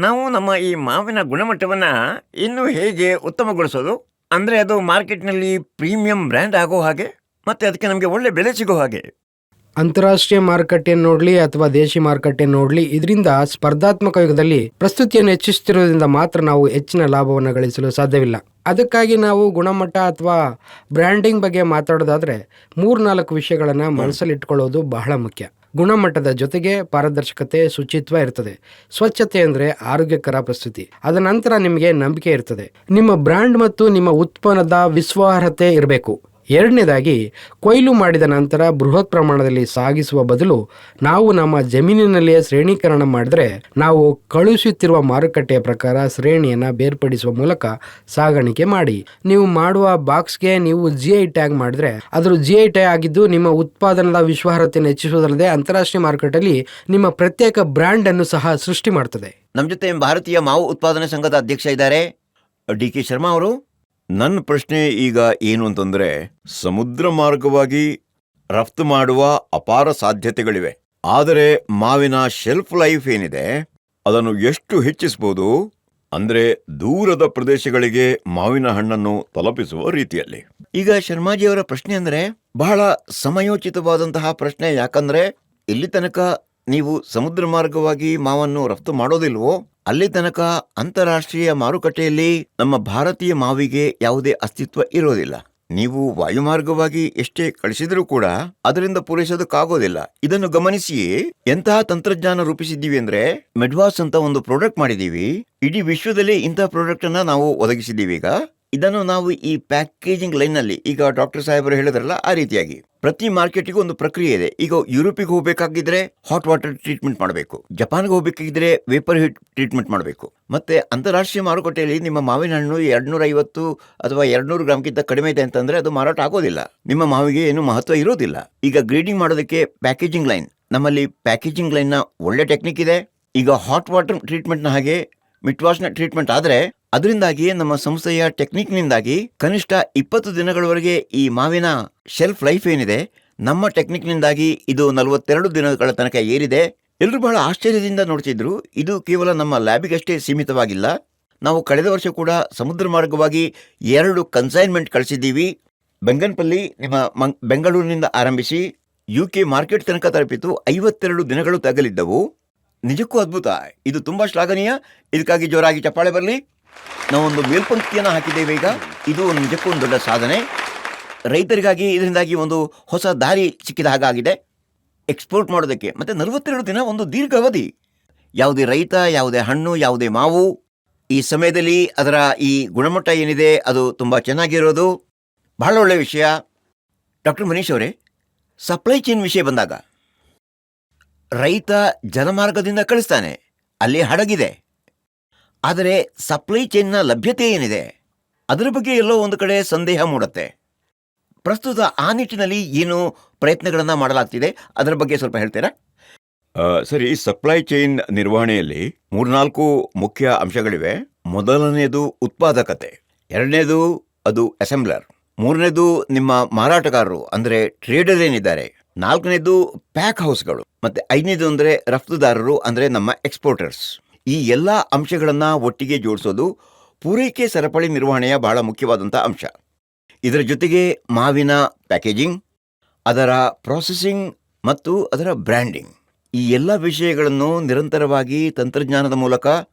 [SPEAKER 7] ನಾವು ನಮ್ಮ ಈ ಮಾವಿನ ಗುಣಮಟ್ಟವನ್ನು ಇನ್ನೂ ಹೇಗೆ ಉತ್ತಮಗೊಳಿಸೋದು, ಅಂದರೆ ಅದು ಮಾರ್ಕೆಟ್ನಲ್ಲಿ ಪ್ರೀಮಿಯಂ ಬ್ರ್ಯಾಂಡ್ ಆಗೋ ಹಾಗೆ ಮತ್ತು ಅದಕ್ಕೆ ನಮಗೆ ಒಳ್ಳೆ ಬೆಲೆ ಸಿಗೋ ಹಾಗೆ.
[SPEAKER 2] ಅಂತಾರಾಷ್ಟ್ರೀಯ ಮಾರುಕಟ್ಟೆಯನ್ನು ನೋಡ್ಲಿ ಅಥವಾ ದೇಶಿ ಮಾರುಕಟ್ಟೆಯನ್ನು ನೋಡ್ಲಿ, ಇದರಿಂದ ಸ್ಪರ್ಧಾತ್ಮಕ ಯುಗದಲ್ಲಿ ಪ್ರಸ್ತುತಿಯನ್ನು ಹೆಚ್ಚಿಸುತ್ತಿರುವುದರಿಂದ ಮಾತ್ರ ನಾವು ಹೆಚ್ಚಿನ ಲಾಭವನ್ನು ಗಳಿಸಲು ಸಾಧ್ಯವಿಲ್ಲ. ಅದಕ್ಕಾಗಿ ನಾವು ಗುಣಮಟ್ಟ ಅಥವಾ ಬ್ರ್ಯಾಂಡಿಂಗ್ ಬಗ್ಗೆ ಮಾತಾಡೋದಾದ್ರೆ 3-4 ವಿಷಯಗಳನ್ನು ಮನಸ್ಸಲ್ಲಿಟ್ಕೊಳ್ಳೋದು ಬಹಳ ಮುಖ್ಯ. ಗುಣಮಟ್ಟದ ಜೊತೆಗೆ ಪಾರದರ್ಶಕತೆ, ಶುಚಿತ್ವ ಇರ್ತದೆ. ಸ್ವಚ್ಛತೆ ಅಂದರೆ ಆರೋಗ್ಯಕರ ಪ್ರಸ್ತುತಿ. ಅದ ನಂತರ ನಿಮಗೆ ನಂಬಿಕೆ ಇರ್ತದೆ. ನಿಮ್ಮ ಬ್ರ್ಯಾಂಡ್ ಮತ್ತು ನಿಮ್ಮ ಉತ್ಪನ್ನದ ವಿಶ್ವಾಸಾರ್ಹತೆ ಇರಬೇಕು. ಎರಡನೇದಾಗಿ, ಕೊಯ್ಲು ಮಾಡಿದ ನಂತರ ಬೃಹತ್ ಪ್ರಮಾಣದಲ್ಲಿ ಸಾಗಿಸುವ ಬದಲು ನಾವು ನಮ್ಮ ಜಮೀನಿನಲ್ಲಿಯೇ ಶ್ರೇಣೀಕರಣ ಮಾಡಿದ್ರೆ, ನಾವು ಕಳುಹಿಸುತ್ತಿರುವ ಮಾರುಕಟ್ಟೆಯ ಪ್ರಕಾರ ಶ್ರೇಣಿಯನ್ನು ಬೇರ್ಪಡಿಸುವ ಮೂಲಕ ಸಾಗಾಣಿಕೆ ಮಾಡಿ. ನೀವು ಮಾಡುವ ಬಾಕ್ಸ್ಗೆ ನೀವು GI ಟ್ಯಾಗ್ ಮಾಡಿದ್ರೆ ಅದರ GI ಟ್ಯಾಗ್ ಆಗಿದ್ದು ನಿಮ್ಮ ಉತ್ಪಾದನದ ವಿಶ್ವಾಸಾರ್ಹತೆಯನ್ನು ಹೆಚ್ಚಿಸುವುದಲ್ಲದೆ ಅಂತಾರಾಷ್ಟ್ರೀಯ ಮಾರುಕಟ್ಟೆಯಲ್ಲಿ ನಿಮ್ಮ ಪ್ರತ್ಯೇಕ ಬ್ರ್ಯಾಂಡ್ ಅನ್ನು ಸಹ ಸೃಷ್ಟಿ ಮಾಡ್ತದೆ.
[SPEAKER 6] ನಮ್ಮ ಜೊತೆ ಭಾರತೀಯ ಮಾವು ಉತ್ಪಾದನಾ ಸಂಘದ ಅಧ್ಯಕ್ಷ ಇದ್ದಾರೆ DK ಶರ್ಮಾ ಅವರು.
[SPEAKER 4] ನನ್ನ ಪ್ರಶ್ನೆ ಈಗ ಏನು ಅಂತಂದ್ರೆ, ಸಮುದ್ರ ಮಾರ್ಗವಾಗಿ ರಫ್ತು ಮಾಡುವ ಅಪಾರ ಸಾಧ್ಯತೆಗಳಿವೆ. ಆದರೆ ಮಾವಿನ ಶೆಲ್ಫ್ ಲೈಫ್ ಏನಿದೆ ಅದನ್ನು ಎಷ್ಟು ಹೆಚ್ಚಿಸಬಹುದು, ಅಂದ್ರೆ ದೂರದ ಪ್ರದೇಶಗಳಿಗೆ ಮಾವಿನ ಹಣ್ಣನ್ನು ತಲುಪಿಸುವ ರೀತಿಯಲ್ಲಿ.
[SPEAKER 6] ಈಗ ಶರ್ಮಾಜಿ ಅವರ ಪ್ರಶ್ನೆ ಅಂದ್ರೆ, ಬಹಳ ಸಮಯೋಚಿತವಾದಂತಹ ಪ್ರಶ್ನೆ. ಯಾಕಂದ್ರೆ ಇಲ್ಲಿ ತನಕ ನೀವು ಸಮುದ್ರ ಮಾರ್ಗವಾಗಿ ಮಾವನ್ನು ರಫ್ತು ಮಾಡೋದಿಲ್ವೋ ಅಲ್ಲಿ ತನಕ ಅಂತಾರಾಷ್ಟ್ರೀಯ ಮಾರುಕಟ್ಟೆಯಲ್ಲಿ ನಮ್ಮ ಭಾರತೀಯ ಮಾವಿಗೆ ಯಾವುದೇ ಅಸ್ತಿತ್ವ ಇರೋದಿಲ್ಲ. ನೀವು ವಾಯುಮಾರ್ಗವಾಗಿ ಎಷ್ಟೇ ಕಳಿಸಿದ್ರೂ ಕೂಡ ಅದರಿಂದ ಪೂರೈಸೋದಕ್ಕಾಗೋದಿಲ್ಲ. ಇದನ್ನು ಗಮನಿಸಿಯೇ ಎಂತಹ ತಂತ್ರಜ್ಞಾನ ರೂಪಿಸಿದ್ದೀವಿ ಅಂದ್ರೆ ಮೆಡ್ವಾಸ್ ಅಂತ ಒಂದು ಪ್ರಾಡಕ್ಟ್ ಮಾಡಿದೀವಿ. ಇಡೀ ವಿಶ್ವದಲ್ಲಿ ಇಂತಹ ಪ್ರಾಡಕ್ಟ್ ಅನ್ನ ನಾವು ಒದಗಿಸಿದ್ದೀವಿ. ಈಗ ಇದನ್ನು ನಾವು ಈ ಪ್ಯಾಕೇಜಿಂಗ್ ಲೈನ್ ನಲ್ಲಿ, ಈಗ ಡಾಕ್ಟರ್ ಸಾಹೇಬರು ಹೇಳಿದ್ರಲ್ಲ ಆ ರೀತಿಯಾಗಿ ಪ್ರತಿ ಮಾರ್ಕೆಟ್ಗೂ ಒಂದು ಪ್ರಕ್ರಿಯೆ ಇದೆ. ಈಗ ಯುರೋಪಿಗೆ ಹೋಗಬೇಕಾಗಿದ್ರೆ ಹಾಟ್ ವಾಟರ್ ಟ್ರೀಟ್ಮೆಂಟ್ ಮಾಡಬೇಕು, ಜಪಾನ್ಗೆ ಹೋಗಬೇಕಾಗಿದ್ರೆ ವೇಪರ್ ಹೀಟ್ ಟ್ರೀಟ್ಮೆಂಟ್ ಮಾಡಬೇಕು. ಮತ್ತೆ ಅಂತಾರಾಷ್ಟ್ರೀಯ ಮಾರುಕಟ್ಟೆಯಲ್ಲಿ ನಿಮ್ಮ ಮಾವಿನ ಹಣ್ಣು 250 ಅಥವಾ 200 ಗ್ರಾಮ್ಗಿಂತ ಕಡಿಮೆ ಇದೆ ಅಂತಂದ್ರೆ ಅದು ಮಾರಾಟ ಆಗೋದಿಲ್ಲ. ನಿಮ್ಮ ಮಾವಿಗೆ ಏನು ಮಹತ್ವ ಇರೋದಿಲ್ಲ. ಈಗ ಗ್ರೇಡಿಂಗ್ ಮಾಡೋದಕ್ಕೆ ಪ್ಯಾಕೇಜಿಂಗ್ ಲೈನ್, ನಮ್ಮಲ್ಲಿ ಪ್ಯಾಕೇಜಿಂಗ್ ಲೈನ್ ನ ಒಳ್ಳೆ ಟೆಕ್ನಿಕ್ ಇದೆ. ಈಗ ಹಾಟ್ ವಾಟರ್ ಟ್ರೀಟ್ಮೆಂಟ್ ನ ಹಾಗೆ ಮಿಟ್ವಾಶ್ನ ಟ್ರೀಟ್ಮೆಂಟ್ ಆದ್ರೆ ಅದರಿಂದಾಗಿ ನಮ್ಮ ಸಂಸ್ಥೆಯ ಟೆಕ್ನಿಕ್ನಿಂದಾಗಿ ಕನಿಷ್ಠ 20 ದಿನಗಳವರೆಗೆ ಈ ಮಾವಿನ ಶೆಲ್ಫ್ ಲೈಫ್ ಏನಿದೆ ನಮ್ಮ ಟೆಕ್ನಿಕ್ನಿಂದಾಗಿ ಇದು 42 ದಿನಗಳ ತನಕ ಏರಿದೆ. ಎಲ್ಲರೂ ಬಹಳ ಆಶ್ಚರ್ಯದಿಂದ ನೋಡ್ತಿದ್ರು. ಇದು ಕೇವಲ ನಮ್ಮ ಲ್ಯಾಬಿಗಷ್ಟೇ ಸೀಮಿತವಾಗಿಲ್ಲ. ನಾವು ಕಳೆದ ವರ್ಷ ಕೂಡ ಸಮುದ್ರ ಮಾರ್ಗವಾಗಿ 2 ಕನ್ಸೈನ್ಮೆಂಟ್ ಕಳಿಸಿದ್ದೀವಿ. ಬೆಂಗನ್ಪಲ್ಲಿ ನಿಮ್ಮ ಬೆಂಗಳೂರಿನಿಂದ ಆರಂಭಿಸಿ UK ಮಾರ್ಕೆಟ್ ತನಕ ತಲುಪಿತು. 52 ದಿನಗಳು ತಗಲಿದ್ದವು. ನಿಜಕ್ಕೂ ಅದ್ಭುತ. ಇದು ತುಂಬಾ ಶ್ಲಾಘನೀಯ. ಇದಕ್ಕಾಗಿ ಜೋರಾಗಿ ಚಪ್ಪಾಳೆ ಬರಲಿ. ನಾವೊಂದು ಮೇಲ್ಪಂಕ್ತಿಯನ್ನು ಹಾಕಿದ್ದೇವೆ. ಈಗ ಇದು ನಿಜಕ್ಕೂ ಒಂದು ದೊಡ್ಡ ಸಾಧನೆ. ರೈತರಿಗಾಗಿ ಇದರಿಂದಾಗಿ ಒಂದು ಹೊಸ ದಾರಿ ಸಿಕ್ಕಿದ ಹಾಗಾಗಿದೆ ಎಕ್ಸ್ಪೋರ್ಟ್ ಮಾಡೋದಕ್ಕೆ. ಮತ್ತೆ 42 ದಿನ ಒಂದು ದೀರ್ಘ ಅವಧಿ. ಯಾವುದೇ ರೈತ, ಯಾವುದೇ ಹಣ್ಣು, ಯಾವುದೇ ಮಾವು ಈ ಸಮಯದಲ್ಲಿ ಅದರ ಈ ಗುಣಮಟ್ಟ ಏನಿದೆ ಅದು ತುಂಬಾ ಚೆನ್ನಾಗಿರೋದು ಬಹಳ ಒಳ್ಳೆಯ ವಿಷಯ. ಡಾಕ್ಟರ್ ಮನೀಶ್ ಅವರೇ, ಸಪ್ಲೈ ಚೈನ್ ವಿಷಯ ಬಂದಾಗ ರೈತ ಜಲಮಾರ್ಗದಿಂದ ಕಳಿಸ್ತಾನೆ, ಅಲ್ಲಿ ಹಡಗಿದೆ. ಆದರೆ ಸಪ್ಲೈ ಚೈನ್ನ ಲಭ್ಯತೆ ಏನಿದೆ ಅದರ ಬಗ್ಗೆ ಎಲ್ಲೋ ಒಂದು ಕಡೆ ಸಂದೇಹ ಮೂಡುತ್ತೆ. ಪ್ರಸ್ತುತ ಆ ನಿಟ್ಟಿನಲ್ಲಿ ಏನು ಪ್ರಯತ್ನಗಳನ್ನು ಮಾಡಲಾಗ್ತಿದೆ ಅದರ ಬಗ್ಗೆ ಸ್ವಲ್ಪ ಹೇಳ್ತೀರಾ?
[SPEAKER 3] ಸರಿ, ಸಪ್ಲೈ ಚೈನ್ ನಿರ್ವಹಣೆಯಲ್ಲಿ 3-4 ಮುಖ್ಯ ಅಂಶಗಳಿವೆ. ಮೊದಲನೇದು ಉತ್ಪಾದಕತೆ, ಎರಡನೇದು ಅದು ಅಸೆಂಬ್ಲರ್, ಮೂರನೇದು ನಿಮ್ಮ ಮಾರಾಟಗಾರರು ಅಂದ್ರೆ ಟ್ರೇಡರ್ ಏನಿದ್ದಾರೆ, ನಾಲ್ಕನೇದು ಪ್ಯಾಕ್ ಹೌಸ್ಗಳು, ಮತ್ತೆ ಐದನೇದು ಅಂದ್ರೆ ರಫ್ತುದಾರರು ಅಂದ್ರೆ ನಮ್ಮ ಎಕ್ಸ್ಪೋರ್ಟರ್ಸ್. ಈ ಎಲ್ಲ ಅಂಶಗಳನ್ನ ಒಟ್ಟಿಗೆ ಜೋಡಿಸೋದು ಪೂರೈಕೆ ಸರಪಳಿ ನಿರ್ವಹಣೆಯ ಬಹಳ ಮುಖ್ಯವಾದಂಥ ಅಂಶ. ಇದರ ಜೊತೆಗೆ ಮಾವಿನ ಪ್ಯಾಕೇಜಿಂಗ್, ಅದರ ಪ್ರಾಸೆಸಿಂಗ್ ಮತ್ತು ಅದರ ಬ್ರ್ಯಾಂಡಿಂಗ್, ಈ ಎಲ್ಲ ವಿಷಯಗಳನ್ನು ನಿರಂತರವಾಗಿ ತಂತ್ರಜ್ಞಾನದ ಮೂಲಕ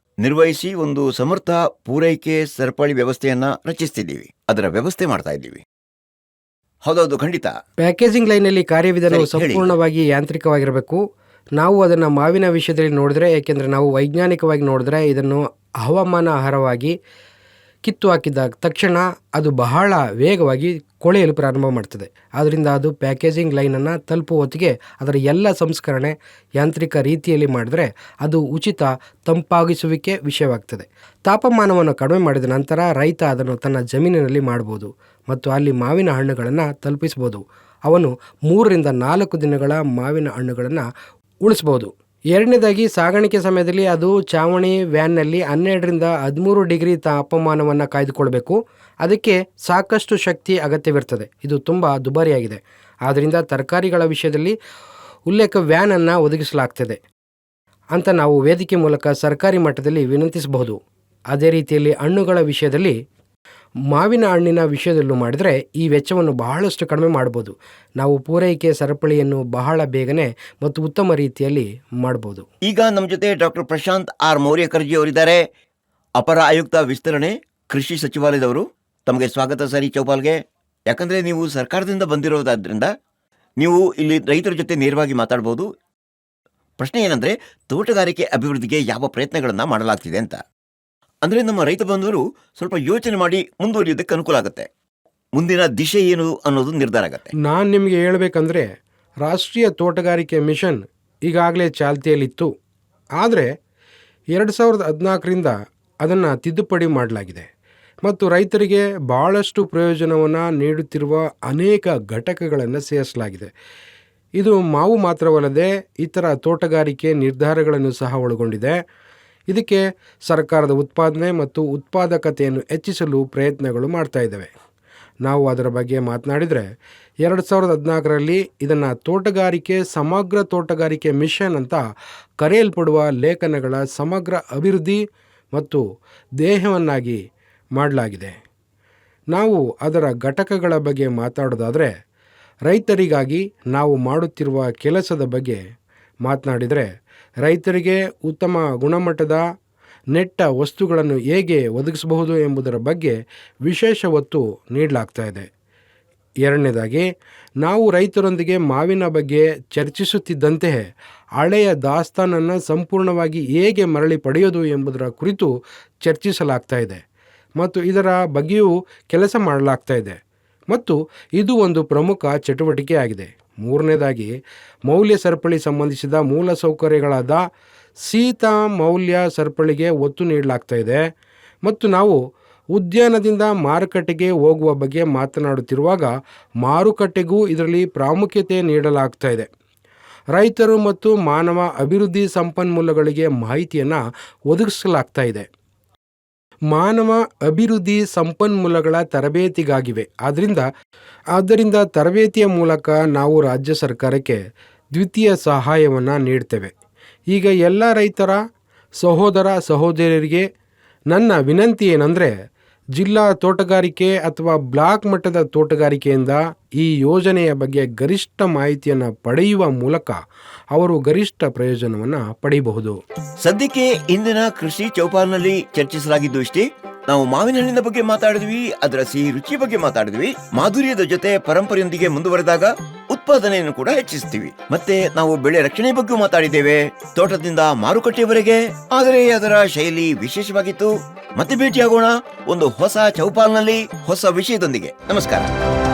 [SPEAKER 3] ನಿರ್ವಹಿಸಿ ಒಂದು ಸಮರ್ಥ ಪೂರೈಕೆ ಸರಪಳಿ ವ್ಯವಸ್ಥೆಯನ್ನ ರಚಿಸ್ತಿದ್ದೀವಿ, ಅದರ ವ್ಯವಸ್ಥೆ ಮಾಡ್ತಾ ಇದ್ದೀವಿ. ಹೌದೌದು, ಖಂಡಿತ.
[SPEAKER 2] ಪ್ಯಾಕೇಜಿಂಗ್ ಲೈನಲ್ಲಿ ಕಾರ್ಯವಿಧಾನವು
[SPEAKER 3] ಸರಿ, ಹೇಳಿ.
[SPEAKER 2] ಸಂಪೂರ್ಣವಾಗಿ ಯಾಂತ್ರಿಕವಾಗಿರಬೇಕು. ನಾವು ಅದನ್ನು ಮಾವಿನ ವಿಷಯದಲ್ಲಿ ನೋಡಿದ್ರೆ, ಏಕೆಂದರೆ ನಾವು ವೈಜ್ಞಾನಿಕವಾಗಿ ನೋಡಿದ್ರೆ ಇದನ್ನು ಹವಾಮಾನ ಆಹಾರವಾಗಿ ಕಿತ್ತು ಹಾಕಿದ ತಕ್ಷಣ ಅದು ಬಹಳ ವೇಗವಾಗಿ ಕೊಳೆಯಲು ಪ್ರಾರಂಭ ಮಾಡ್ತದೆ. ಆದ್ದರಿಂದ ಅದು ಪ್ಯಾಕೇಜಿಂಗ್ ಲೈನನ್ನು ತಲುಪುವ ಹೊತ್ತಿಗೆ ಅದರ ಎಲ್ಲ ಸಂಸ್ಕರಣೆ ಯಾಂತ್ರಿಕ ರೀತಿಯಲ್ಲಿ ಮಾಡಿದ್ರೆ ಅದು ಉಚಿತ ತಂಪಾಗಿಸುವಿಕೆ ವಿಷಯವಾಗ್ತದೆ. ತಾಪಮಾನವನ್ನು ಕಡಿಮೆ ಮಾಡಿದ ನಂತರ ರೈತ ಅದನ್ನು ತನ್ನ ಜಮೀನಿನಲ್ಲಿ ಮಾಡ್ಬೋದು ಮತ್ತು ಅಲ್ಲಿ ಮಾವಿನ ಹಣ್ಣುಗಳನ್ನು ತಲುಪಿಸ್ಬೋದು. ಅವನು 3-4 ದಿನಗಳ ಮಾವಿನ ಹಣ್ಣುಗಳನ್ನು ಉಳಿಸ್ಬೋದು. ಎರಡನೇದಾಗಿ ಸಾಗಾಣಿಕೆ ಸಮಯದಲ್ಲಿ ಅದು ಚಾವಣಿ ವ್ಯಾನ್ನಲ್ಲಿ 12-13 ಡಿಗ್ರಿ ತಾಪಮಾನವನ್ನು ಕಾಯ್ದುಕೊಳ್ಬೇಕು. ಅದಕ್ಕೆ ಸಾಕಷ್ಟು ಶಕ್ತಿ ಅಗತ್ಯವಿರ್ತದೆ. ಇದು ತುಂಬ ದುಬಾರಿಯಾಗಿದೆ. ಆದ್ದರಿಂದ ತರಕಾರಿಗಳ ವಿಷಯದಲ್ಲಿ ಉಲ್ಲೇಖ ವ್ಯಾನನ್ನು ಒದಗಿಸಲಾಗ್ತದೆ ಅಂತ ನಾವು ವೇದಿಕೆ ಮೂಲಕ ಸರ್ಕಾರಿ ಮಟ್ಟದಲ್ಲಿ ವಿನಂತಿಸಬಹುದು. ಅದೇ ರೀತಿಯಲ್ಲಿ ಹಣ್ಣುಗಳ ವಿಷಯದಲ್ಲಿ ಮಾವಿನ ಹಣ್ಣಿನ ವಿಷಯದಲ್ಲೂ ಮಾಡಿದರೆ ಈ ವೆಚ್ಚವನ್ನು ಬಹಳಷ್ಟು ಕಡಿಮೆ ಮಾಡ್ಬೋದು. ನಾವು ಪೂರೈಕೆ ಸರಪಳಿಯನ್ನು ಬಹಳ ಬೇಗನೆ ಮತ್ತು ಉತ್ತಮ ರೀತಿಯಲ್ಲಿ ಮಾಡ್ಬೋದು.
[SPEAKER 6] ಈಗ ನಮ್ಮ ಜೊತೆ ಡಾಕ್ಟರ್ ಪ್ರಶಾಂತ್ ಆರ್ ಮೌರ್ಯಕರ್ಜಿ ಅವರಿದ್ದಾರೆ, ಅಪರ ಆಯುಕ್ತ ವಿಸ್ತರಣೆ, ಕೃಷಿ ಸಚಿವಾಲಯದವರು. ತಮಗೆ ಸ್ವಾಗತ ಸರ್ ಈ ಚೌಪಾಲ್ಗೆ. ಯಾಕಂದ್ರೆ ನೀವು ಸರ್ಕಾರದಿಂದ ಬಂದಿರೋದಾದ್ರಿಂದ ನೀವು ಇಲ್ಲಿ ರೈತರ ಜೊತೆ ನೇರವಾಗಿ ಮಾತಾಡ್ಬೋದು. ಪ್ರಶ್ನೆ ಏನಂದ್ರೆ, ತೋಟಗಾರಿಕೆ ಅಭಿವೃದ್ಧಿಗೆ ಯಾವ ಪ್ರಯತ್ನಗಳನ್ನ ಮಾಡಲಾಗ್ತಿದೆ ಅಂತ. ಅಂದ್ರೆ ನಮ್ಮ ರೈತ ಬಂಧುವರು ಸ್ವಲ್ಪ ಯೋಚನೆ ಮಾಡಿ ಮುಂದುವರಿಯೋದಕ್ಕೆ ಅನುಕೂಲ ಆಗುತ್ತೆ. ಮುಂದಿನ ದಿಶೆ ಏನು ಅನ್ನೋದು ನಿರ್ಧಾರ ಆಗುತ್ತೆ.
[SPEAKER 2] ನಾನು ನಿಮಗೆ ಹೇಳಬೇಕಂದ್ರೆ, ರಾಷ್ಟ್ರೀಯ ತೋಟಗಾರಿಕೆ ಮಿಷನ್ ಈಗಾಗಲೇ ಚಾಲ್ತಿಯಲ್ಲಿತ್ತು. ಆದರೆ 2014ರಿಂದ ಅದನ್ನು ತಿದ್ದುಪಡಿ ಮಾಡಲಾಗಿದೆ ಮತ್ತು ರೈತರಿಗೆ ಭಾಳಷ್ಟು ಪ್ರಯೋಜನವನ್ನು ನೀಡುತ್ತಿರುವ ಅನೇಕ ಘಟಕಗಳನ್ನು ಸೇರಿಸಲಾಗಿದೆ. ಇದು ಮಾವು ಮಾತ್ರವಲ್ಲದೆ ಇತರ ತೋಟಗಾರಿಕೆ ನಿರ್ಧಾರಗಳನ್ನು ಸಹ ಒಳಗೊಂಡಿದೆ. ಇದಕ್ಕೆ ಸರ್ಕಾರದ ಉತ್ಪಾದನೆ ಮತ್ತು ಉತ್ಪಾದಕತೆಯನ್ನು ಹೆಚ್ಚಿಸಲು ಪ್ರಯತ್ನಗಳು ಮಾಡ್ತಾ ಇದ್ದಾವೆ. ನಾವು ಅದರ ಬಗ್ಗೆ ಮಾತನಾಡಿದರೆ 2014ರಲ್ಲಿ ಇದನ್ನು ಸಮಗ್ರ ತೋಟಗಾರಿಕೆ ಮಿಷನ್ ಅಂತ ಕರೆಯಲ್ಪಡುವ ಲೇಖನಗಳ ಸಮಗ್ರ ಅಭಿವೃದ್ಧಿ ಮತ್ತು ದೇಹವನ್ನಾಗಿ ಮಾಡಲಾಗಿದೆ. ನಾವು ಅದರ ಘಟಕಗಳ ಬಗ್ಗೆ ಮಾತಾಡೋದಾದರೆ, ರೈತರಿಗಾಗಿ ನಾವು ಮಾಡುತ್ತಿರುವ ಕೆಲಸದ ಬಗ್ಗೆ ಮಾತನಾಡಿದರೆ, ರೈತರಿಗೆ ಉತ್ತಮ ಗುಣಮಟ್ಟದ ನೆಟ್ಟ ವಸ್ತುಗಳನ್ನು ಹೇಗೆ ಒದಗಿಸಬಹುದು ಎಂಬುದರ ಬಗ್ಗೆ ವಿಶೇಷ ಒತ್ತು ನೀಡಲಾಗ್ತಾ ಇದೆ. ಎರಡನೇದಾಗಿ, ನಾವು ರೈತರೊಂದಿಗೆ ಮಾವಿನ ಬಗ್ಗೆ ಚರ್ಚಿಸುತ್ತಿದ್ದಂತೆ ಹಳೆಯ ದಾಸ್ತಾನನ್ನು ಸಂಪೂರ್ಣವಾಗಿ ಹೇಗೆ ಮರಳಿ ಪಡೆಯೋದು ಎಂಬುದರ ಕುರಿತು ಚರ್ಚಿಸಲಾಗ್ತಾ ಇದೆ ಮತ್ತು ಇದರ ಬಗ್ಗೆಯೂ ಕೆಲಸ ಮಾಡಲಾಗ್ತಾ ಇದೆ ಮತ್ತು ಇದು ಒಂದು ಪ್ರಮುಖ ಚಟುವಟಿಕೆಯಾಗಿದೆ. ಮೂರನೇದಾಗಿ, ಮೌಲ್ಯ ಸರಪಳಿ ಸಂಬಂಧಿಸಿದ ಮೂಲಸೌಕರ್ಯಗಳಾದ ಶೀತ ಮೌಲ್ಯ ಸರಪಳಿಗೆ ಒತ್ತು ನೀಡಲಾಗ್ತಾ ಇದೆ ಮತ್ತು ನಾವು ಉದ್ಯಾನದಿಂದ ಮಾರುಕಟ್ಟೆಗೆ ಹೋಗುವ ಬಗ್ಗೆ ಮಾತನಾಡುತ್ತಿರುವಾಗ ಮಾರುಕಟ್ಟೆಗೂ ಇದರಲ್ಲಿ ಪ್ರಾಮುಖ್ಯತೆ ನೀಡಲಾಗ್ತಾ ಇದೆ. ರೈತರು ಮತ್ತು ಮಾನವ ಅಭಿವೃದ್ಧಿ ಸಂಪನ್ಮೂಲಗಳಿಗೆ ಮಾಹಿತಿಯನ್ನು ಒದಗಿಸಲಾಗ್ತಾ ಇದೆ. ಮಾನವ ಅಭಿವೃದ್ಧಿ ಸಂಪನ್ಮೂಲಗಳ ತರಬೇತಿಗಾಗಿವೆ. ಆದ್ದರಿಂದ ತರಬೇತಿಯ ಮೂಲಕ ನಾವು ರಾಜ್ಯ ಸರ್ಕಾರಕ್ಕೆ ದ್ವಿತೀಯ ಸಹಾಯವನ್ನು ನೀಡ್ತೇವೆ. ಈಗ ಎಲ್ಲ ರೈತರ ಸಹೋದರ ಸಹೋದರಿಯರಿಗೆ ನನ್ನ ವಿನಂತಿ ಏನಂದರೆ, ಜಿಲ್ಲಾ ತೋಟಗಾರಿಕೆ ಅಥವಾ ಬ್ಲಾಕ್ ಮಟ್ಟದ ತೋಟಗಾರಿಕೆಯಿಂದ ಈ ಯೋಜನೆಯ ಬಗ್ಗೆ ಗರಿಷ್ಠ ಮಾಹಿತಿಯನ್ನು ಪಡೆಯುವ ಮೂಲಕ ಅವರು ಗರಿಷ್ಠ ಪ್ರಯೋಜನವನ್ನು ಪಡೆಯಬಹುದು.
[SPEAKER 3] ಸದ್ಯಕ್ಕೆ ಇಂದಿನ ಕೃಷಿ ಚೌಪಾಲ್ನಲ್ಲಿ ಚರ್ಚಿಸಲಾಗಿದ್ದು ಇಷ್ಟೇ. ನಾವು ಮಾವಿನ ಹಣ್ಣಿನ ಬಗ್ಗೆ ಮಾತಾಡಿದ್ವಿ, ಅದರ ಸಿಹಿ ರುಚಿ ಬಗ್ಗೆ ಮಾತಾಡಿದ್ವಿ. ಮಾಧುರ್ಯದ ಜೊತೆ ಪರಂಪರೆಯೊಂದಿಗೆ ಮುಂದುವರೆದಾಗ ಉತ್ಪಾದನೆಯನ್ನು ಕೂಡ ಹೆಚ್ಚಿಸ್ತೀವಿ. ಮತ್ತೆ ನಾವು ಬೆಳೆ ರಕ್ಷಣೆ ಬಗ್ಗೆ ಮಾತಾಡಿದ್ದೇವೆ, ತೋಟದಿಂದ ಮಾರುಕಟ್ಟೆಯವರೆಗೆ. ಆದರೆ ಅದರ ಶೈಲಿ ವಿಶೇಷವಾಗಿತ್ತು. ಮತ್ತೆ ಭೇಟಿಯಾಗೋಣ ಒಂದು ಹೊಸ ಚೌಪಾಲ್ನಲ್ಲಿ ಹೊಸ ವಿಷಯದೊಂದಿಗೆ. ನಮಸ್ಕಾರ.